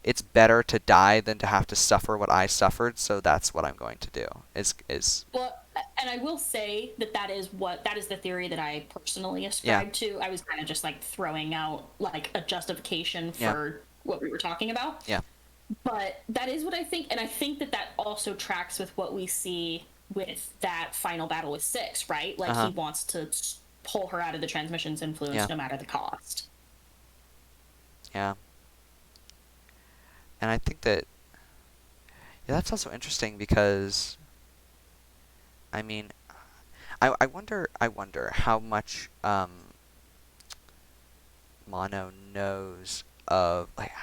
it's better to die than to have to suffer what I suffered, so that's what I'm going to do. Is Well, and I will say that is the theory that I personally ascribe to. I was kind of just like throwing out like a justification for what we were talking about. Yeah. But that is what I think, and I think that also tracks with what we see with that final battle with Six, right? Like, he wants to pull her out of the transmission's influence no matter the cost. Yeah. And I think that, yeah, that's also interesting because, I mean, I wonder how much Mono knows of, like,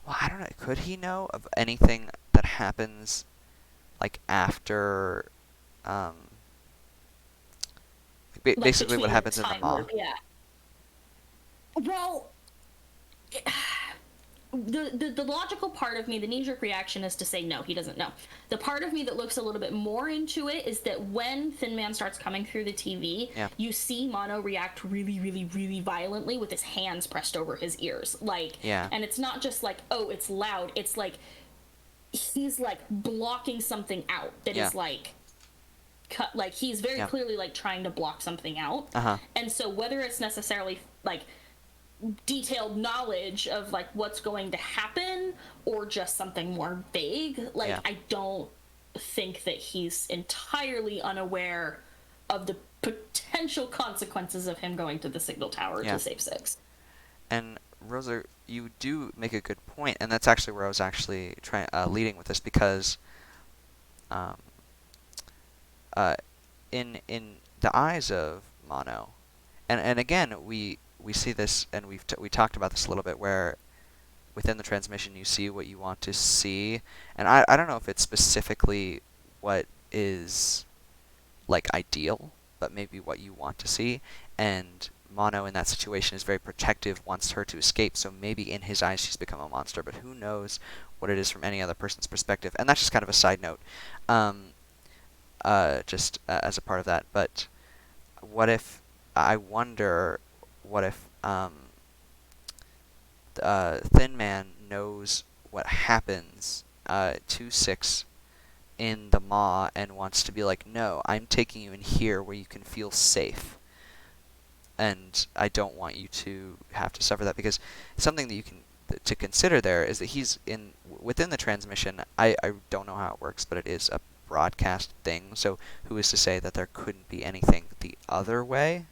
well, I don't know, could he know of anything that happens, like, after, Like, basically what between happens in the time mall? warp, yeah. Well, the logical part of me, the knee-jerk reaction, is to say no, he doesn't know. The part of me that looks a little bit more into it is that when Thin Man starts coming through the TV, you see Mono react really, really, really violently with his hands pressed over his ears. Like, and it's not just like, oh, it's loud. It's like, he's like blocking something out that is like, cut. Like, he's very clearly like trying to block something out. And so whether it's necessarily like detailed knowledge of like what's going to happen or just something more vague, like, I don't think that he's entirely unaware of the potential consequences of him going to the signal tower to save Six. And Rosa, you do make a good point, and that's actually where I was actually trying leading with this, because in the eyes of Mono, and again we see this, and we talked about this a little bit, where within the transmission you see what you want to see, and I don't know if it's specifically what is like ideal, but maybe what you want to see. And Mono in that situation is very protective, wants her to escape, so maybe in his eyes she's become a monster, but who knows what it is from any other person's perspective. And that's just kind of a side note, just as a part of that. But what if, I wonder, what if Thin Man knows what happens to Six in the Maw and wants to be like, no, I'm taking you in here where you can feel safe. And I don't want you to have to suffer that, because something that you can to consider there is that he's within the transmission. I don't know how it works, but it is a broadcast thing. So who is to say that there couldn't be anything the other way?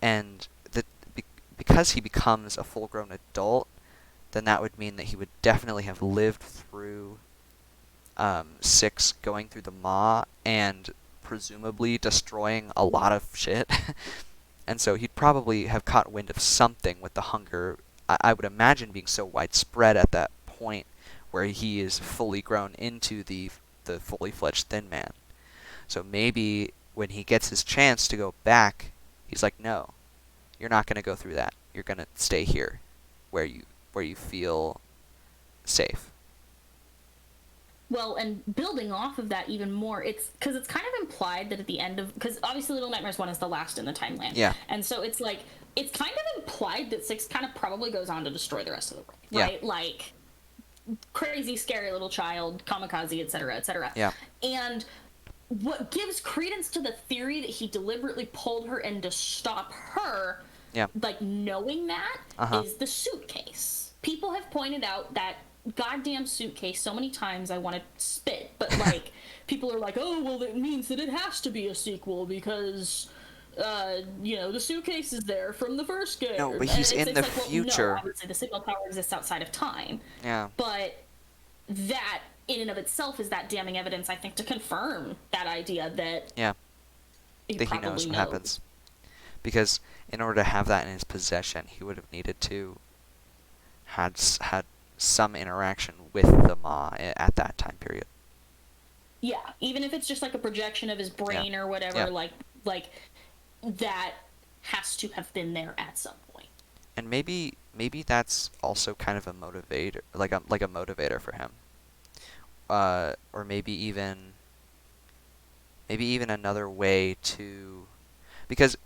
And that because he becomes a full-grown adult, then that would mean that he would definitely have lived through Six going through the Maw and presumably destroying a lot of shit. And so he'd probably have caught wind of something with the hunger, I would imagine, being so widespread at that point where he is fully grown into the fully fledged Thin Man. So maybe when he gets his chance to go back, he's like, no, you're not going to go through that. You're going to stay here where you feel safe. Well, and building off of that even more, it's because it's kind of implied that at the end of, because obviously Little Nightmares 1 is the last in the timeline. Yeah. And so it's like, it's kind of implied that 6 kind of probably goes on to destroy the rest of the world, Yeah. right? Like, crazy, scary little child, kamikaze, etc., etc. Yeah. And what gives credence to the theory that he deliberately pulled her in to stop her, Yeah. like, knowing that, is the suitcase. People have pointed out that goddamn suitcase so many times I want to spit, but like people are like, oh well, it means that it has to be a sequel because the suitcase is there from the first game. No, but he's in the future. Well, no, obviously the signal power exists outside of time. Yeah. But that in and of itself is that damning evidence, I think, to confirm that idea that that he knows what happens. Because in order to have that in his possession, he would have needed to had some interaction with the Maw at that time period. Yeah, even if it's just like a projection of his brain or whatever, like that has to have been there at some point. And maybe that's also kind of a motivator, like a motivator for him. Or maybe even another way to, because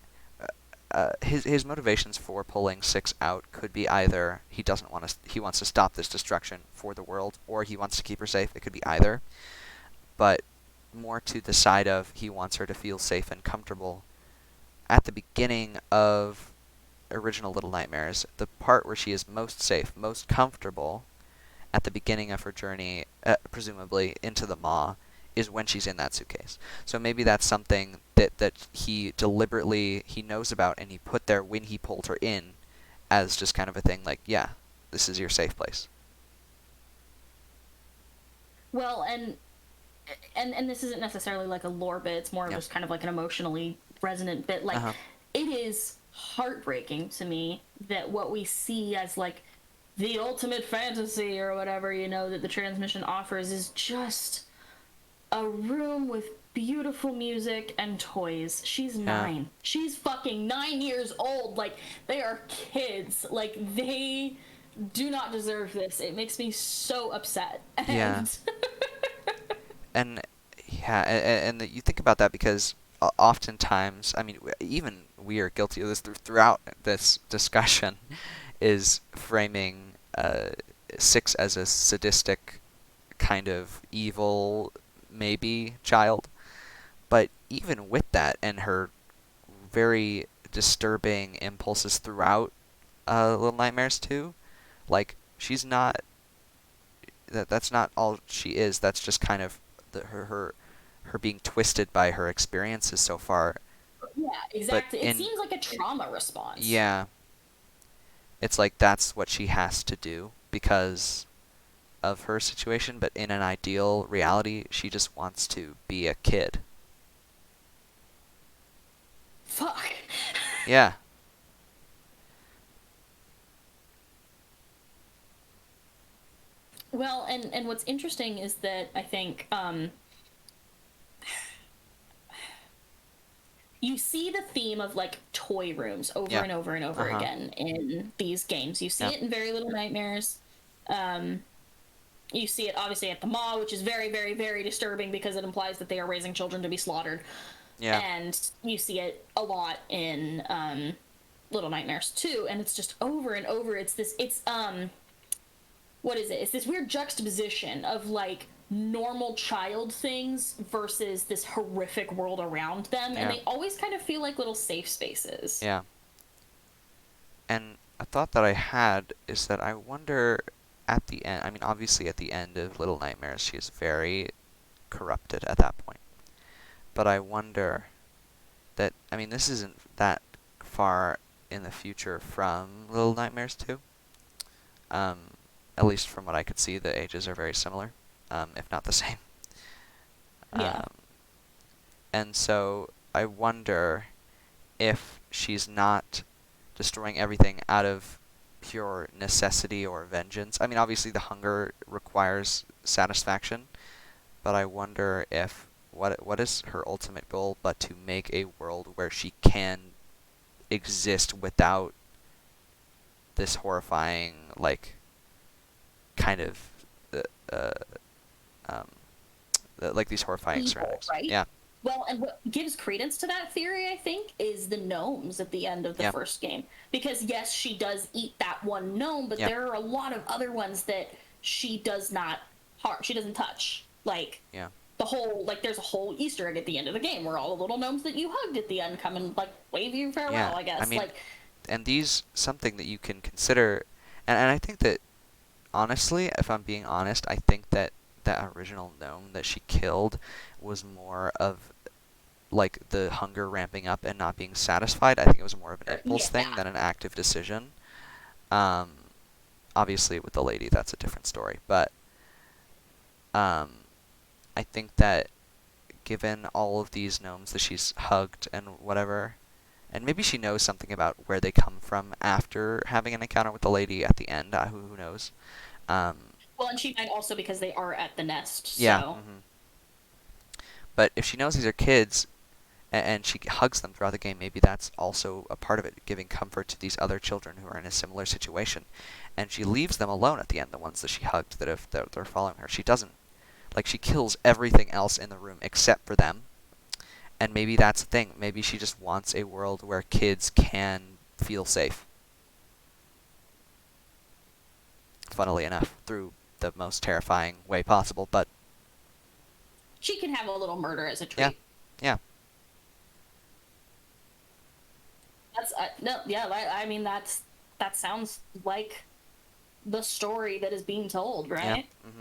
his motivations for pulling Six out could be either he wants to stop this destruction for the world, or he wants to keep her safe. It could be either, but more to the side of he wants her to feel safe and comfortable. At the beginning of original Little Nightmares, the part where she is most safe, most comfortable, at the beginning of her journey, presumably into the Maw, is when she's in that suitcase. So maybe that's something that he deliberately, he knows about, and he put there when he pulled her in, as just kind of a thing like, yeah, this is your safe place. Well, and this isn't necessarily like a lore bit, it's more of just kind of like an emotionally resonant bit. Like, it is heartbreaking to me that what we see as like the ultimate fantasy or whatever, that the transmission offers is just a room with beautiful music and toys. She's 9. She's fucking 9 years old. Like, they are kids. Like, they do not deserve this. It makes me so upset. And and you think about that because oftentimes, I mean, even we are guilty of this throughout this discussion, is framing Six as a sadistic kind of evil, maybe, child. But even with that and her very disturbing impulses throughout Little Nightmares 2, like, she's not, that's not all she is. That's just kind of her being twisted by her experiences so far. Yeah, exactly. It seems like a trauma response. Yeah. It's like that's what she has to do because of her situation, but in an ideal reality, she just wants to be a kid. Fuck. Yeah. and what's interesting is that I think you see the theme of like toy rooms over Yeah. and over and over Uh-huh. again in these games. You see Yeah. it in Very Little Nightmares. You see it obviously at the mall, which is very, very, very disturbing because it implies that they are raising children to be slaughtered. Yeah. And you see it a lot in Little Nightmares too, and it's just over and over. It's what is it? It's this weird juxtaposition of like normal child things versus this horrific world around them, and Yeah. they always kind of feel like little safe spaces. Yeah. And a thought that I had is that I wonder at the end, I mean, obviously at the end of Little Nightmares, she is very corrupted at that point. But I wonder that, I mean, this isn't that far in the future from Little Nightmares 2. Um, at least from what I could see, the ages are very similar, if not the same. Yeah. And so I wonder if she's not destroying everything out of pure necessity or vengeance. I mean, obviously the hunger requires satisfaction, but I wonder if what is her ultimate goal but to make a world where she can exist without this horrifying, like, kind of uh, uh, um, like these horrifying Evil, surroundings. right? Yeah. Well, and what gives credence to that theory, I think, is the gnomes at the end of the Yeah. first game. Because yes, she does eat that one gnome, but Yeah. there are a lot of other ones that she does not harm. She doesn't touch. Like Yeah. the whole, like, there's a whole Easter egg at the end of the game where all the little gnomes that you hugged at the end come and like wave you farewell. Yeah. I guess. I mean, like, and these something that you can consider, and I think that honestly, if I'm being honest, I think that that original gnome that she killed was more of like the hunger ramping up and not being satisfied. I think it was more of an impulse thing Yeah. than an active decision. Um, obviously with the lady, that's a different story, but I think that given all of these gnomes that she's hugged and whatever, and maybe she knows something about where they come from after having an encounter with the lady at the end. Who knows? Um, well, and she might also because they are at the nest. yeah. So. But if she knows these are kids, and she hugs them throughout the game, maybe that's also a part of it, giving comfort to these other children who are in a similar situation. And she leaves them alone at the end, the ones that she hugged that they're following her. She doesn't. Like, she kills everything else in the room except for them. And maybe that's the thing. Maybe she just wants a world where kids can feel safe. Funnily enough, through the most terrifying way possible, but She can have a little murder as a treat. yeah. Yeah. That's no, yeah. I mean, that sounds like the story that is being told, right? Yeah.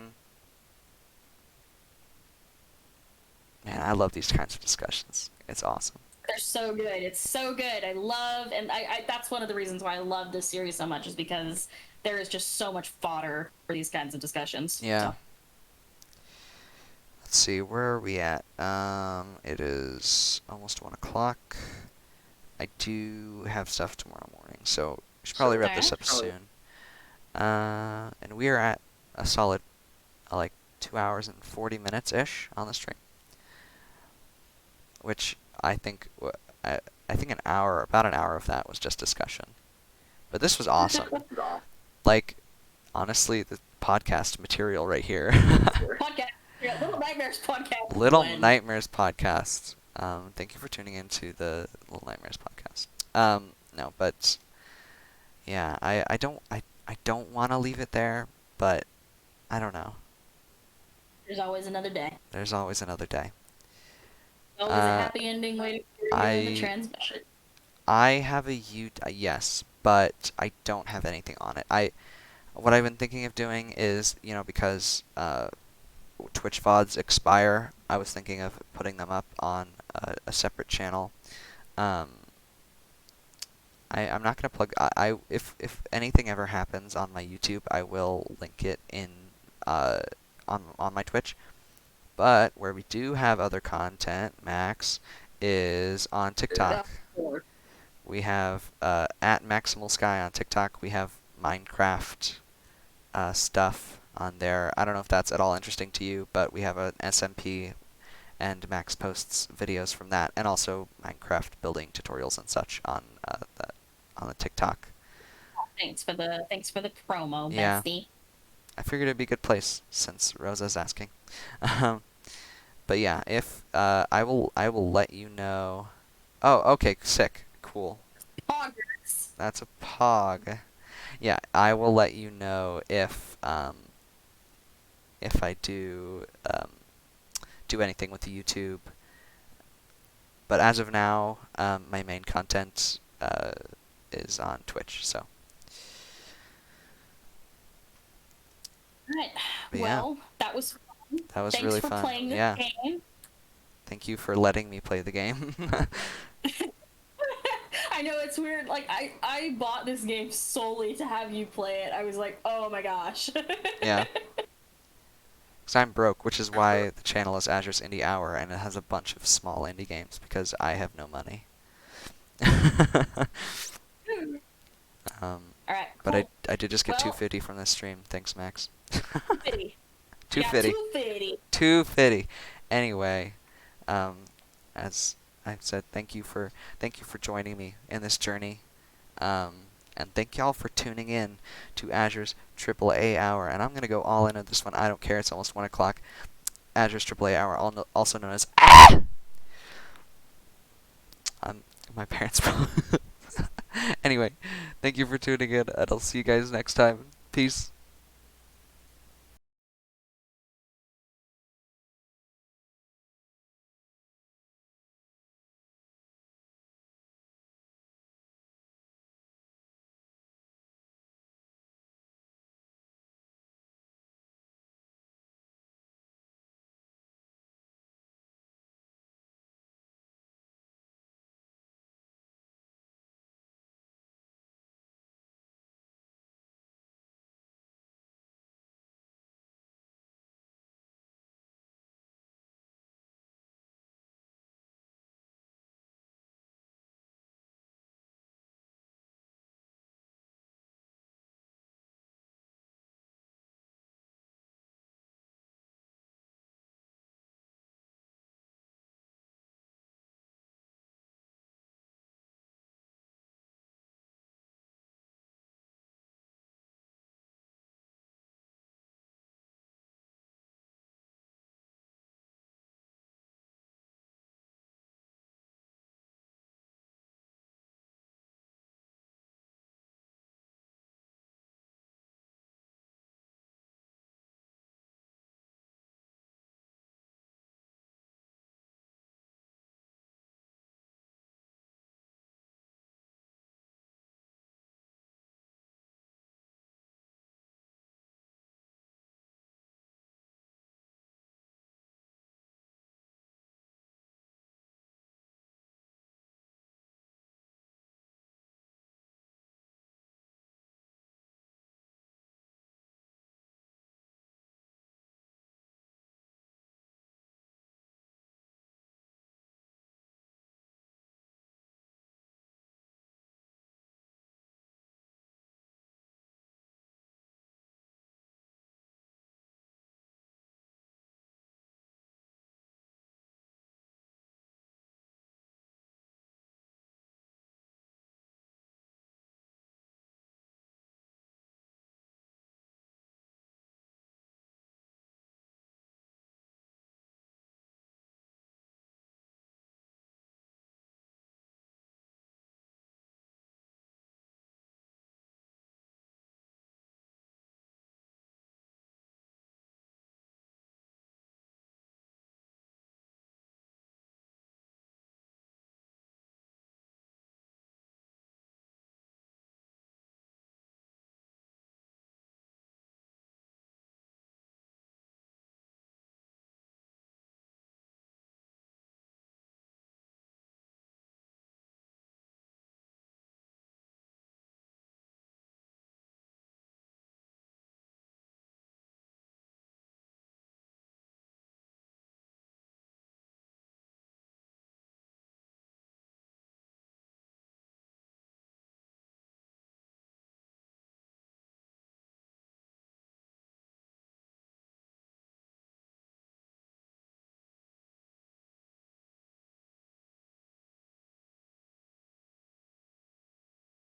Man, I love these kinds of discussions. It's awesome. They're so good. It's so good. I love, and I that's one of the reasons why I love this series so much is because there is just so much fodder for these kinds of discussions. Yeah. So. Let's see, where are we at? It is almost 1 o'clock. I do have stuff tomorrow morning, so we should probably wrap this up soon. And we are at a solid, like, 2 hours and 40 minutes-ish on the stream. Which I think, I think about an hour of that was just discussion. But this was awesome. Like, honestly, the podcast material right here. Podcast. Yeah, Little Nightmares podcast. Little When- Nightmares podcast. Thank you for tuning in to the Little Nightmares podcast. No, but yeah, I don't want to leave it there, but I don't know. There's always another day. There's always another day. Always a happy ending waiting for you in the transmission. I have a yes, but I don't have anything on it. What I've been thinking of doing is, because Twitch VODs expire, I was thinking of putting them up on a separate channel. I'm not gonna plug. If anything ever happens on my YouTube, I will link it in on my Twitch. But where we do have other content, Max, is on TikTok. We have at Maximal Sky on TikTok. We have Minecraft stuff on there. I don't know if that's at all interesting to you, but we have an SMP, and Max posts videos from that, and also Minecraft building tutorials and such on on the TikTok. Thanks for the promo, Yeah. bestie. I figured it'd be a good place since Rosa's asking. Um, but yeah, if I will let you know. Oh, okay, sick, cool. Progress. That's a pog. Yeah, I will let you know if I do anything with the YouTube. But as of now, my main content is on Twitch. So, Alright. but yeah, Well, that was fun. that was Thanks really for fun. playing this Yeah, game. thank you for letting me play the game. I know it's weird. Like I bought this game solely to have you play it. I was like, oh my gosh. Yeah. Because I'm broke, which is why the channel is Azure's Indie Hour, and it has a bunch of small indie games, because I have no money. All right. But Cool. I did just get Well- 250 from this stream. Thanks, Max. 250. 250. Yeah, 250. 250. Anyway, as I've said, thank you for joining me in this journey. And thank y'all for tuning in to Azure's AAA Hour. And I'm gonna go all in on this one. I don't care. It's almost 1 o'clock. Azure's AAA Hour, also known as my parents. Anyway, thank you for tuning in, and I'll see you guys next time. Peace.